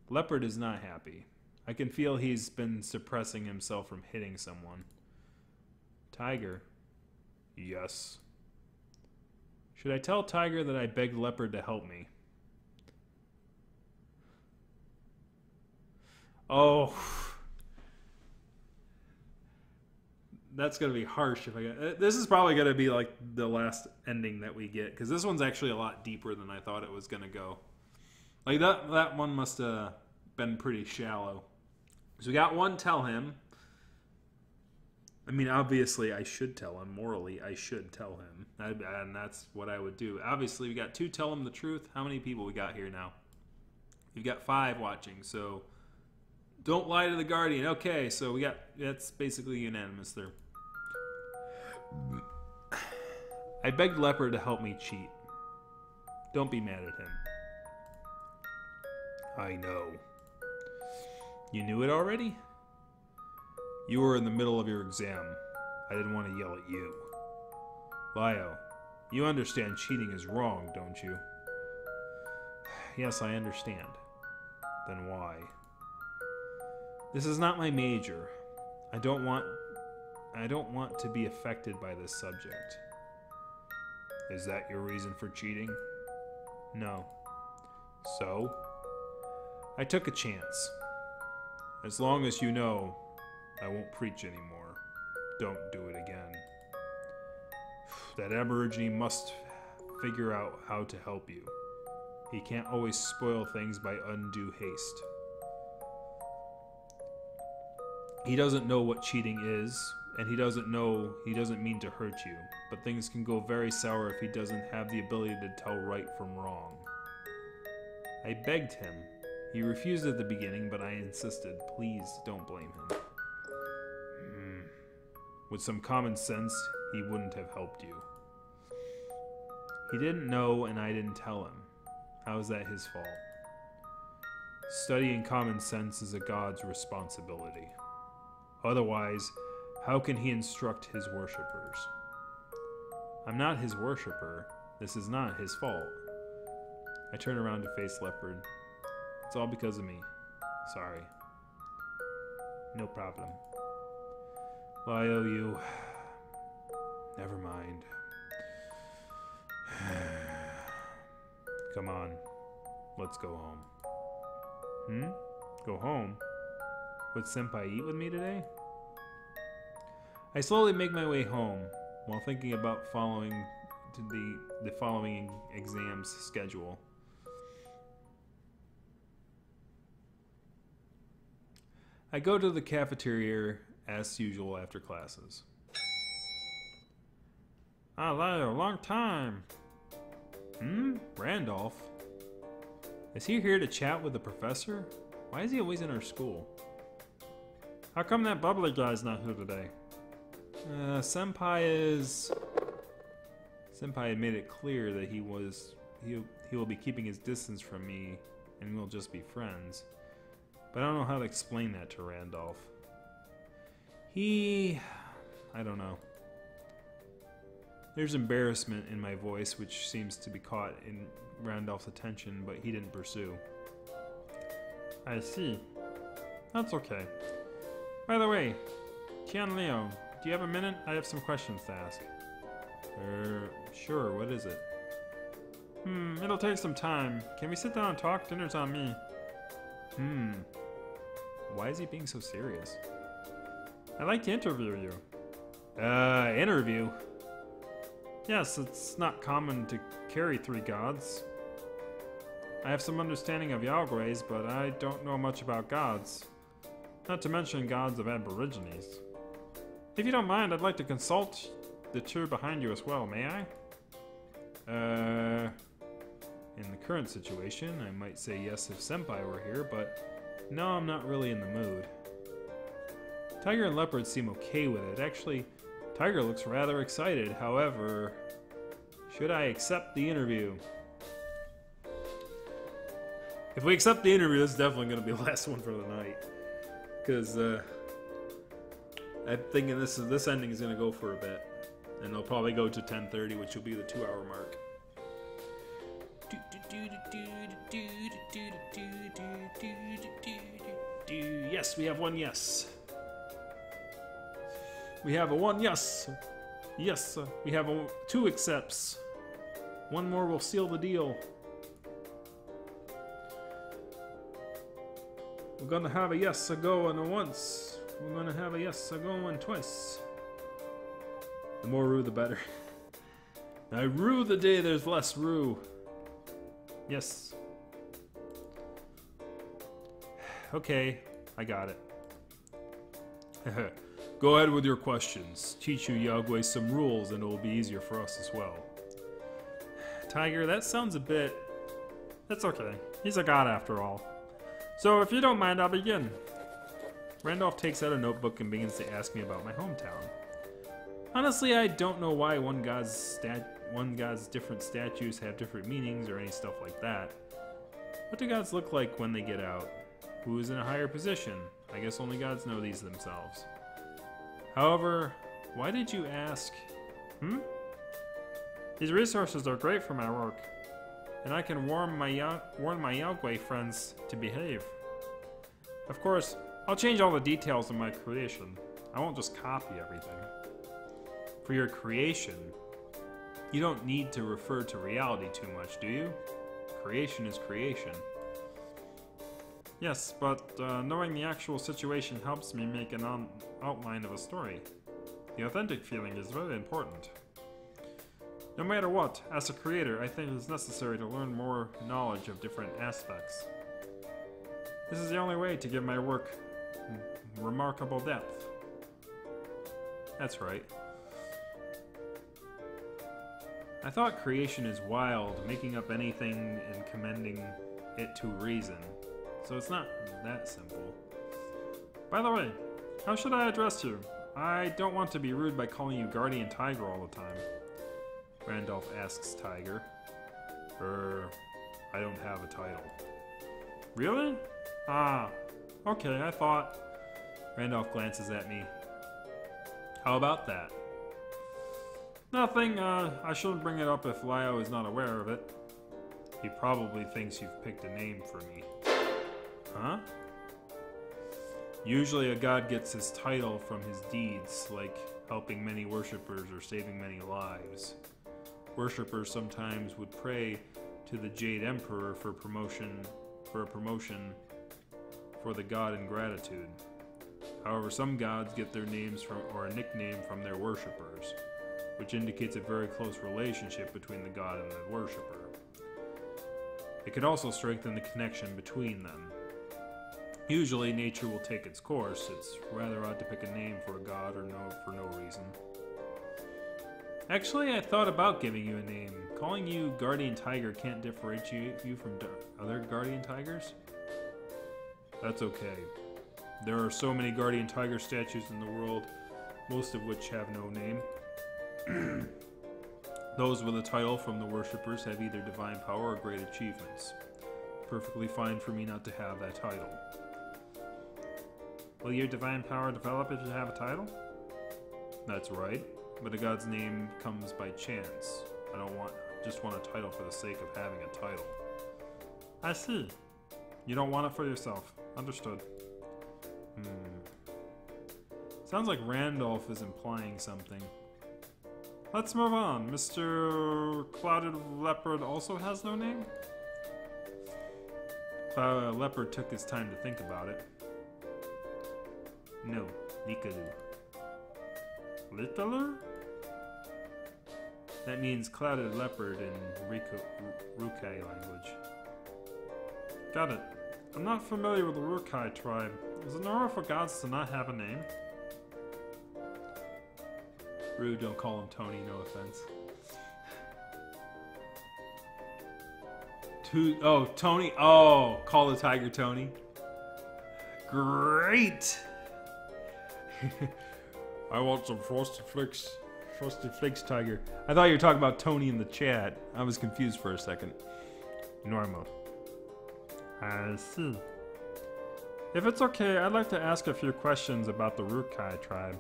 Leopard is not happy. I can feel he's been suppressing himself from hitting someone. Tiger. Yes. Should I tell Tiger that I begged Leopard to help me? Oh. That's going to be harsh if I get... This is probably going to be like the last ending that we get, because this one's actually a lot deeper than I thought it was going to go. Like, that one must have been pretty shallow. So we got one, tell him. I mean, obviously, I should tell him. Morally, I should tell him. And that's what I would do. Obviously, we got 2, tell him the truth. How many people we got here now? We've got 5 watching, so... Don't lie to the Guardian. Okay, so we got... That's basically unanimous there. I begged Leopard to help me cheat. Don't be mad at him. I know. You knew it already? You were in the middle of your exam. I didn't want to yell at you. Lio, you understand cheating is wrong, don't you? Yes, I understand. Then why? This is not my major. I don't want to be affected by this subject. Is that your reason for cheating? No. So? I took a chance. As long as you know, I won't preach anymore. Don't do it again. That Aborigine must figure out how to help you. He can't always spoil things by undue haste. He doesn't know what cheating is, and he doesn't mean to hurt you, but things can go very sour if he doesn't have the ability to tell right from wrong. I begged him. He refused at the beginning, but I insisted. Please don't blame him. With some common sense, he wouldn't have helped you. He didn't know, and I didn't tell him. How is that his fault? Studying common sense is a god's responsibility. Otherwise, how can he instruct his worshippers? I'm not his worshipper. This is not his fault. I turn around to face Leopard. It's all because of me. Sorry. No problem. Well, I owe you. Never mind. Come on. Let's go home. Go home? Would Senpai eat with me today? I slowly make my way home while thinking about following to the following exam's schedule. I go to the cafeteria as usual after classes. Lyle, long time. Randolph? Is he here to chat with the professor? Why is he always in our school? How come that bubbly guy's not here today? Senpai had made it clear that he will be keeping his distance from me and we'll just be friends. But I don't know how to explain that to Randolph. I don't know. There's embarrassment in my voice, which seems to be caught in Randolph's attention, but he didn't pursue. I see. That's okay. By the way, Tian Leo, do you have a minute? I have some questions to ask. Sure, what is it? It'll take some time. Can we sit down and talk? Dinner's on me. Why is he being so serious? I'd like to interview you. Interview? Yes, it's not common to carry 3 gods. I have some understanding of Yaogways, but I don't know much about gods. Not to mention gods of Aborigines. If you don't mind, I'd like to consult the 2 behind you as well, may I? In the current situation, I might say yes if Senpai were here, but no, I'm not really in the mood. Tiger and Leopard seem okay with it. Actually, Tiger looks rather excited. However, should I accept the interview? If we accept the interview, this is definitely going to be the last one for the night. Because I'm thinking this ending is going to go for a bit. And they'll probably go to 10:30, which will be the 2-hour mark. Yes, we have one yes. We have a 1 yes. Yes, we have 2 accepts. 1 more will seal the deal. We're gonna have a yes, a go, and a once. We're gonna have a yes, a go, and twice. The more rue, the better. I rue the day there's less rue. Yes. Okay, I got it. Go ahead with your questions. Teach you Yaogway some rules and it will be easier for us as well. Tiger, that sounds a bit... That's okay. He's a god after all. So if you don't mind, I'll begin. Randolph takes out a notebook and begins to ask me about my hometown. Honestly, I don't know why one god's different statues have different meanings or any stuff like that. What do gods look like when they get out? Who is in a higher position? I guess only gods know these themselves. However, why did you ask? These resources are great for my work, and I can warn my Yaogway friends to behave. Of course, I'll change all the details of my creation. I won't just copy everything. For your creation, you don't need to refer to reality too much, do you? Creation is creation. Yes, but knowing the actual situation helps me make an outline of a story. The authentic feeling is very important. No matter what, as a creator, I think it is necessary to learn more knowledge of different aspects. This is the only way to give my work remarkable depth. That's right. I thought creation is wild, making up anything and it to reason. So it's not that simple. By the way, how should I address you? I don't want to be rude by calling you Guardian Tiger all the time. Randolph asks Tiger. I don't have a title. Really? Ah, okay, I thought. Randolph glances at me. How about that? Nothing, I shouldn't bring it up if Lio is not aware of it. He probably thinks you've picked a name for me. Huh? Usually a god gets his title from his deeds, like helping many worshippers or saving many lives. Worshippers sometimes would pray to the Jade Emperor for a promotion for the god in gratitude. However, some gods get their names from or a nickname from their worshippers, which indicates a very close relationship between the god and the worshipper. It could also strengthen the connection between them. Usually, nature will take its course. It's rather odd to pick a name for a god or for no reason. Actually, I thought about giving you a name. Calling you Guardian Tiger can't differentiate you from other Guardian Tigers. That's okay. There are so many Guardian Tiger statues in the world, most of which have no name. Those with a title from the worshippers have either divine power or great achievements. Perfectly fine for me not to have that title. Will your divine power develop if you have a title? That's right, but a god's name comes by chance. I don't just want a title for the sake of having a title. I see. You don't want it for yourself. Understood. Sounds like Randolph is implying something. Let's move on. Mr. Clouded Leopard also has no name? Leopard took his time to think about it. No, Likalu. Likalu? That means Clouded Leopard in Rukai language. Got it. I'm not familiar with the Rukai tribe. Is it normal for gods to not have a name? Rude, don't call him Tony, no offense. Tony. Oh, call the tiger Tony. Great! I want some Frosted Flakes. Frosted Flakes, Tiger. I thought you were talking about Tony in the chat. I was confused for a second. Normal. I see. If it's okay, I'd like to ask a few questions about the Rukai tribe.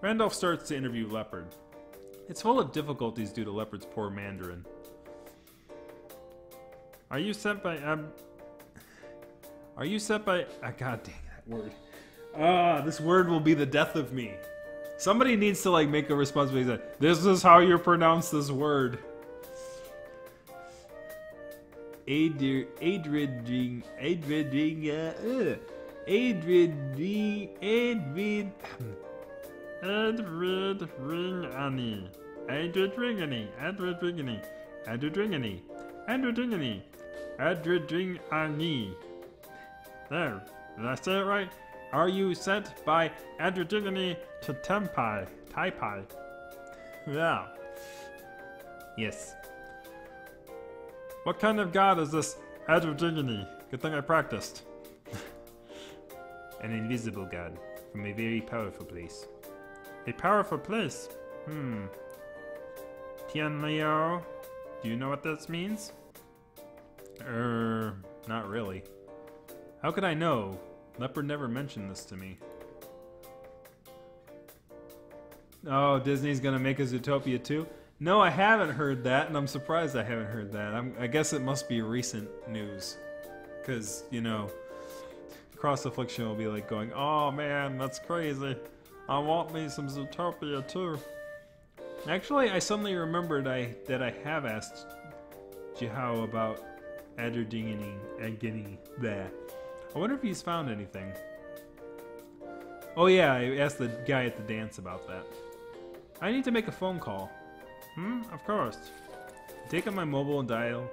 Randolph starts to interview Leopard. It's full of difficulties due to Leopard's poor Mandarin. Are you sent by God dang that word. This word will be the death of me. Somebody needs to make a responsibility. This is how you pronounce this word. Adridring Ani. There, did I say it right? Are you sent by Adridingani to Taipai? Yeah. Yes. What kind of god is this Adridingani? Good thing I practiced. An invisible god from a very powerful place. A powerful place? Tianliao, do you know what this means? Not really. How could I know? Leopard never mentioned this to me. Oh, Disney's gonna make a Zootopia 2? No, I haven't heard that, and I'm surprised I haven't heard that. I guess it must be recent news. Because, Cross Affliction will be going, oh man, that's crazy. I want me some Zootopia 2. Actually, I suddenly remembered that I have asked Jihao about Adridingani and Guinea there. I wonder if he's found anything. Oh yeah, I asked the guy at the dance about that. I need to make a phone call. Of course. Take out my mobile and dial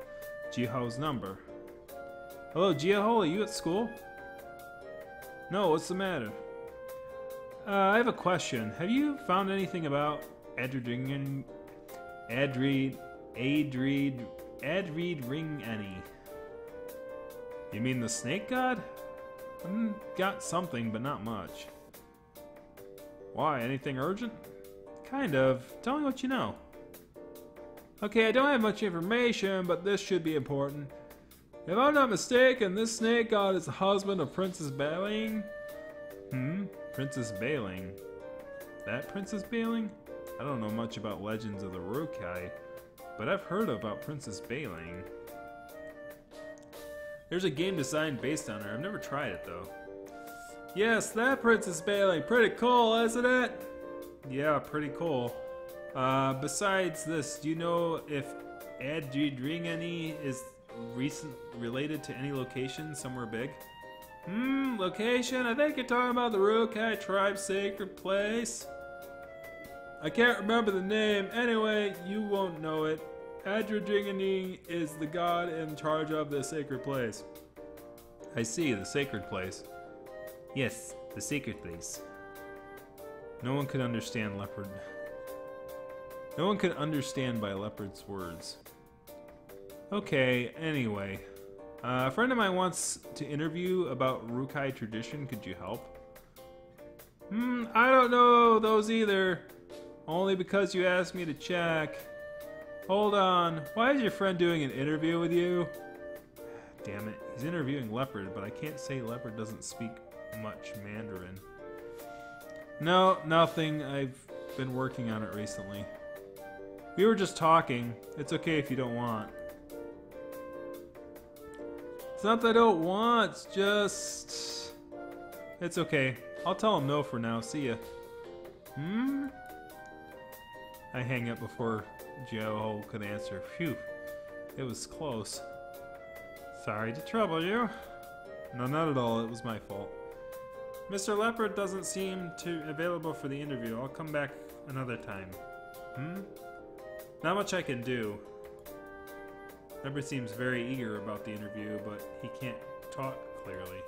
Jihao's number. Hello, Jiho, are you at school? No, what's the matter? I have a question. Have you found anything about Adridingani? You mean the snake god? Got something, but not much. Why? Anything urgent? Kind of. Tell me what you know. Okay, I don't have much information, but this should be important. If I'm not mistaken, this snake god is the husband of Princess Bailing. Princess Bailing? That Princess Bailing? I don't know much about legends of the Rukai, but I've heard about Princess Bailing. There's a game designed based on her. I've never tried it though. Yes, that Princess Bailing. Pretty cool, isn't it? Yeah, pretty cool. Besides this, do you know if Adridringani is related to any location somewhere big? Location? I think you're talking about the Rukai tribe's sacred place. I can't remember the name. Anyway, you won't know it. Adridringani is the god in charge of the sacred place. I see, the sacred place. Yes, the sacred place. No one could understand leopard. No one could understand by leopard's words. Okay, anyway. A friend of mine wants to interview about Rukai tradition. Could you help? I don't know those either. Only because you asked me to check. Hold on. Why is your friend doing an interview with you? Damn it. He's interviewing Leopard, but I can't say Leopard doesn't speak much Mandarin. No, nothing. I've been working on it recently. We were just talking. It's okay if you don't want. It's not that I don't want, it's just... It's okay. I'll tell him no for now. See ya. I hang up before Joe could answer. Phew. It was close. Sorry to trouble you. No, not at all. It was my fault. Mr. Leopard doesn't seem available for the interview. I'll come back another time. Not much I can do. Leopard seems very eager about the interview, but he can't talk clearly.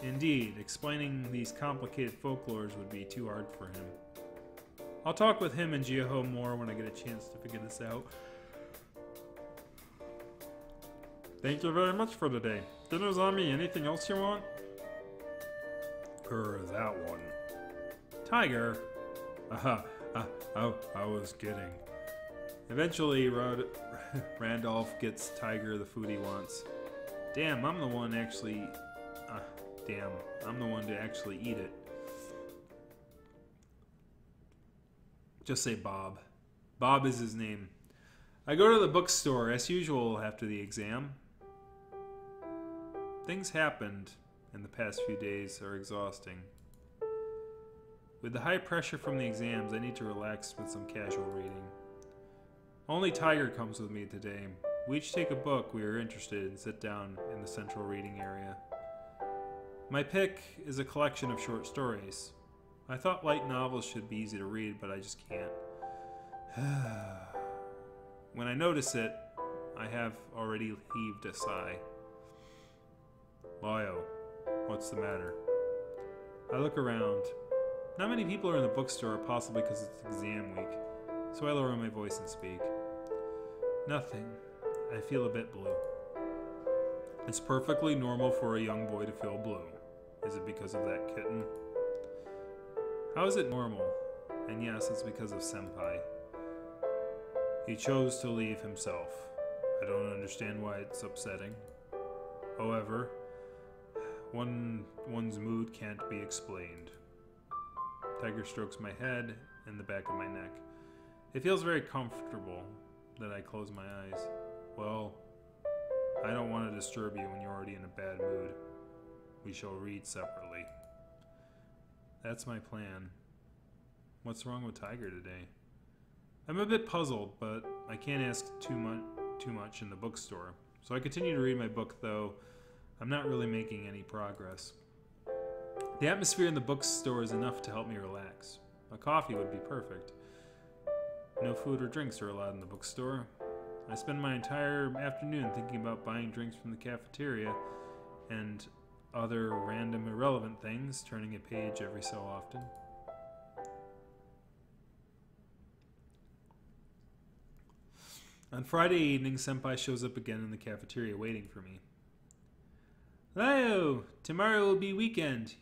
Indeed, explaining these complicated folklores would be too hard for him. I'll talk with him and Jiho more when I get a chance to figure this out. Thank you very much for today. Dinner's on me. Anything else you want? That one. Tiger. I was kidding. Eventually, Randolph gets Tiger the food he wants. Damn, I'm the one actually... I'm the one to actually eat it. Just say Bob. Bob is his name. I go to the bookstore, as usual, after the exam. Things happened in the past few days are exhausting. With the high pressure from the exams, I need to relax with some casual reading. Only Tiger comes with me today. We each take a book we are interested in and sit down in the central reading area. My pick is a collection of short stories. I thought light novels should be easy to read, but I just can't. When I notice it, I have already heaved a sigh. Lio, what's the matter? I look around. Not many people are in the bookstore, possibly because it's exam week, so I lower my voice and speak. Nothing. I feel a bit blue. It's perfectly normal for a young boy to feel blue. Is it because of that kitten? How is it normal? And yes, it's because of Senpai. He chose to leave himself. I don't understand why it's upsetting. However, one's mood can't be explained. Tiger strokes my head and the back of my neck. It feels very comfortable that I close my eyes. Well, I don't want to disturb you when you're already in a bad mood. We shall read separately. That's my plan. What's wrong with Tiger today? I'm a bit puzzled, but I can't ask too much in the bookstore. So I continue to read my book, though I'm not really making any progress. The atmosphere in the bookstore is enough to help me relax. A coffee would be perfect. No food or drinks are allowed in the bookstore. I spend my entire afternoon thinking about buying drinks from the cafeteria and other random irrelevant things, turning a page every so often. On Friday evening, Senpai shows up again in the cafeteria waiting for me. Lio, tomorrow will be weekend.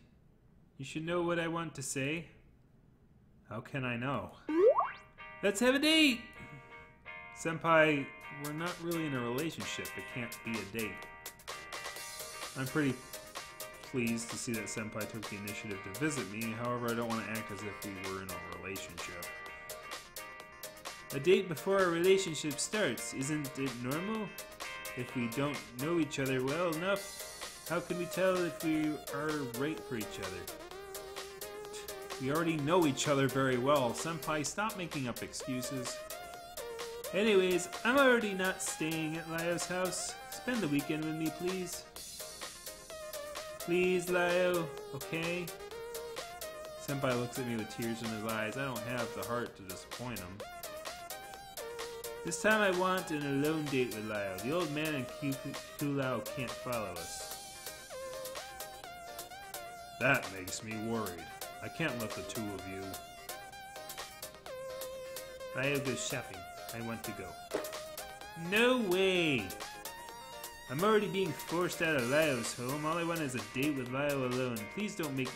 You should know what I want to say. How can I know? Let's have a date! Senpai, we're not really in a relationship. It can't be a date. I'm pretty pleased to see that Senpai took the initiative to visit me. However, I don't want to act as if we were in a relationship. A date before a relationship starts, isn't it normal? If we don't know each other well enough, how can we tell if we are right for each other? We already know each other very well. Senpai, stop making up excuses. Anyways, I'm already not staying at Lio's house. Spend the weekend with me, please. Please, Lio, okay? Senpai looks at me with tears in his eyes. I don't have the heart to disappoint him. This time I want an alone date with Lio. The old man and Kulao can't follow us. That makes me worried. I can't let the two of you. Lio goes shopping. I want to go. No way! I'm already being forced out of Lio's home. All I want is a date with Lio alone. Please don't be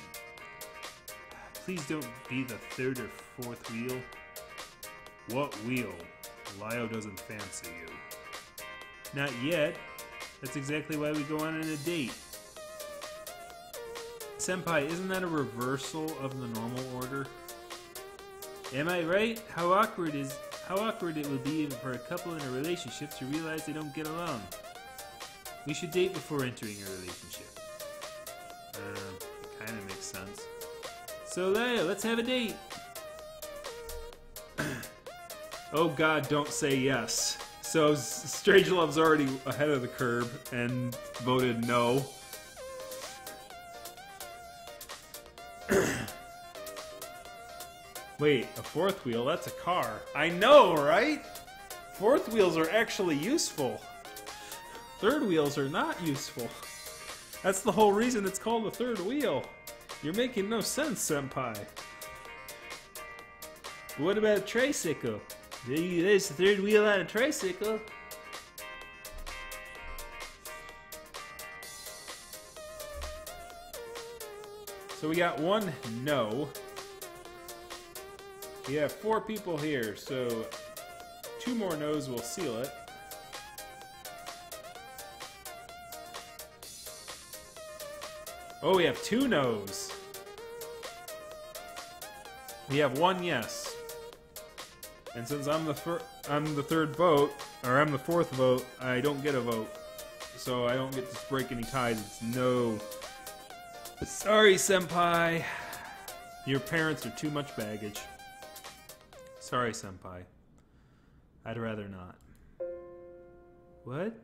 the third or fourth wheel. What wheel? Lio doesn't fancy you. Not yet. That's exactly why we go on a date. Senpai, isn't that a reversal of the normal order? Am I right? How awkward it would be for a couple in a relationship to realize they don't get along. We should date before entering a relationship. It kind of makes sense. So Lio, let's have a date. Oh God, don't say yes. So Strangelove's already ahead of the curve and voted no. Wait, a fourth wheel? That's a car. I know, right? Fourth wheels are actually useful. Third wheels are not useful. That's the whole reason it's called a third wheel. You're making no sense, Senpai. What about a tricycle? There's the third wheel on a tricycle. So we got one no. We have 4 people here, so 2 more no's will seal it. Oh, we have 2 no's. We have 1 yes. And since I'm the third vote, or I'm the 4th vote, I don't get a vote. So I don't get to break any ties. It's no. Sorry, Senpai. Your parents are too much baggage. Sorry, Senpai. I'd rather not. What?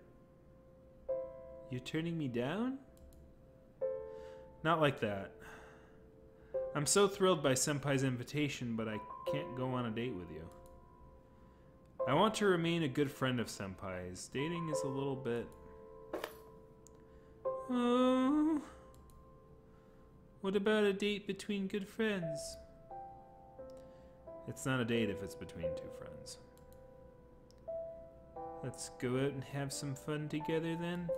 You're turning me down? Not like that. I'm so thrilled by Senpai's invitation, but I can't go on a date with you. I want to remain a good friend of Senpai's. Dating is a little bit... Oh... What about a date between good friends? It's not a date if it's between 2 friends. Let's go out and have some fun together then?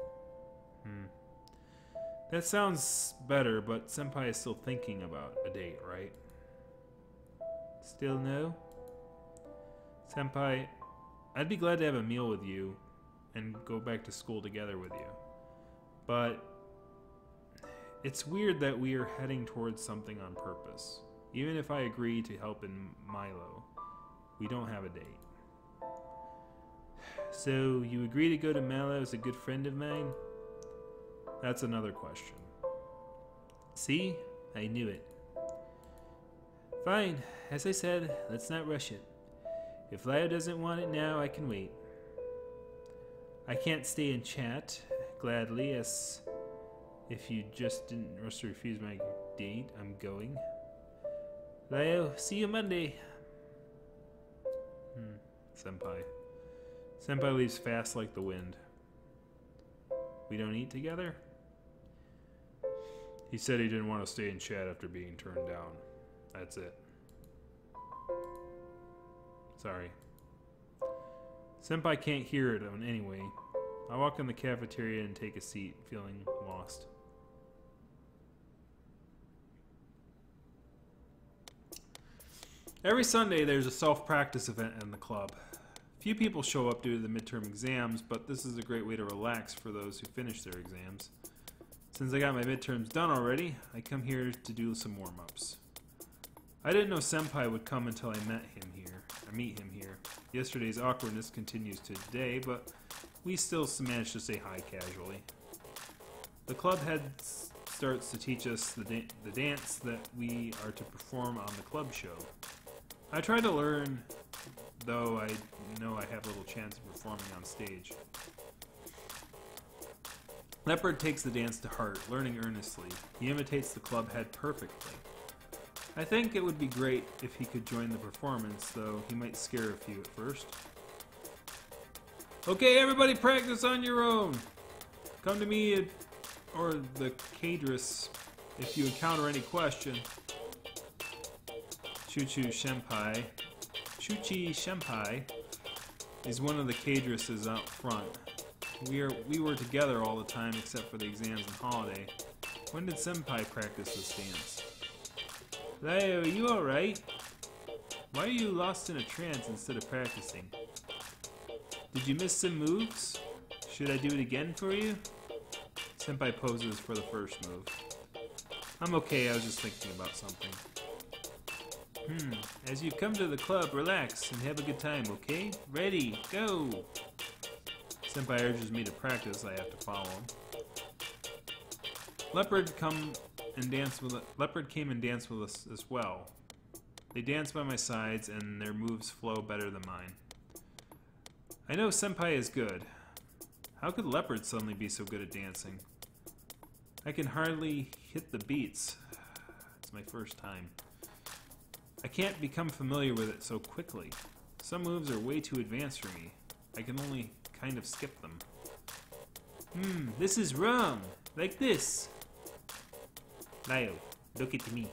That sounds better, but Senpai is still thinking about a date, right? Still no? Senpai, I'd be glad to have a meal with you and go back to school together with you. But it's weird that we are heading towards something on purpose. Even if I agree to help in Milo, we don't have a date. So, you agree to go to Milo as a good friend of mine? That's another question. See? I knew it. Fine. As I said, let's not rush it. If Lio doesn't want it now, I can wait. I can't stay and chat, gladly, as if you just didn't refuse my date, I'm going. Lio, see you Monday. Senpai. Senpai leaves fast like the wind. We don't eat together? He said he didn't want to stay and chat after being turned down. That's it. Sorry. Senpai can't hear it anyway, I walk in the cafeteria and take a seat, feeling lost. Every Sunday there's a self-practice event in the club. Few people show up due to the midterm exams, but this is a great way to relax for those who finish their exams. Since I got my midterms done already, I come here to do some warm-ups. I didn't know Senpai would come until I meet him here. Yesterday's awkwardness continues to today, but we still managed to say hi casually. The club head starts to teach us the dance that we are to perform on the club show. I try to learn, though I know I have little chance of performing on stage. Leopard takes the dance to heart, learning earnestly. He imitates the club head perfectly. I think it would be great if he could join the performance, though he might scare a few at first. Okay, everybody practice on your own. Come to me or the cadrus if you encounter any question. Chuchi Senpai is one of the cadruses out front. We were together all the time except for the exams and holiday. When did Senpai practice this dance? Leo, are you alright? Why are you lost in a trance instead of practicing? Did you miss some moves? Should I do it again for you? Senpai poses for the first move. I'm okay, I was just thinking about something. As you come to the club, relax and have a good time, okay? Ready, go! Senpai urges me to practice, I have to follow him. Leopard came and danced with us as well. They dance by my sides and their moves flow better than mine. I know Senpai is good. How could Leopard suddenly be so good at dancing? I can hardly hit the beats. It's my first time. I can't become familiar with it so quickly. Some moves are way too advanced for me. I can only kind of skip them. This is wrong. Like this. Leo, look at me.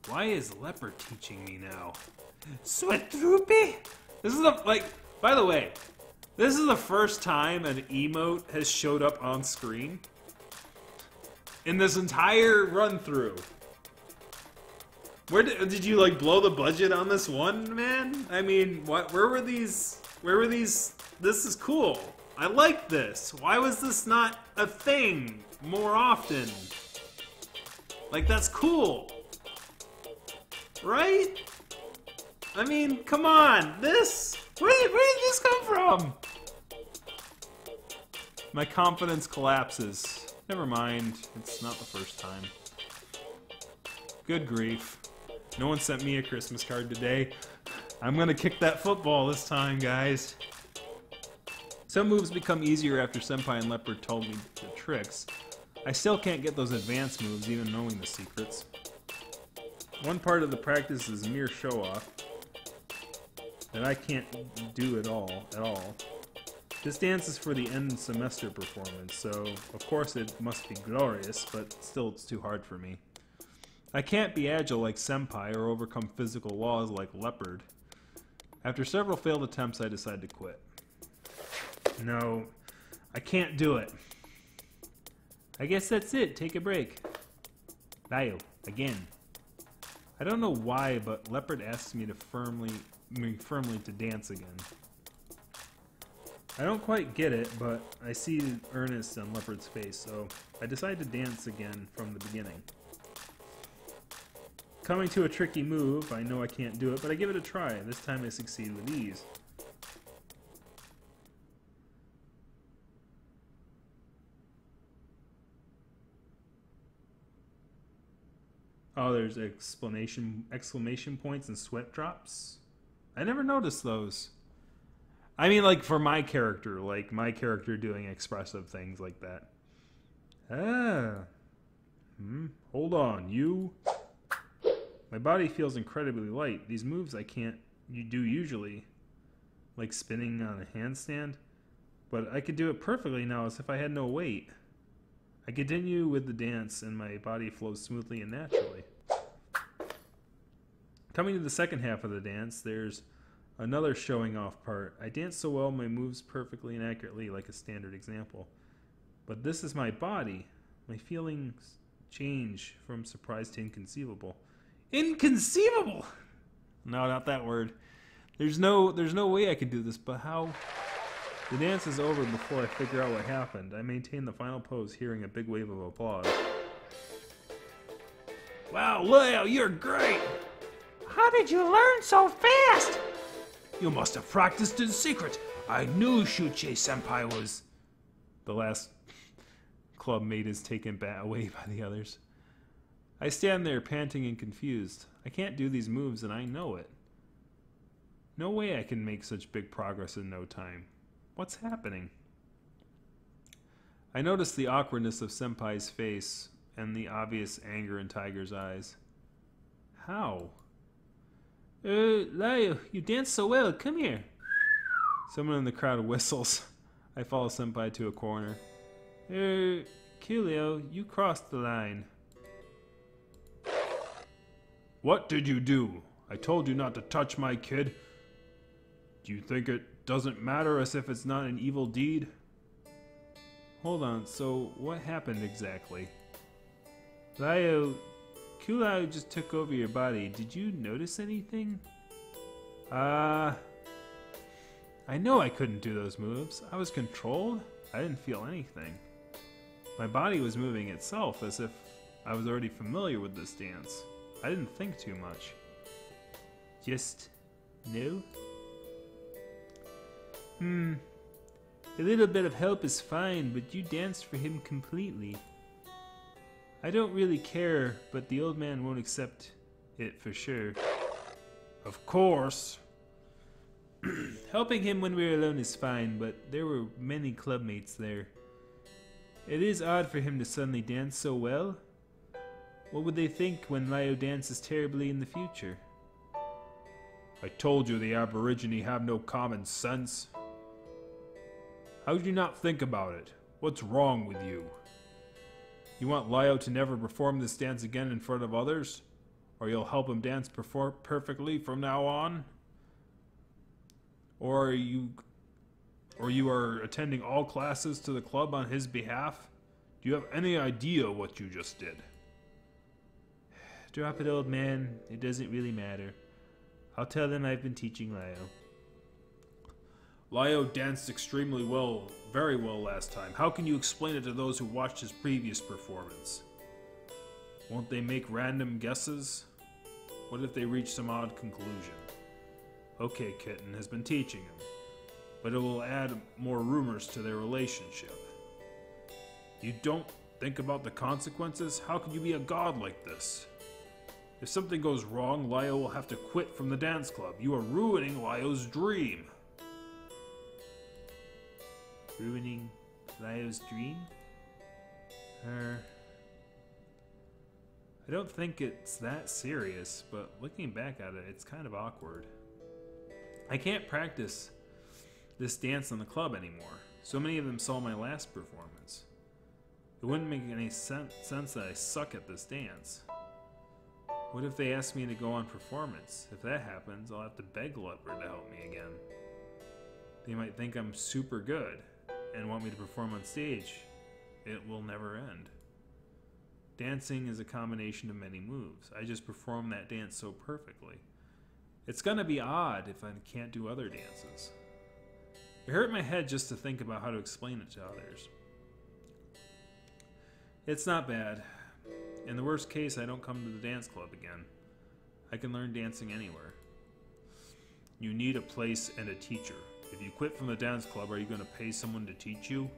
Why is Leopard teaching me now? Sweat droopy? This is by the way, this is the first time an emote has showed up on screen in this entire run-through. Where did you like blow the budget on this one, man? I mean, where were these? This is cool. I like this. Why was this not a thing more often? Like, that's cool. Right? I mean, come on. Where did this come from? My confidence collapses. Never mind. It's not the first time. Good grief. No one sent me a Christmas card today. I'm gonna kick that football this time, guys. Some moves become easier after Senpai and Leopard told me the tricks. I still can't get those advanced moves even knowing the secrets. One part of the practice is mere show-off that I can't do at all. This dance is for the end semester performance, so of course it must be glorious, but still it's too hard for me. I can't be agile like Senpai or overcome physical laws like Leopard. After several failed attempts, I decide to quit. No, I can't do it. I guess that's it. Take a break. Leo, again. I don't know why, but Leopard asks me to firmly to dance again. I don't quite get it, but I see earnest on Leopard's face, so I decide to dance again from the beginning. Coming to a tricky move, I know I can't do it, but I give it a try. This time I succeed with ease. Oh, there's exclamation points and sweat drops. I never noticed those. I mean, like, for my character doing expressive things like that. Hold on, you. My body feels incredibly light. These moves I can't do usually, like spinning on a handstand, but I could do it perfectly now as if I had no weight. I continue with the dance and my body flows smoothly and naturally. Coming to the second half of the dance, there's Another showing off part. I dance so well my moves perfectly and accurately like a standard example. But this is my body. My feelings change from surprised to inconceivable. Inconceivable! No, not that word. There's no way I could do this, but how? The dance is over before I figure out what happened. I maintain the final pose, hearing a big wave of applause. Wow, Leo, you're great! How did you learn so fast? You must have practiced in secret. I knew Shuchie-senpai was... The last club mate is taken away by the others. I stand there, panting and confused. I can't do these moves, and I know it. No way I can make such big progress in no time. What's happening? I notice the awkwardness of Senpai's face and the obvious anger in Tiger's eyes. How? Leo, you dance so well. Come here. Someone in the crowd whistles. I follow Senpai to a corner. Kilio, you crossed the line. What did you do? I told you not to touch my kid. Do you think it doesn't matter as if it's not an evil deed? Hold on, so what happened exactly? Leo, Kulao just took over your body. Did you notice anything? I know I couldn't do those moves. I was controlled. I didn't feel anything. My body was moving itself as if I was already familiar with this dance. I didn't think too much. Just no? A little bit of help is fine, but you danced for him completely. I don't really care, but the old man won't accept it for sure. Of course. Helping him when we're alone is fine, but there were many clubmates there. It is odd for him to suddenly dance so well. What would they think when Lio dances terribly in the future? I told you the Aborigine have no common sense. How did you not think about it? What's wrong with you? You want Lio to never perform this dance again in front of others? Or you'll help him dance perfectly from now on? Or you are attending all classes to the club on his behalf? Do you have any idea what you just did? Drop it, old man. It doesn't really matter. I'll tell them I've been teaching Lio. Lio danced extremely well, very well last time. How can you explain it to those who watched his previous performance? Won't they make random guesses? What if they reach some odd conclusion? Okay, Kitten has been teaching him, but it will add more rumors to their relationship. You don't think about the consequences? How could you be a god like this? If something goes wrong, Lio will have to quit from the dance club. You are ruining Lio's dream. Ruining Lio's dream? I don't think it's that serious, but looking back at it, it's kind of awkward. I can't practice this dance in the club anymore. So many of them saw my last performance. It wouldn't make any sense that I suck at this dance. What if they ask me to go on performance? If that happens, I'll have to beg Leopard to help me again. They might think I'm super good and want me to perform on stage. It will never end. Dancing is a combination of many moves. I just perform that dance so perfectly. It's gonna be odd if I can't do other dances. It hurt my head just to think about how to explain it to others. It's not bad. In the worst case, I don't come to the dance club again. I can learn dancing anywhere. You need a place and a teacher. If you quit from the dance club, are you going to pay someone to teach you?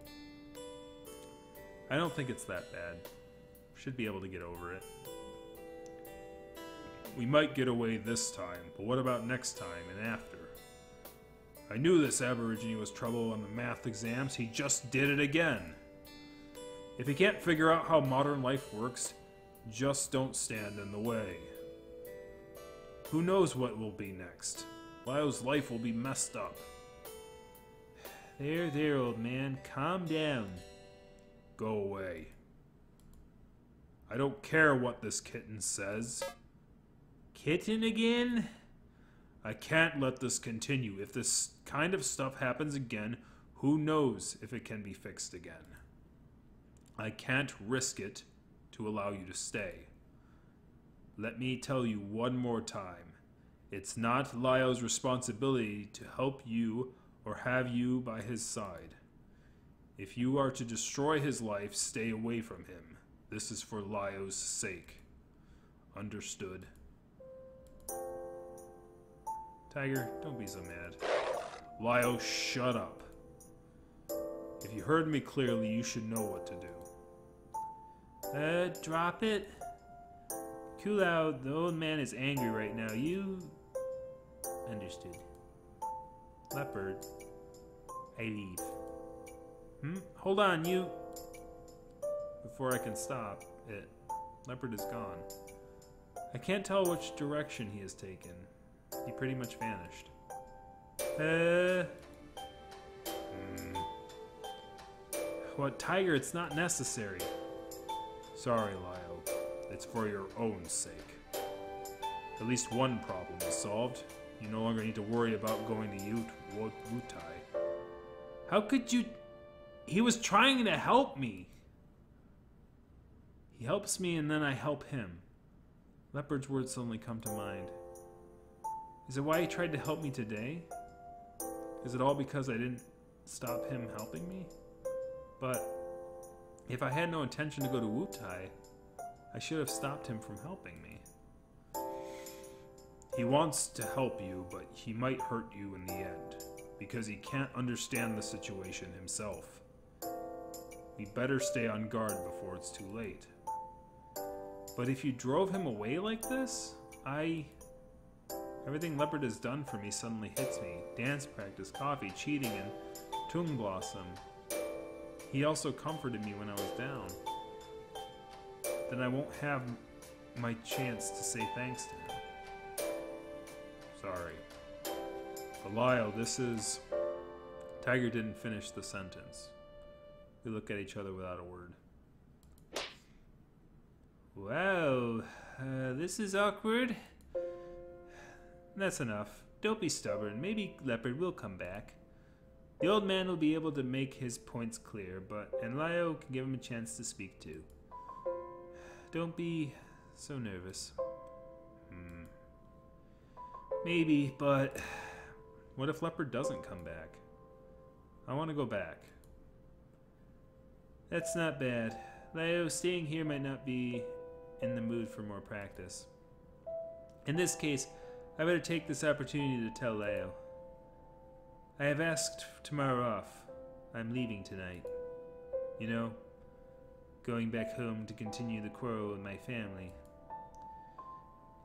I don't think it's that bad. Should be able to get over it. We might get away this time, but what about next time and after? I knew this Aborigine was trouble on the math exams. He just did it again. If you can't figure out how modern life works, just don't stand in the way. Who knows what will be next? Lio's life will be messed up. There, old man. Calm down. Go away. I don't care what this kitten says. Kitten again? I can't let this continue. If this kind of stuff happens again, who knows if it can be fixed again. I can't risk it to allow you to stay. Let me tell you one more time. It's not Lyle's responsibility to help you or have you by his side. If you are to destroy his life, stay away from him. This is for Lyle's sake. Understood? Tiger, don't be so mad. Lyle, shut up. If you heard me clearly, you should know what to do. Drop it. Cool out. The old man is angry right now. You... Understood. Leopard. I leave. Hold on, you... Before I can stop it, Leopard is gone. I can't tell which direction he has taken. He pretty much vanished. What, Tiger? It's not necessary. Sorry, Lyle. It's for your own sake. At least one problem is solved. You no longer need to worry about going to Wutai. How could you... He was trying to help me. He helps me and then I help him. Leopard's words suddenly come to mind. Is it why he tried to help me today? Is it all because I didn't stop him helping me? But if I had no intention to go to Wutai, I should have stopped him from helping me. He wants to help you, but he might hurt you in the end, because he can't understand the situation himself. We better stay on guard before it's too late. But if you drove him away like this, Everything Leopard has done for me suddenly hits me. Dance practice, coffee, cheating, and Tung Blossom. He also comforted me when I was down. Then I won't have my chance to say thanks to him. Sorry. Belial, this is... Tiger didn't finish the sentence. We look at each other without a word. Wow, this is awkward. That's enough. Don't be stubborn. Maybe Leopard will come back. The old man will be able to make his points clear, and Lio can give him a chance to speak too. Don't be so nervous. Maybe, but what if Leopard doesn't come back? I want to go back. That's not bad. Lio, staying here might not be in the mood for more practice. In this case, I better take this opportunity to tell Leo. I have asked tomorrow off. I'm leaving tonight. You know, going back home to continue the quarrel with my family.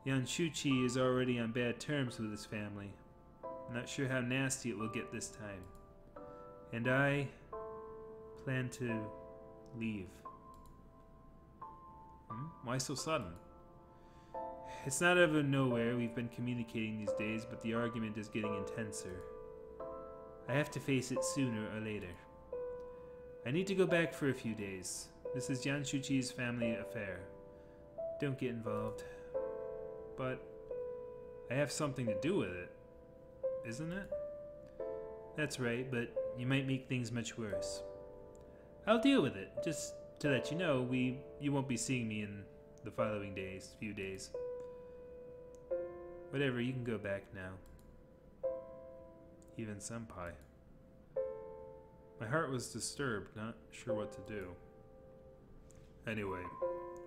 Yanshuchi is already on bad terms with his family. I'm not sure how nasty it will get this time. And I plan to leave. Why so sudden? It's not out of nowhere. We've been communicating these days, but the argument is getting intenser. I have to face it sooner or later. I need to go back for a few days. This is Yanshuchi's family affair. Don't get involved. But I have something to do with it, isn't it? That's right, but you might make things much worse. I'll deal with it. Just to let you know, you won't be seeing me in the following few days. Whatever, you can go back now. Even Senpai. My heart was disturbed, not sure what to do. Anyway,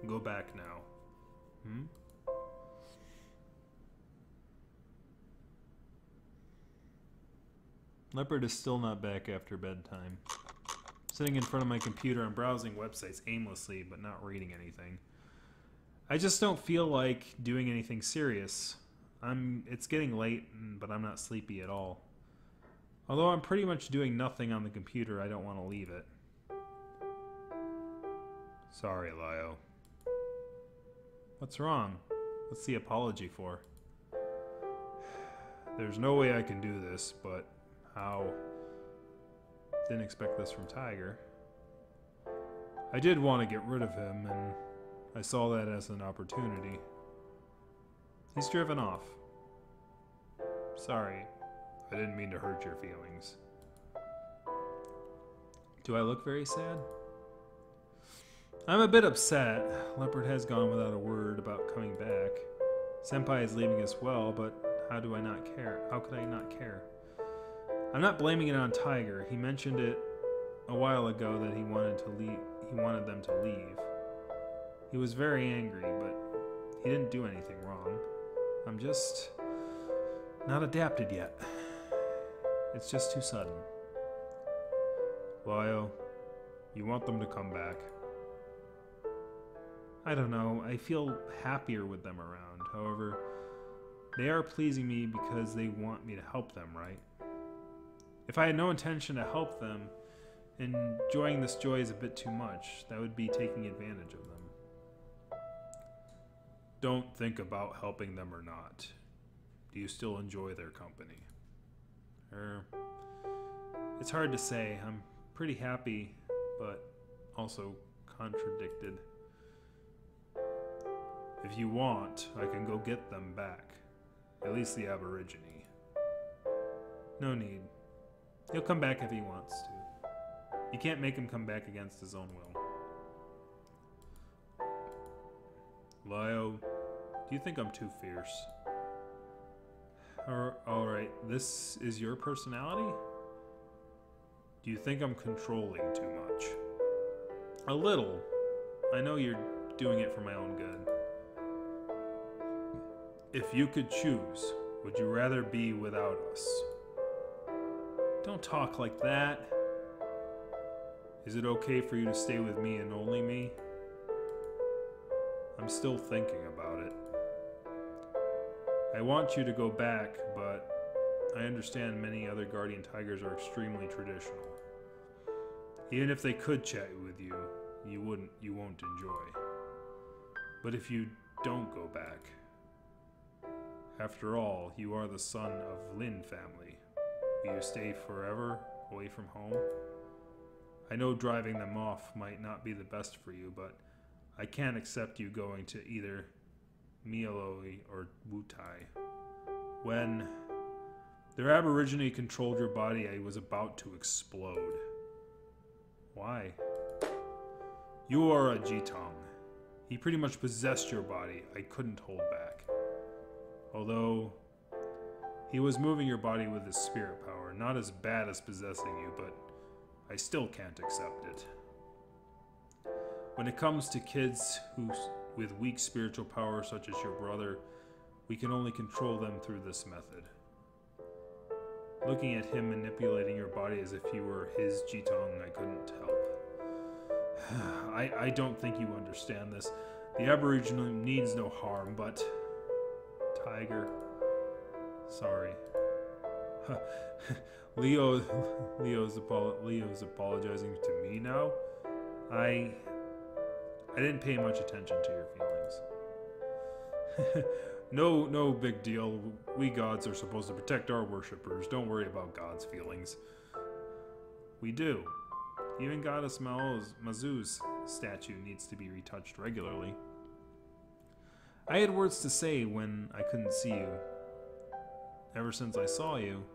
go back now. Leopard is still not back after bedtime. Sitting in front of my computer, I'm browsing websites aimlessly, but not reading anything. I just don't feel like doing anything serious. It's getting late, but I'm not sleepy at all. Although I'm pretty much doing nothing on the computer, I don't want to leave it. Sorry, Lio. What's wrong? What's the apology for? There's no way I can do this, but how? Didn't expect this from Tiger. I did want to get rid of him, and I saw that as an opportunity. He's driven off. Sorry. I didn't mean to hurt your feelings. Do I look very sad? I'm a bit upset. Leopard has gone without a word about coming back. Senpai is leaving as well, but how do I not care? How could I not care? I'm not blaming it on Tiger. He mentioned it a while ago that he wanted to leave. He wanted them to leave. He was very angry, but he didn't do anything wrong. I'm just not adapted yet. It's just too sudden. Lyle, you want them to come back? I don't know. I feel happier with them around. However, they are pleasing me because they want me to help them, right? If I had no intention to help them, enjoying this joy is a bit too much. That would be taking advantage of them. Don't think about helping them or not. Do you still enjoy their company? It's hard to say. I'm pretty happy, but also contradicted. If you want, I can go get them back. At least the Aborigine. No need. He'll come back if he wants to. You can't make him come back against his own will. Lyle, do you think I'm too fierce? Alright, this is your personality? Do you think I'm controlling too much? A little. I know you're doing it for my own good. If you could choose, would you rather be without us? Don't talk like that. Is it okay for you to stay with me and only me? I'm still thinking about it. I want you to go back, but I understand many other guardian tigers are extremely traditional. Even if they could chat with you, you won't enjoy. But if you don't go back, after all, you are the son of Lin family. Will you stay forever away from home? I know driving them off might not be the best for you, but I can't accept you going to either Mieloi or Wutai. When their Aborigine controlled your body, I was about to explode. Why? You are a Jitong. He pretty much possessed your body. I couldn't hold back. Although he was moving your body with his spirit power, not as bad as possessing you, but I still can't accept it. When it comes to kids with weak spiritual power such as your brother, we can only control them through this method. Looking at him manipulating your body as if you were his Jitong, I couldn't help. I don't think you understand this. The Aboriginal needs no harm, but... Tiger... Sorry. Leo's apologizing to me now? I didn't pay much attention to your feelings. No big deal. We gods are supposed to protect our worshippers. Don't worry about God's feelings. We do. Even Goddess Mazu's statue needs to be retouched regularly. I had words to say when I couldn't see you. Ever since I saw you,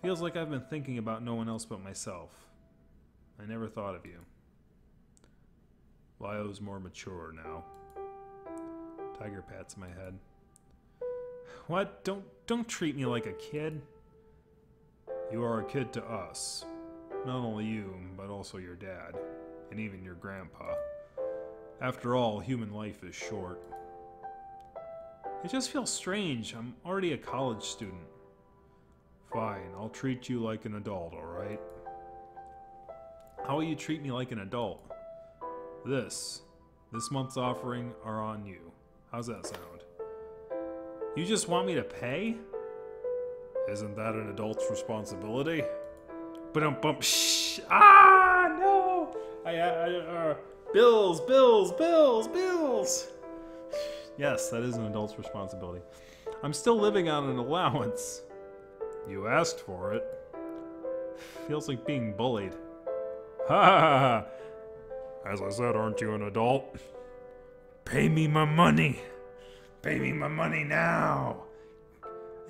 feels like I've been thinking about no one else but myself. I never thought of you. Lyo's more mature now. Tiger pats my head. What? Don't treat me like a kid. You are a kid to us. Not only you, but also your dad, and even your grandpa. After all, human life is short. It just feels strange. I'm already a college student. Fine, I'll treat you like an adult, alright? How will you treat me like an adult? This month's offering are on you. How's that sound? You just want me to pay? Isn't that an adult's responsibility? Ba-dum-bum. Shh! Ah, no! Bills! Yes, that is an adult's responsibility. I'm still living on an allowance. You asked for it. Feels like being bullied. Ha ha ha! As I said, aren't you an adult? Pay me my money! Pay me my money now!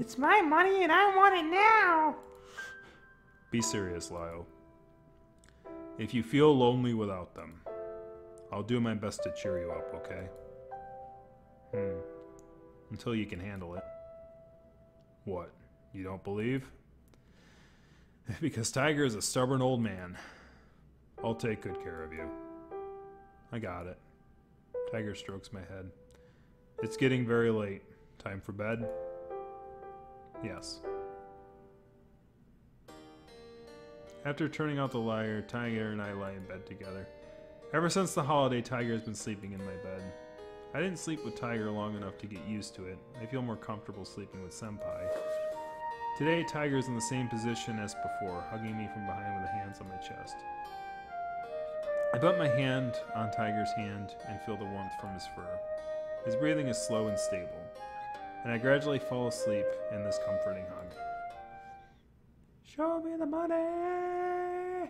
It's my money and I want it now! Be serious, Lyle. If you feel lonely without them, I'll do my best to cheer you up, okay? Until you can handle it. What? You don't believe? Because Tiger is a stubborn old man. I'll take good care of you. I got it. Tiger strokes my head. It's getting very late. Time for bed? Yes. After turning out the lighter, Tiger and I lie in bed together. Ever since the holiday, Tiger has been sleeping in my bed. I didn't sleep with Tiger long enough to get used to it. I feel more comfortable sleeping with Senpai. Today, Tiger is in the same position as before, hugging me from behind with the hands on my chest. I put my hand on Tiger's hand and feel the warmth from his fur. His breathing is slow and stable, and I gradually fall asleep in this comforting hug. Show me the money!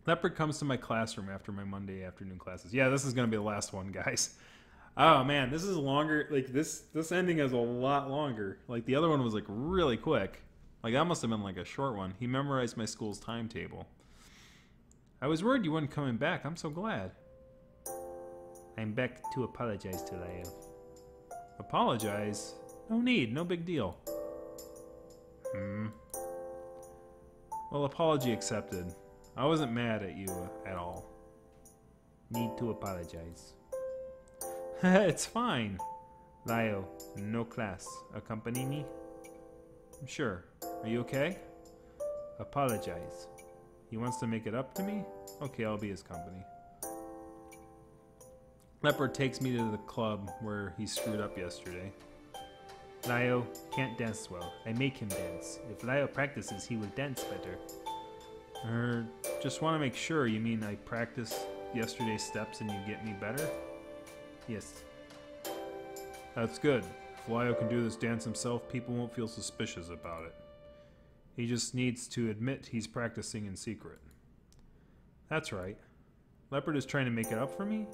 Leopard comes to my classroom after my Monday afternoon classes. Yeah, this is going to be the last one, guys. Oh, man, this is longer. Like, this ending is a lot longer. Like, the other one was, like, really quick. Like, that must have been, like, a short one. He memorized my school's timetable. I was worried you weren't coming back. I'm so glad. I'm back to apologize to Leo. Apologize? No need. No big deal. Well, apology accepted. I wasn't mad at you at all. Need to apologize. It's fine. Leo, no class. Accompany me? Sure. Are you okay? Apologize. He wants to make it up to me? Okay, I'll be his company. Leopard takes me to the club where he screwed up yesterday. Leo can't dance well. I make him dance. If Leo practices, he will dance better. Just want to make sure. You mean I practice yesterday's steps and you get me better? Yes. That's good. If Leo can do this dance himself, people won't feel suspicious about it. He just needs to admit he's practicing in secret. That's right. Leopard is trying to make it up for me?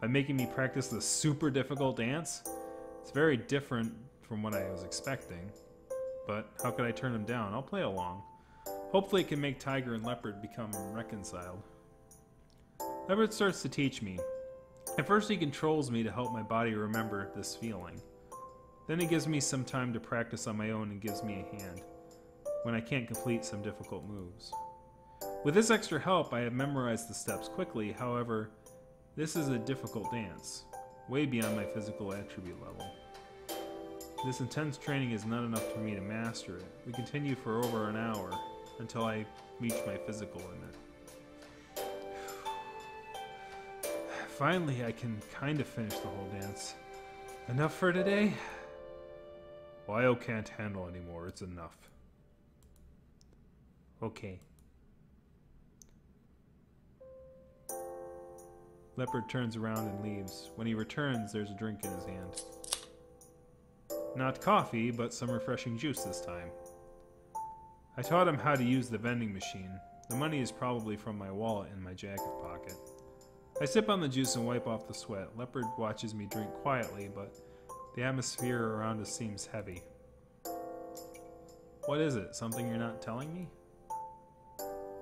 By making me practice the super difficult dance? It's very different from what I was expecting. But how could I turn him down? I'll play along. Hopefully it can make Tiger and Leopard become reconciled. Leopard starts to teach me. At first he controls me to help my body remember this feeling. Then he gives me some time to practice on my own and gives me a hand when I can't complete some difficult moves. With this extra help, I have memorized the steps quickly. However, this is a difficult dance, way beyond my physical attribute level. This intense training is not enough for me to master it. We continue for over an hour until I reach my physical limit. Finally, I can kind of finish the whole dance. Enough for today? Lyle can't handle anymore. It's enough. Okay. Leopard turns around and leaves. When he returns, there's a drink in his hand. Not coffee, but some refreshing juice this time. I taught him how to use the vending machine. The money is probably from my wallet in my jacket pocket. I sip on the juice and wipe off the sweat. Leopard watches me drink quietly, but the atmosphere around us seems heavy. What is it? Something you're not telling me?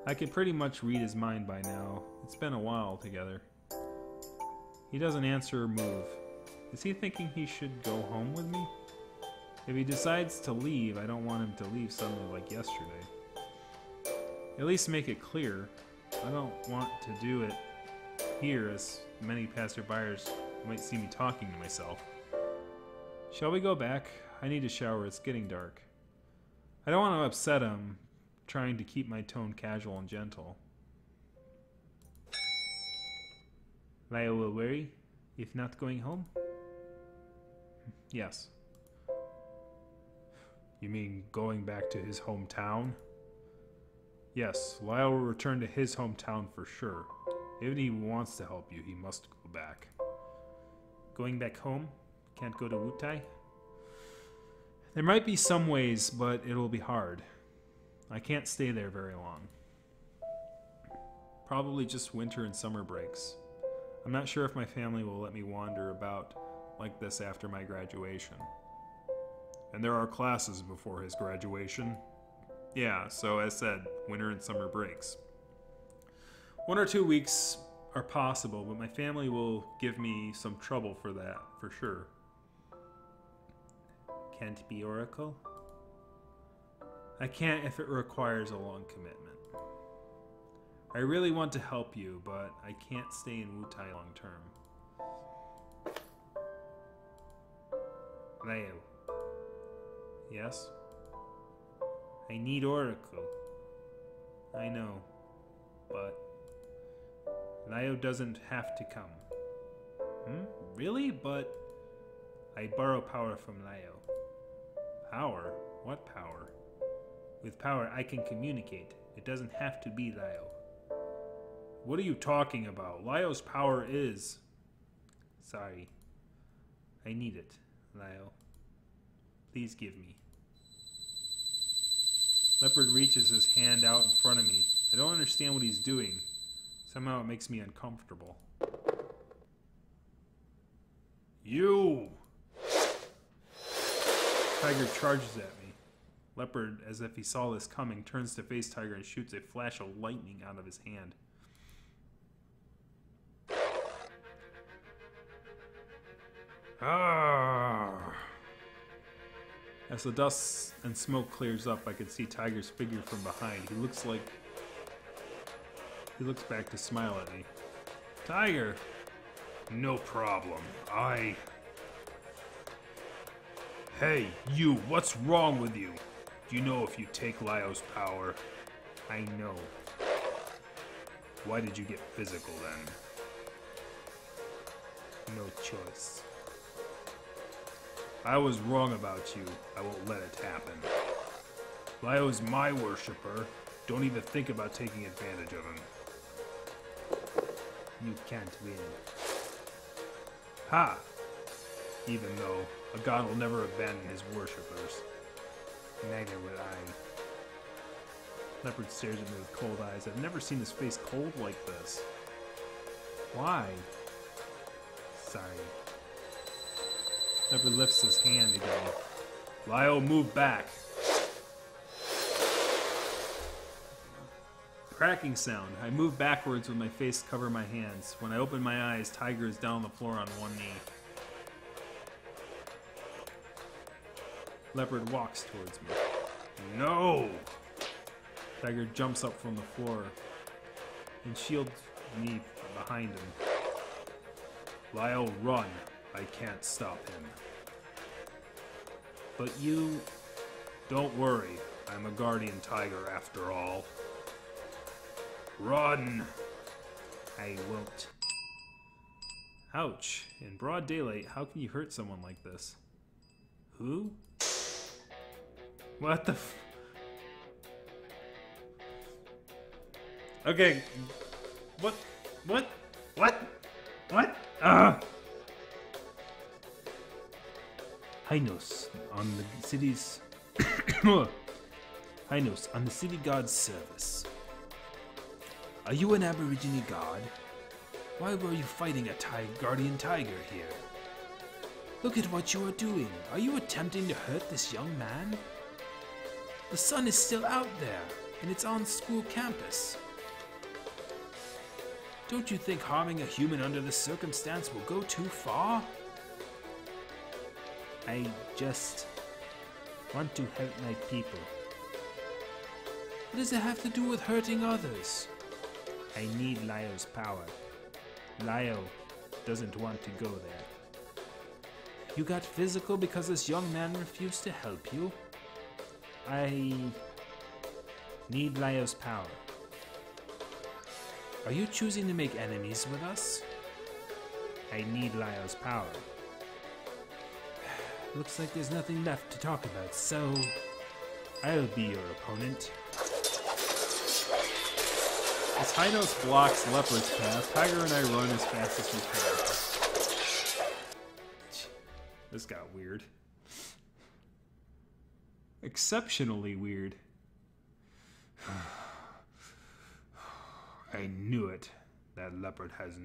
I could pretty much read his mind by now. It's been a while together. He doesn't answer or move. Is he thinking he should go home with me? If he decides to leave, I don't want him to leave suddenly like yesterday. At least make it clear. I don't want to do it here, as many passerbyers might see me talking to myself. Shall we go back? I need a shower. It's getting dark. I don't want to upset him, trying to keep my tone casual and gentle. Lyle will worry if not going home? Yes. You mean going back to his hometown? Yes, Lyle will return to his hometown for sure. If he wants to help you, he must go back. Going back home? Can't go to Wutai? There might be some ways, but it'll be hard. I can't stay there very long. Probably just winter and summer breaks. I'm not sure if my family will let me wander about like this after my graduation. And there are classes before his graduation. Yeah, so as said, winter and summer breaks. 1 or 2 weeks are possible, but my family will give me some trouble for that, for sure. Can't be Oracle? I can't if it requires a long commitment. I really want to help you, but I can't stay in Wutai long term. Leo, Yes? I need Oracle. I know, but Leo doesn't have to come. really? But I borrow power from Leo. power? What power? With power, I can communicate. It doesn't have to be Leo. What are you talking about? Lyo's power is... Sorry. I need it, Leo. Please give me. Leopard reaches his hand out in front of me. I don't understand what he's doing. Somehow it makes me uncomfortable. You! Tiger charges at me. Leopard, as if he saw this coming, turns to face Tiger and shoots a flash of lightning out of his hand. Ah! As the dust and smoke clears up, I can see Tiger's figure from behind. He looks back to smile at me. Tiger! No problem. Hey, you, what's wrong with you? Do you know if you take Lyo's power? I know. Why did you get physical then? No choice. I was wrong about you. I won't let it happen. Lyo's my worshiper. Don't even think about taking advantage of him. You can't win. Ha! Even though a god will never abandon his worshippers. Neither will I. Leopard stares at me with cold eyes. I've never seen his face cold like this. Why? Sorry. Leopard lifts his hand again. Lyo, move back. Cracking sound. I move backwards with my face to cover my hands. When I open my eyes, Tiger is down on the floor on one knee. Leopard walks towards me. No! Tiger jumps up from the floor and shields me from behind him. Lyo, run. I can't stop him. But you... Don't worry. I'm a guardian tiger after all. Run! I won't. Ouch. In broad daylight, how can you hurt someone like this? Who? What the Okay. What? Hynos, on the city's... Hynos, on the city god's service. Are you an Aborigine god? Why were you fighting a guardian tiger here? Look at what you are doing. Are you attempting to hurt this young man? The sun is still out there, and it's on school campus. Don't you think harming a human under this circumstance will go too far? I just want to help my people. What does it have to do with hurting others? I need Lyo's power. Lyo doesn't want to go there. You got physical because this young man refused to help you? I need Lyo's power. Are you choosing to make enemies with us? I need Lyo's power. Looks like there's nothing left to talk about, so I'll be your opponent. As Hynos blocks Leopard's path, Tiger and I run as fast as we can. This got weird. Exceptionally weird. I knew it. That leopard has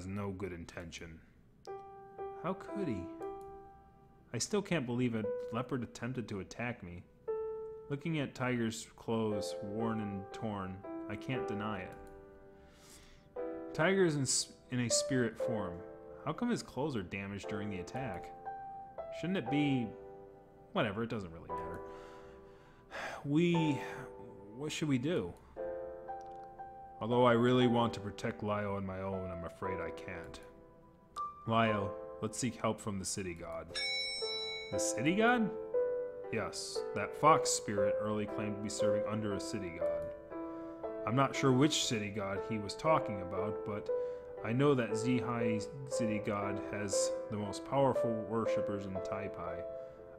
no good intention. How could he? I still can't believe a leopard attempted to attack me. Looking at Tiger's clothes, worn and torn, I can't deny it. Tiger is in a spirit form. How come his clothes are damaged during the attack? Shouldn't it be... Whatever, it doesn't really matter. What should we do? Although I really want to protect Lio on my own, I'm afraid I can't. Lio, let's seek help from the city god. The city god? Yes, that fox spirit early claimed to be serving under a city god. I'm not sure which city god he was talking about, but I know that Zihai city god has the most powerful worshippers in Taipai.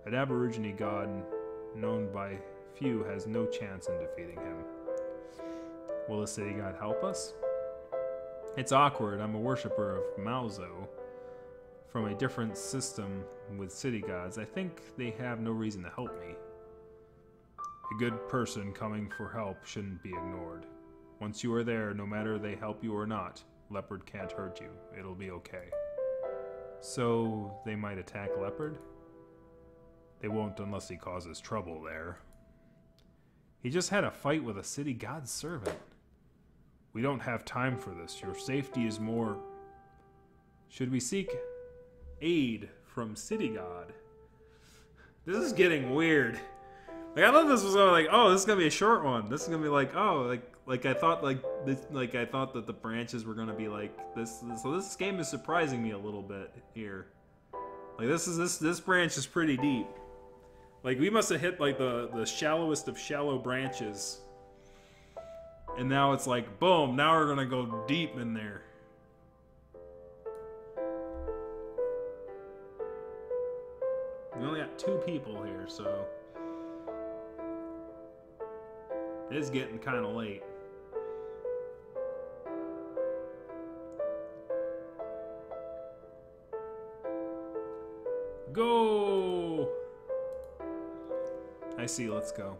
An aborigine god known by few has no chance in defeating him. Will the city god help us? It's awkward. I'm a worshipper of Malzo from a different system with city gods. I think they have no reason to help me. A good person coming for help shouldn't be ignored. Once you are there, no matter they help you or not, Leopard can't hurt you. It'll be okay. So, they might attack Leopard? They won't unless he causes trouble there. He just had a fight with a city god's servant. We don't have time for this. Your safety is more... Should we seek aid from city god? This is getting weird. Like, I thought this was gonna like, oh, this is gonna be a short one. This is gonna be like, oh, like I thought I thought that the branches were gonna be like this. So this game is surprising me a little bit here. Like this branch is pretty deep. Like we must have hit like the shallowest of shallow branches. And now it's like, boom, now we're gonna go deep in there. We only got 2 people here, so it is getting kind of late. Go! I see, let's go.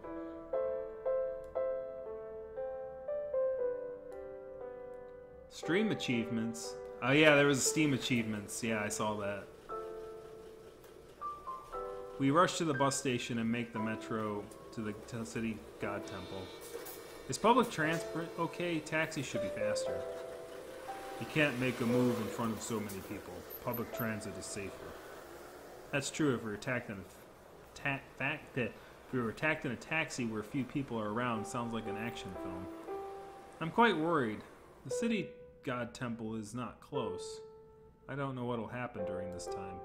Stream achievements. Oh yeah, there was Steam achievements. Yeah, I saw that. We rush to the bus station and make the metro to the city god temple. Is public transport okay? Taxi should be faster. You can't make a move in front of so many people. Public transit is safer. That's true if we were attacked in a taxi where few people are around. Sounds like an action film. I'm quite worried. The city god temple is not close. I don't know what'll happen during this time.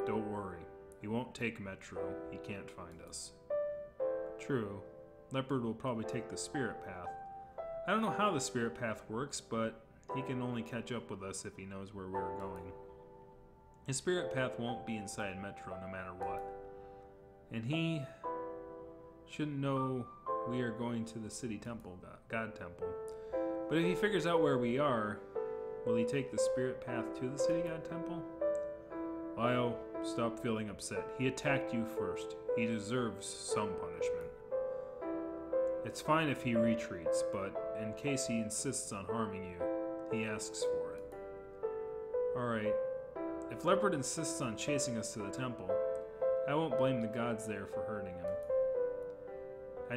Don't worry. He won't take Metro. He can't find us. True. Leopard will probably take the spirit path. I don't know how the spirit path works, but he can only catch up with us if he knows where we're going. His spirit path won't be inside Metro no matter what. And he shouldn't know we are going to the city temple, god temple. But if he figures out where we are, will he take the spirit path to the city god temple? Lio, stop feeling upset. He attacked you first. He deserves some punishment. It's fine if he retreats, but in case he insists on harming you, he asks for it. Alright, if Leopard insists on chasing us to the temple, I won't blame the gods there for hurting him. I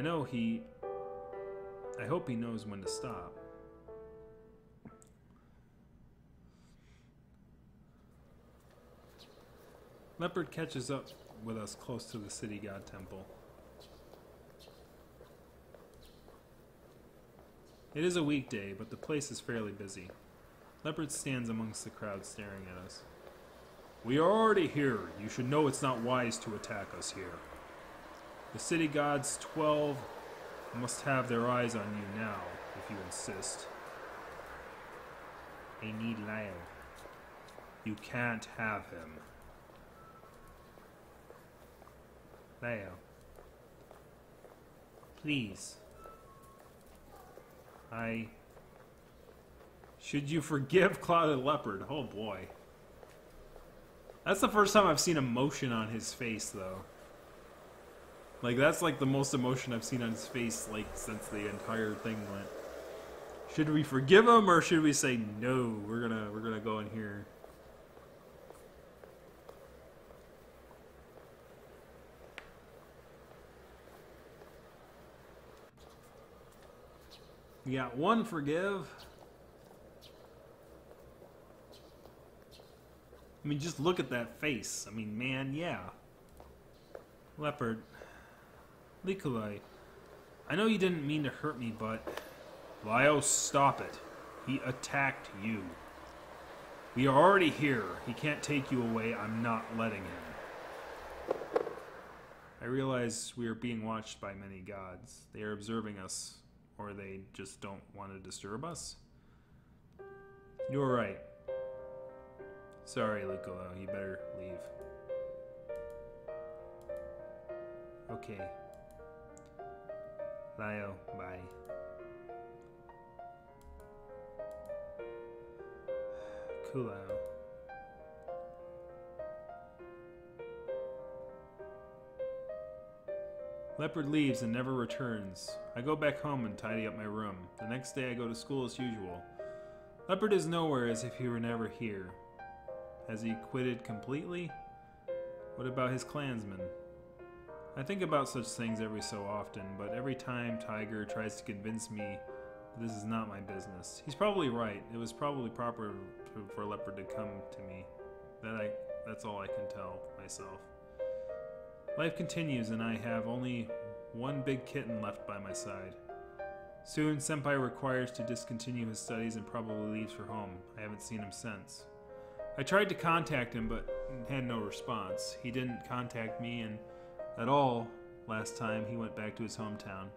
hope he knows when to stop. Leopard catches up with us close to the city god temple. It is a weekday, but the place is fairly busy. Leopard stands amongst the crowd staring at us. We are already here. You should know it's not wise to attack us here. The city gods 12 must have their eyes on you now, if you insist. I need Lio. You can't have him. Lio. Please. Should you forgive Clouded Leopard? Oh boy. That's the first time I've seen emotion on his face, though. Like, that's like the most emotion I've seen on his face, like, since the entire thing went. Should we forgive him, or should we say, no, we're gonna go in here? You got one forgive. I mean, just look at that face. I mean, man, yeah. Leopard. Nikolai. I know you didn't mean to hurt me, but... Lio, stop it. He attacked you. We are already here. He can't take you away. I'm not letting him. I realize we are being watched by many gods. They are observing us, or they just don't want to disturb us. You're right. Sorry, Nikolai. You better leave. Okay. Lio, bye. Kulao. Leopard leaves and never returns. I go back home and tidy up my room. The next day I go to school as usual. Leopard is nowhere, as if he were never here. Has he quitted completely? What about his clansmen? I think about such things every so often, but every time Tiger tries to convince me this is not my business. He's probably right. It was probably proper for Leopard to come to me. That's all I can tell myself. Life continues, and I have only one big kitten left by my side. Soon, Senpai requires to discontinue his studies and probably leaves for home. I haven't seen him since. I tried to contact him, but had no response. He didn't contact me and at all last time he went back to his hometown.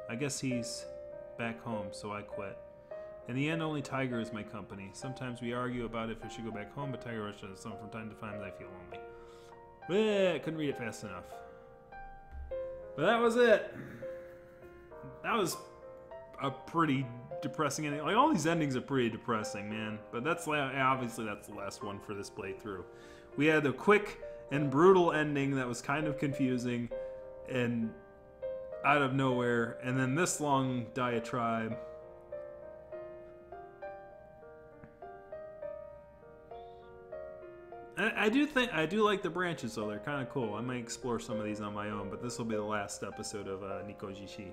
I guess he's back home, so I quit. In the end, only Tiger is my company. Sometimes we argue about if I should go back home, but Tiger rushes on from time to time as I feel lonely. Bleh, I couldn't read it fast enough. But that was it. That was a pretty depressing ending. Like, all these endings are pretty depressing, man. But obviously that's the last one for this playthrough. We had a quick and brutal ending that was kind of confusing and out of nowhere, and then this long diatribe. I do like the branches, though. They're kind of cool. I might explore some of these on my own, but this will be the last episode of Neko Jishi.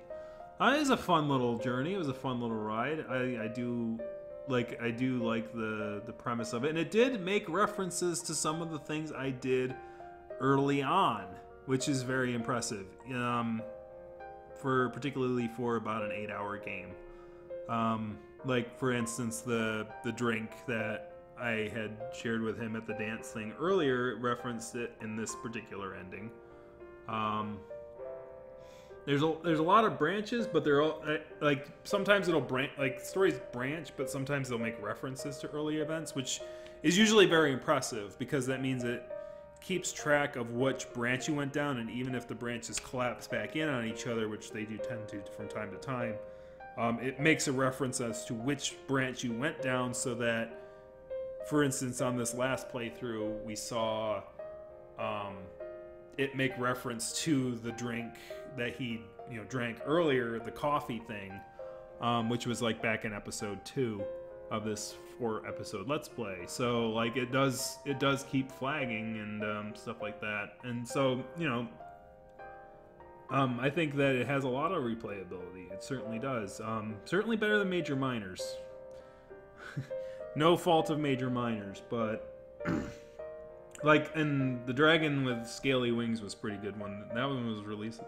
It was a fun little journey. It was a fun little ride. I do like the premise of it, and it did make references to some of the things I did early on, which is very impressive. Particularly for about an 8-hour game. Like, for instance, the drink that I had shared with him at the dance thing earlier referenced it in this particular ending. There's a lot of branches, but they're all like, sometimes it'll branch, like stories branch, but sometimes they'll make references to early events, which is usually very impressive because that means it keeps track of which branch you went down, and even if the branches collapse back in on each other, which they do tend to from time to time, it makes a reference as to which branch you went down, so that, for instance, on this last playthrough, we saw it make reference to the drink that he drank earlier, the coffee thing, which was like back in episode 2 of this 4-episode Let's Play. So like it does keep flagging and stuff like that. And so I think that it has a lot of replayability. It certainly does. Certainly better than Major Minors. No fault of Major Minors, but like, and the dragon with scaly wings was a pretty good one. That one was released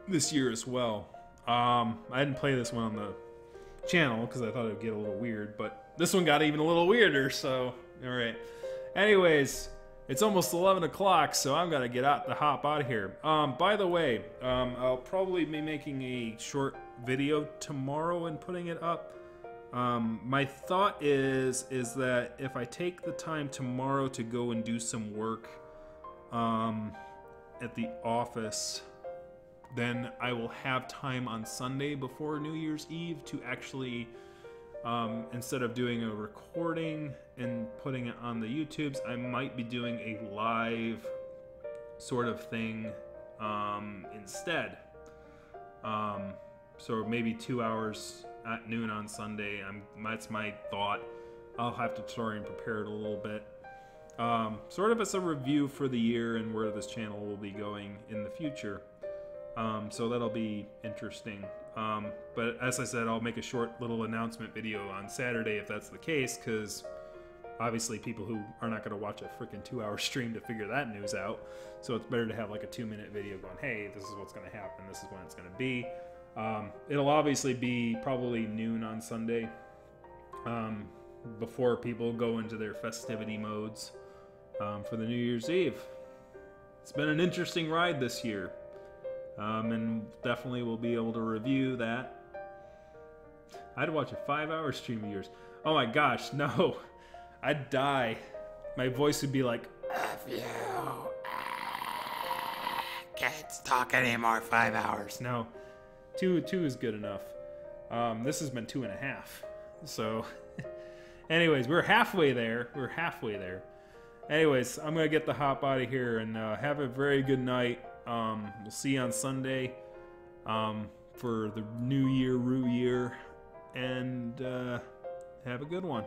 this year as well. I didn't play this one on the channel because I thought it would get a little weird, but this one got even a little weirder, so alright. Anyways, it's almost 11 o'clock, so I'm gonna hop out of here. By the way, I'll probably be making a short video tomorrow and putting it up. My thought is that if I take the time tomorrow to go and do some work at the office, then I will have time on Sunday before New Year's Eve to actually, instead of doing a recording and putting it on the YouTubes, I might be doing a live sort of thing instead. So maybe 2 hours at noon on Sunday. That's my thought. I'll have to try and prepare it a little bit. Sort of as a review for the year and where this channel will be going in the future. So that'll be interesting. But as I said, I'll make a short little announcement video on Saturday if that's the case, because obviously people who are not going to watch a freaking 2-hour stream to figure that news out. So it's better to have like a 2-minute video going, hey, this is what's going to happen, this is when it's going to be. It'll obviously be probably noon on Sunday, before people go into their festivity modes for the New Year's Eve. It's been an interesting ride this year, and definitely we'll be able to review that. I'd watch a 5-hour stream of yours. Oh my gosh, no. I'd die. My voice would be like, F you. Can't talk anymore, 5 hours. No, two is good enough. This has been 2.5. So, anyways, we're halfway there. Anyways, I'm going to get the hop out of here and have a very good night. We'll see you on Sunday for the New Year, Roo Year. And have a good one.